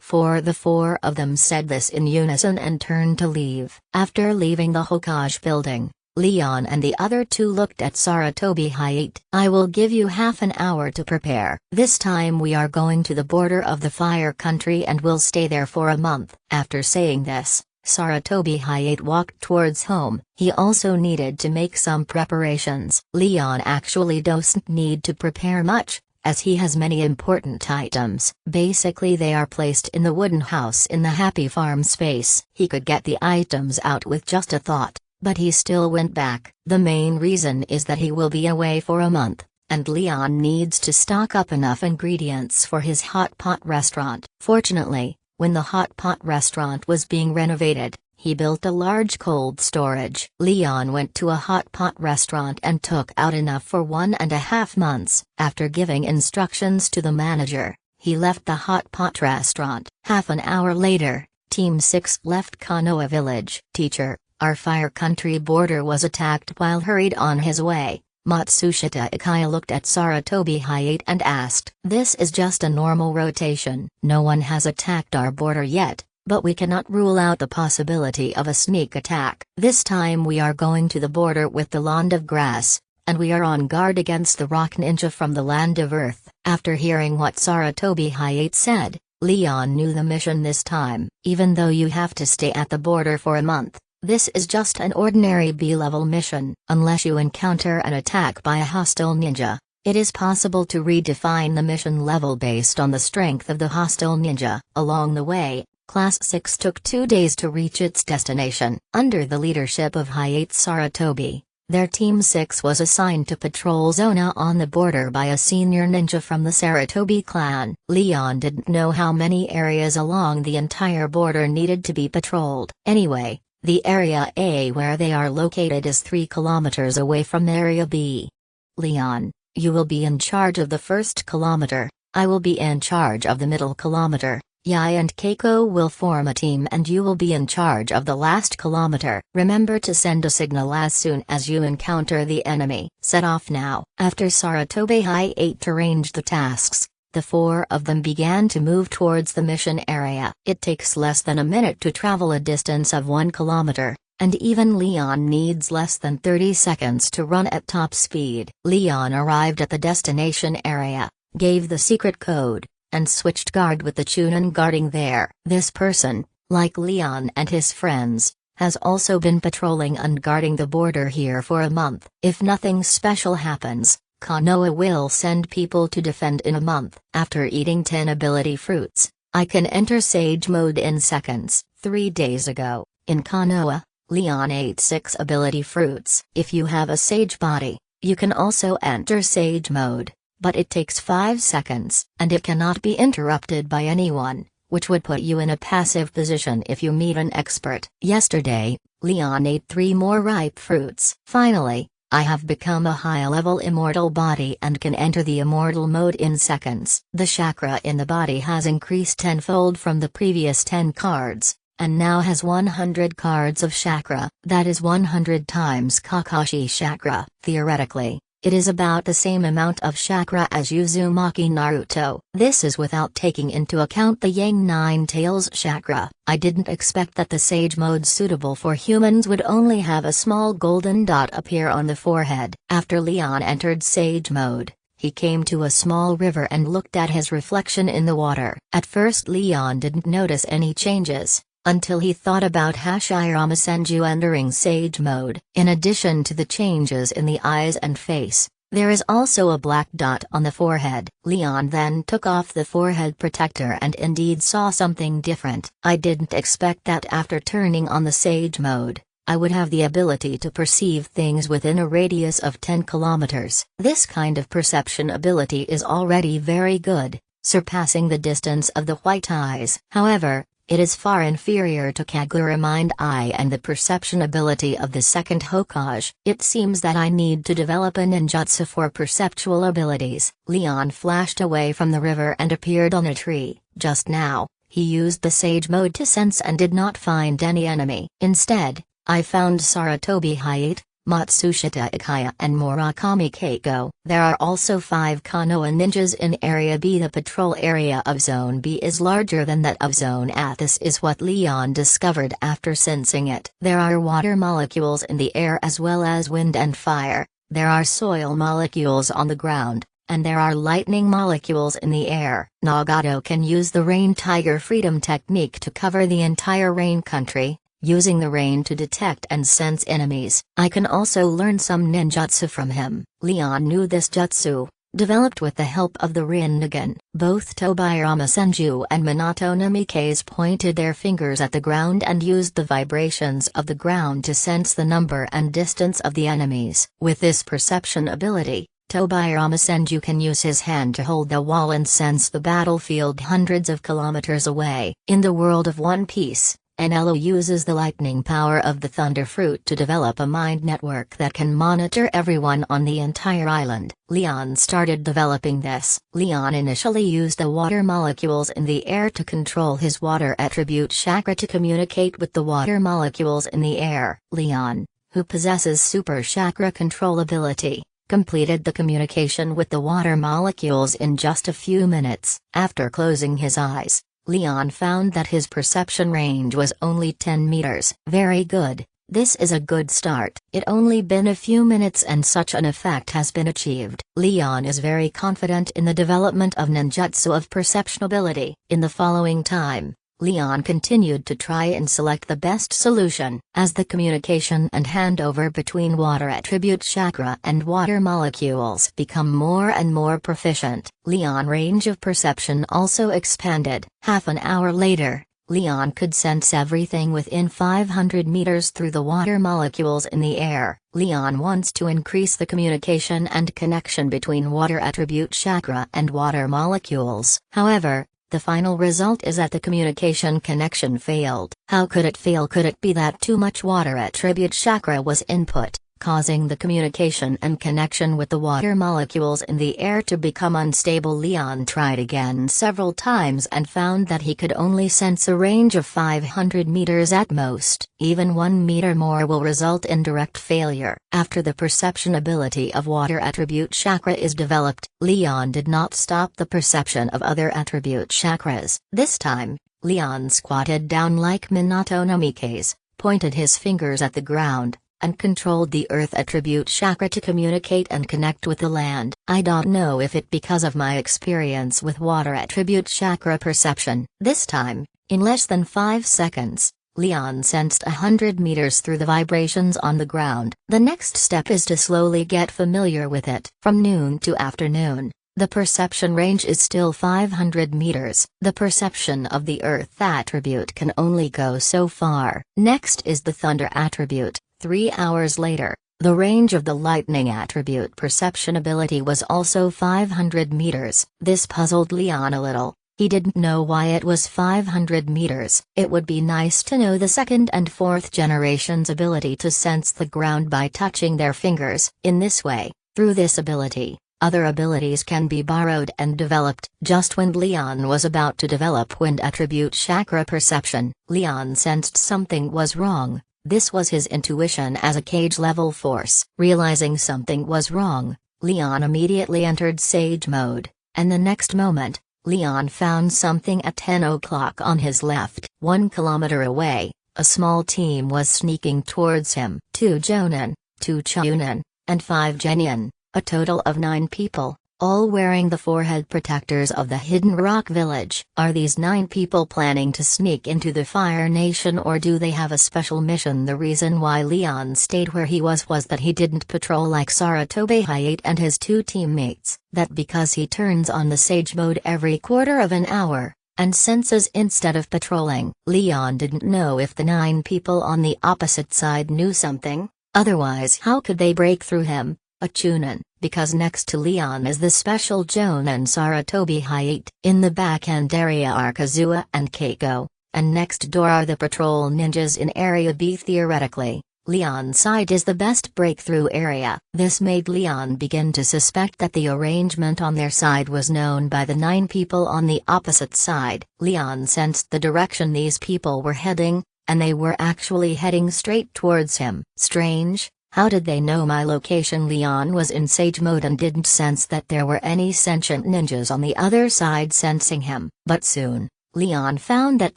For the four of them said this in unison and turned to leave. After leaving the Hokage building, Leon and the other two looked at Sarutobi Hayate. "I will give you half an hour to prepare. This time we are going to the border of the Fire Country and will stay there for a month." After saying this, Sarutobi Hayate walked towards home. He also needed to make some preparations. Leon actually doesn't need to prepare much, as he has many important items. Basically they are placed in the wooden house in the Happy Farm space. He could get the items out with just a thought, but he still went back. The main reason is that he will be away for a month, and Leon needs to stock up enough ingredients for his hot pot restaurant. Fortunately, when the hot pot restaurant was being renovated, he built a large cold storage. Leon went to a hot pot restaurant and took out enough for 1.5 months. After giving instructions to the manager, he left the hot pot restaurant. Half an hour later, Team 6 left Konoha village. "Teacher, our Fire Country border was attacked while hurried on his way." Matsushita Ikaya looked at Sarutobi Hayate and asked. "This is just a normal rotation. No one has attacked our border yet, but we cannot rule out the possibility of a sneak attack. This time we are going to the border with the Land of Grass, and we are on guard against the Rock Ninja from the Land of Earth." After hearing what Sarutobi Hayate said, Leon knew the mission this time. Even though you have to stay at the border for a month, this is just an ordinary B-level mission. Unless you encounter an attack by a hostile ninja, it is possible to redefine the mission level based on the strength of the hostile ninja. Along the way, Class 6 took 2 days to reach its destination. Under the leadership of Hayate Sarutobi, their Team 6 was assigned to patrol Zona on the border by a senior ninja from the Sarutobi clan. Leon didn't know how many areas along the entire border needed to be patrolled. Anyway, the Area A where they are located is 3 kilometers away from Area B. "Leon, you will be in charge of the first kilometer. I will be in charge of the middle kilometer. Yai and Keiko will form a team and you will be in charge of the last kilometer. Remember to send a signal as soon as you encounter the enemy. Set off now." After Sarutobi Hayate arranged the tasks, the 4 of them began to move towards the mission area. It takes less than a minute to travel a distance of 1 kilometer, and even Leon needs less than 30 seconds to run at top speed. Leon arrived at the destination area, gave the secret code, and switched guard with the Chunin guarding there. This person, like Leon and his friends, has also been patrolling and guarding the border here for a month. If nothing special happens, Konoha will send people to defend in a month. After eating 10 ability fruits, I can enter Sage mode in seconds. 3 days ago, in Konoha, Leon ate 6 ability fruits. If you have a Sage body, you can also enter Sage mode, but it takes 5 seconds, and it cannot be interrupted by anyone, which would put you in a passive position if you meet an expert. Yesterday, Leon ate 3 more ripe fruits. Finally, I have become a high-level immortal body and can enter the immortal mode in seconds. The chakra in the body has increased tenfold from the previous 10 cards, and now has 100 cards of chakra. That is 100 times Kakashi chakra. Theoretically, it is about the same amount of chakra as Uzumaki Naruto. This is without taking into account the Yang Nine Tails chakra. I didn't expect that the Sage mode suitable for humans would only have a small golden dot appear on the forehead. After Leon entered Sage mode, he came to a small river and looked at his reflection in the water. At first Leon didn't notice any changes, until he thought about Hashirama Senju entering Sage mode. In addition to the changes in the eyes and face, There is also a black dot on the forehead. Leon then took off the forehead protector and indeed saw something different. I didn't expect that after turning on the Sage mode, I would have the ability to perceive things within a radius of 10 kilometers. This kind of perception ability is already very good, surpassing the distance of the white eyes. However, it is far inferior to Kagura Mind Eye and the perception ability of the second Hokage. It seems that I need to develop a ninjutsu for perceptual abilities. Leon flashed away from the river and appeared on a tree. Just now, he used the Sage mode to sense and did not find any enemy. Instead, I found Sarutobi Hayate, Matsushita Ikaya and Murakami Keiko. There are also 5 Konoha ninjas in Area B. The patrol area of Zone B is larger than that of Zone A. This is what Leon discovered after sensing it. There are water molecules in the air as well as wind and fire, there are soil molecules on the ground, and there are lightning molecules in the air. Nagato can use the Rain Tiger Freedom technique to cover the entire rain country, using the rain to detect and sense enemies. I can also learn some ninjutsu from him. Leon knew this jutsu, developed with the help of the Rinnegan. Both Tobirama Senju and Minato Namikaze pointed their fingers at the ground and used the vibrations of the ground to sense the number and distance of the enemies. With this perception ability, Tobirama Senju can use his hand to hold the wall and sense the battlefield hundreds of kilometers away. In the world of One Piece, Enelo uses the lightning power of the Thunder Fruit to develop a mind network that can monitor everyone on the entire island. Leon started developing this. Leon initially used the water molecules in the air to control his water attribute chakra to communicate with the water molecules in the air. Leon, who possesses super chakra control ability, completed the communication with the water molecules in just a few minutes. After closing his eyes, Leon found that his perception range was only 10 meters. Very good, this is a good start. It only been a few minutes and such an effect has been achieved. Leon is very confident in the development of ninjutsu of perception ability. In the following time, Leon continued to try and select the best solution. As the communication and handover between water attribute chakra and water molecules become more and more proficient, Leon's range of perception also expanded. Half an hour later, Leon could sense everything within 500 meters through the water molecules in the air. Leon wants to increase the communication and connection between water attribute chakra and water molecules. However, the final result is that the communication connection failed. How could it fail? Could it be that too much water attribute chakra was input, causing the communication and connection with the water molecules in the air to become unstable? Leon tried again several times and found that he could only sense a range of 500 meters at most. Even 1 meter more will result in direct failure. After the perception ability of water attribute chakra is developed, Leon did not stop the perception of other attribute chakras. This time, Leon squatted down like Minato Namikaze, pointed his fingers at the ground, and controlled the earth attribute chakra to communicate and connect with the land. I don't know if it because of my experience with water attribute chakra perception. This time, in less than 5 seconds, Leon sensed 100 meters through the vibrations on the ground. The next step is to slowly get familiar with it. From noon to afternoon, the perception range is still 500 meters. The perception of the earth attribute can only go so far. Next is the thunder attribute. 3 hours later, the range of the lightning attribute perception ability was also 500 meters. This puzzled Leon a little. He didn't know why it was 500 meters. It would be nice to know the second and fourth generation's ability to sense the ground by touching their fingers. In this way, through this ability, other abilities can be borrowed and developed. Just when Leon was about to develop wind attribute chakra perception, Leon sensed something was wrong. This was his intuition as a cage-level force. Realizing something was wrong, Leon immediately entered Sage mode, and the next moment, Leon found something at 10 o'clock on his left. 1 kilometer away, a small team was sneaking towards him. 2 Jonin, 2 Chunin, and 5 Genin, a total of 9 people, all wearing the forehead protectors of the Hidden Rock Village. Are these 9 people planning to sneak into the Fire Nation, or do they have a special mission? The reason why Leon stayed where he was that he didn't patrol like Sarutobi Hayate and his 2 teammates, that because he turns on the Sage mode every quarter of an hour, and senses instead of patrolling. Leon didn't know if the 9 people on the opposite side knew something, otherwise how could they break through him, a Chunin, because next to Leon is the special Jonin Sarutobi Hayate. In the back-end area are Kazuha and Keiko, and next door are the patrol ninjas in Area B. Theoretically, Leon's side is the best breakthrough area. This made Leon begin to suspect that the arrangement on their side was known by the 9 people on the opposite side. Leon sensed the direction these people were heading, and they were actually heading straight towards him. Strange. How did they know my location? Leon was in Sage mode and didn't sense that there were any sentient ninjas on the other side sensing him. But soon, Leon found that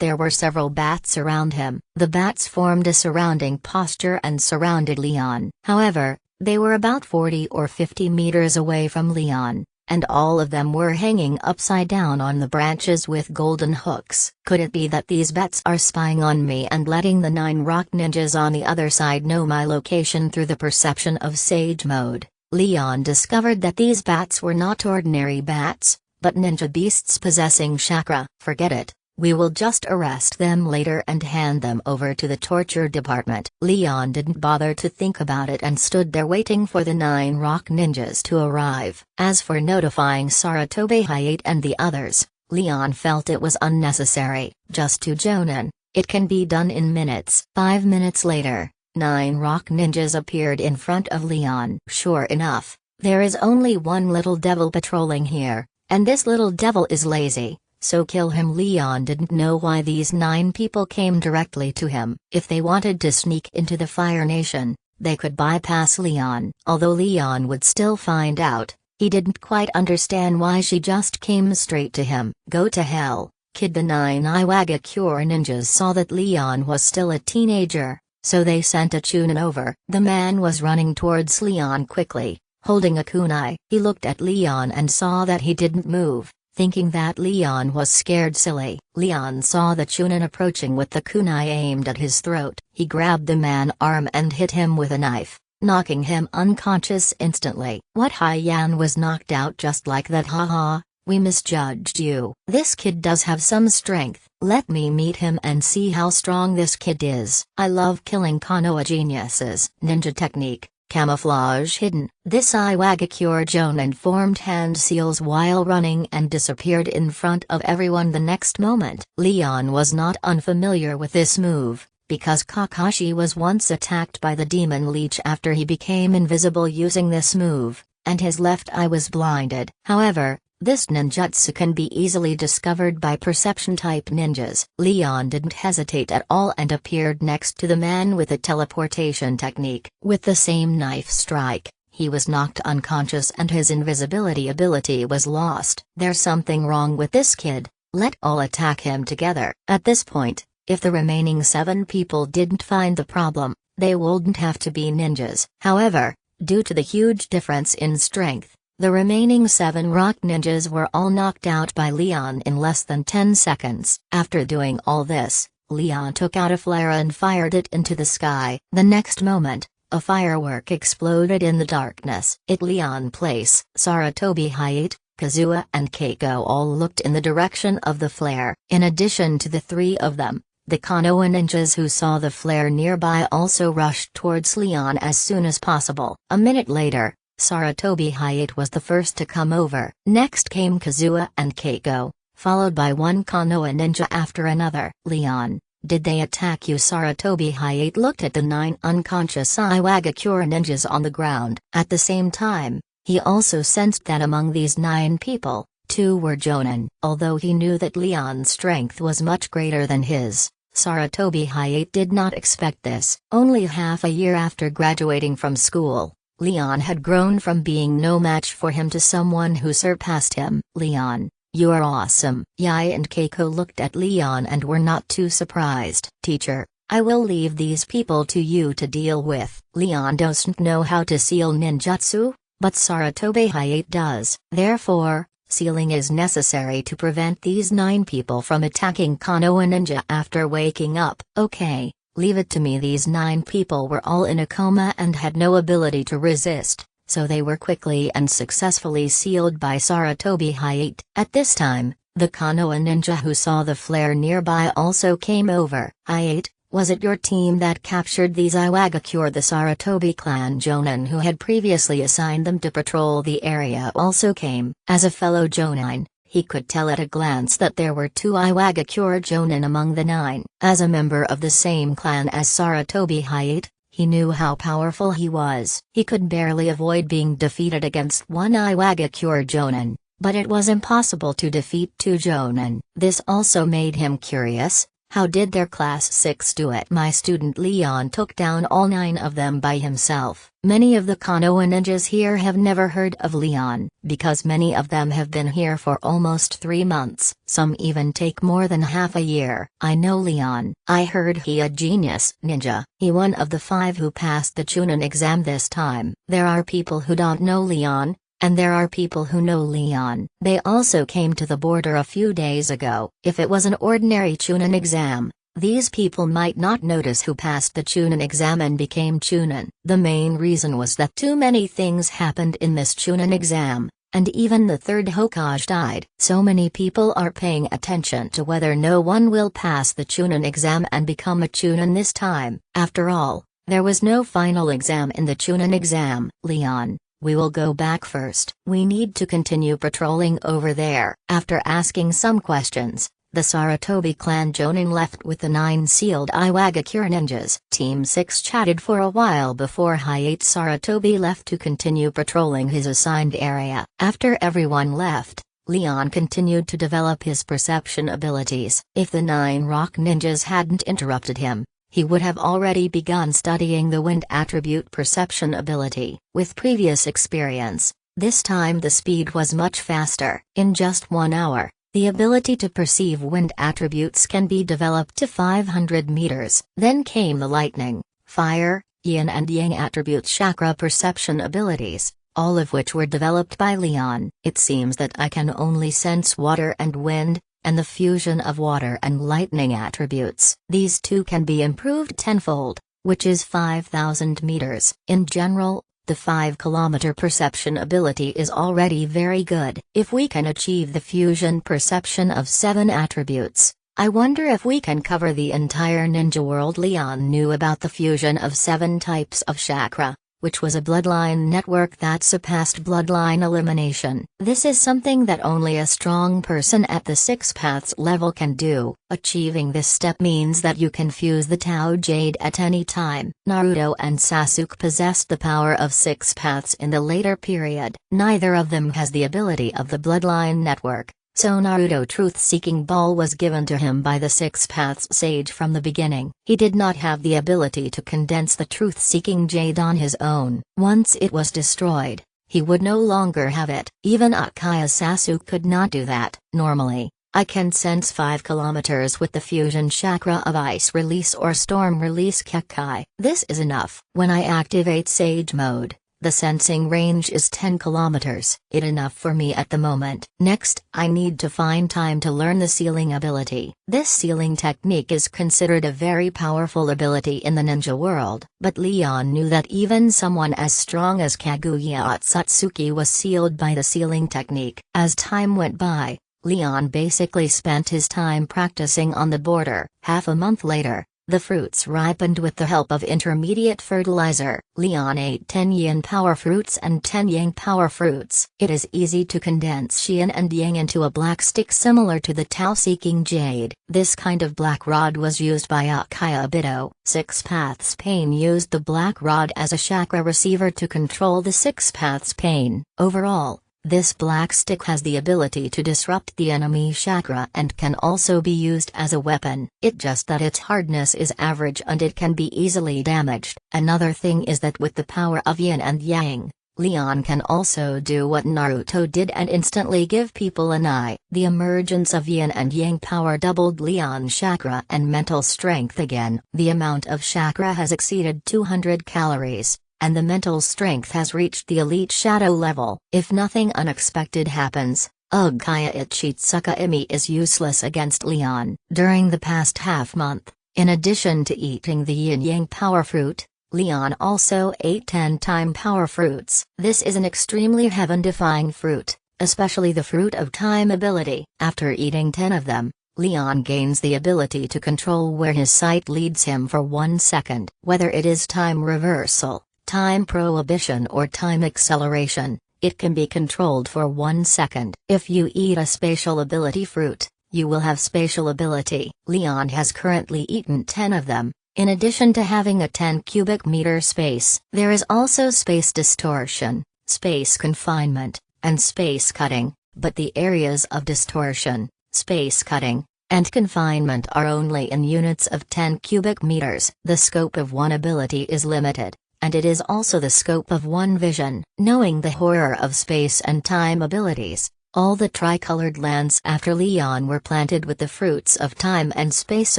there were several bats around him. The bats formed a surrounding posture and surrounded Leon. However, they were about 40 or 50 meters away from Leon, and all of them were hanging upside down on the branches with golden hooks. Could it be that these bats are spying on me and letting the 9 rock ninjas on the other side know my location through the perception of Sage mode? Leon discovered that these bats were not ordinary bats, but ninja beasts possessing chakra. Forget it. We will just arrest them later and hand them over to the torture department. Leon didn't bother to think about it and stood there waiting for the 9 rock ninjas to arrive. As for notifying Sarutobi Hayate and the others, Leon felt it was unnecessary. Just 2 Jonin, it can be done in minutes. 5 minutes later, 9 rock ninjas appeared in front of Leon. Sure enough, there is only one little devil patrolling here, and this little devil is lazy. So kill him. Leon didn't know why these 9 people came directly to him. If they wanted to sneak into the Fire Nation, they could bypass Leon. Although Leon would still find out, he didn't quite understand why she just came straight to him. Go to hell, kid. The 9 Iwagakure ninjas saw that Leon was still a teenager, so they sent a Chunin over. The man was running towards Leon quickly, holding a kunai. He looked at Leon and saw that he didn't move. Thinking that Leon was scared silly, Leon saw the Chunin approaching with the kunai aimed at his throat. He grabbed the man's arm and hit him with a knife, knocking him unconscious instantly. What? Haiyan was knocked out just like that. Haha, we misjudged you. This kid does have some strength. Let me meet him and see how strong this kid is. I love killing Konoha geniuses. Ninja technique. Camouflage hidden. This Iwagakure Jonin formed hand seals while running and disappeared in front of everyone the next moment. Leon was not unfamiliar with this move, because Kakashi was once attacked by the demon leech after he became invisible using this move, and his left eye was blinded. However, this ninjutsu can be easily discovered by perception-type ninjas. Leon didn't hesitate at all and appeared next to the man with a teleportation technique. With the same knife strike, he was knocked unconscious and his invisibility ability was lost. There's something wrong with this kid. Let all attack him together. At this point, if the remaining 7 people didn't find the problem, they wouldn't have to be ninjas. However, due to the huge difference in strength, the remaining 7 rock ninjas were all knocked out by Leon in less than 10 seconds. After doing all this, Leon took out a flare and fired it into the sky. The next moment, a firework exploded in the darkness. At Leon's place, Sarutobi Hayate, Kazuha and Keiko all looked in the direction of the flare. In addition to the 3 of them, the Konoha ninjas who saw the flare nearby also rushed towards Leon as soon as possible. A minute later, Sarutobi Hayate was the first to come over. Next came Kazuha and Keiko, followed by one Konoha ninja after another. Leon, did they attack you? Sarutobi Hayate looked at the 9 unconscious Iwagakure ninjas on the ground. At the same time, he also sensed that among these 9 people, 2 were Jonin. Although he knew that Leon's strength was much greater than his, Sarutobi Hayate did not expect this. Only half a year after graduating from school, Leon had grown from being no match for him to someone who surpassed him. Leon, you are awesome. Yae and Keiko looked at Leon and were not too surprised. Teacher, I will leave these people to you to deal with. Leon doesn't know how to seal ninjutsu? but Sarutobi Hayate does. Therefore, sealing is necessary to prevent these 9 people from attacking Konoha ninja after waking up. Okay, leave it to me. These 9 people were all in a coma and had no ability to resist, so they were quickly and successfully sealed by Sarutobi Hayate. At this time, the Konoha ninja who saw the flare nearby also came over. Hayate, was it your team that captured these Iwagakure? The Sarutobi clan Jonin who had previously assigned them to patrol the area also came. As a fellow Jonin, he could tell at a glance that there were 2 Iwagakure Jonin among the 9. As a member of the same clan as Sarutobi Hayate, he knew how powerful he was. He could barely avoid being defeated against 1 Iwagakure Jonin, but it was impossible to defeat 2 Jonin. This also made him curious. How did their class 6 do it? My student Leon took down all 9 of them by himself. Many of the Konoha ninjas here have never heard of Leon, because many of them have been here for almost 3 months. Some even take more than half a year. I know Leon. I heard he a genius ninja. He one of the 5 who passed the Chunin exam this time. There are people who don't know Leon, and there are people who know Leon. They also came to the border a few days ago. If it was an ordinary Chunin exam, these people might not notice who passed the Chunin exam and became Chunin. The main reason was that too many things happened in this Chunin exam, and even the 3rd Hokage died. So many people are paying attention to whether no one will pass the Chunin exam and become a Chunin this time. After all, there was no final exam in the Chunin exam. Leon, we will go back first. We need to continue patrolling over there. After asking some questions, the Sarutobi clan Jonin left with the 9 sealed Iwagakure ninjas. Team 6 chatted for a while before Hayate Sarutobi left to continue patrolling his assigned area. After everyone left, Leon continued to develop his perception abilities. If the 9 rock ninjas hadn't interrupted him, he would have already begun studying the wind attribute perception ability. With previous experience, this time the speed was much faster. In just 1 hour, the ability to perceive wind attributes can be developed to 500 meters. Then came the lightning, fire, yin and yang attribute chakra perception abilities, all of which were developed by Leon. It seems that I can only sense water and wind, and the fusion of water and lightning attributes. These 2 can be improved tenfold, which is 5,000 meters. In general, the 5-kilometer perception ability is already very good. If we can achieve the fusion perception of 7 attributes, I wonder if we can cover the entire ninja world. Leon knew about the fusion of 7 types of chakra, which was a bloodline network that surpassed bloodline elimination. This is something that only a strong person at the 6 paths level can do. Achieving this step means that you can fuse the Tao Jade at any time. Naruto and Sasuke possessed the power of 6 paths in the later period. Neither of them has the ability of the bloodline network. So Naruto Truth-Seeking Ball was given to him by the 6 Paths Sage from the beginning. He did not have the ability to condense the Truth-Seeking Jade on his own. Once it was destroyed, he would no longer have it. Even Uchiha Sasuke could not do that. Normally, I can sense 5 kilometers with the fusion chakra of Ice Release or Storm Release Kekai. This is enough. When I activate Sage Mode, the sensing range is 10 kilometers. It enough for me at the moment. Next, I need to find time to learn the sealing ability. This sealing technique is considered a very powerful ability in the ninja world. But Leon knew that even someone as strong as Kaguya Otsutsuki was sealed by the sealing technique. As time went by, Leon basically spent his time practicing on the border. Half a month later, the fruits ripened with the help of intermediate fertilizer. Leon ate 10 yin power fruits and 10 yang power fruits. It is easy to condense yin and yang into a black stick similar to the Tao-Seeking Jade. This kind of black rod was used by Uchiha Obito. 6 Paths Pain used the black rod as a chakra receiver to control the 6 Paths Pain. Overall, this black stick has the ability to disrupt the enemy chakra and can also be used as a weapon. It just that its hardness is average and it can be easily damaged. Another thing is that with the power of yin and yang, Leon can also do what Naruto did and instantly give people an eye. The emergence of yin and yang power doubled Leon's chakra and mental strength again. The amount of chakra has exceeded 200 calories. and the mental strength has reached the elite shadow level. If nothing unexpected happens, Ugkaya Ichitsuka Imi is useless against Leon. During the past half-month, in addition to eating the yin-yang power fruit, Leon also ate 10 time power fruits. This is an extremely heaven-defying fruit, especially the fruit of time ability. After eating 10 of them, Leon gains the ability to control where his sight leads him for 1 second. Whether it is time reversal, time prohibition or time acceleration, it can be controlled for 1 second. If you eat a spatial ability fruit, you will have spatial ability. Leon has currently eaten 10 of them. In addition to having a 10 cubic meter space, there is also space distortion, space confinement, and space cutting, but the areas of distortion, space cutting, and confinement are only in units of 10 cubic meters. The scope of one ability is limited, and it is also the scope of one vision. Knowing the horror of space and time abilities, all the tricolored lands after Leon were planted with the fruits of time and space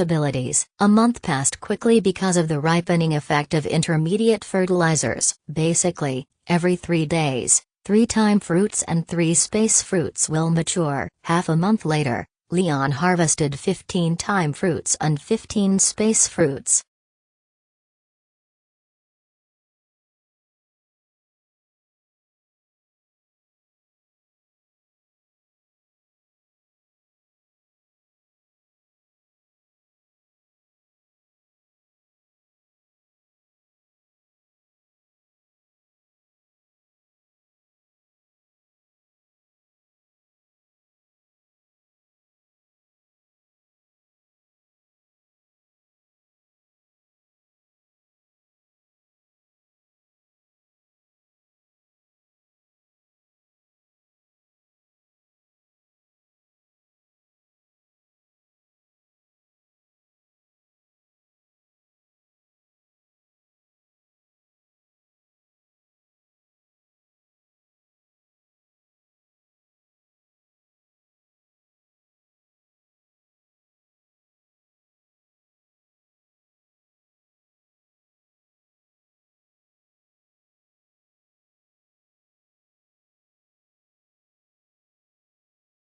abilities. A month passed quickly because of the ripening effect of intermediate fertilizers. Basically, every 3 days, 3 time fruits and 3 space fruits will mature. Half a month later, Leon harvested 15 time fruits and 15 space fruits.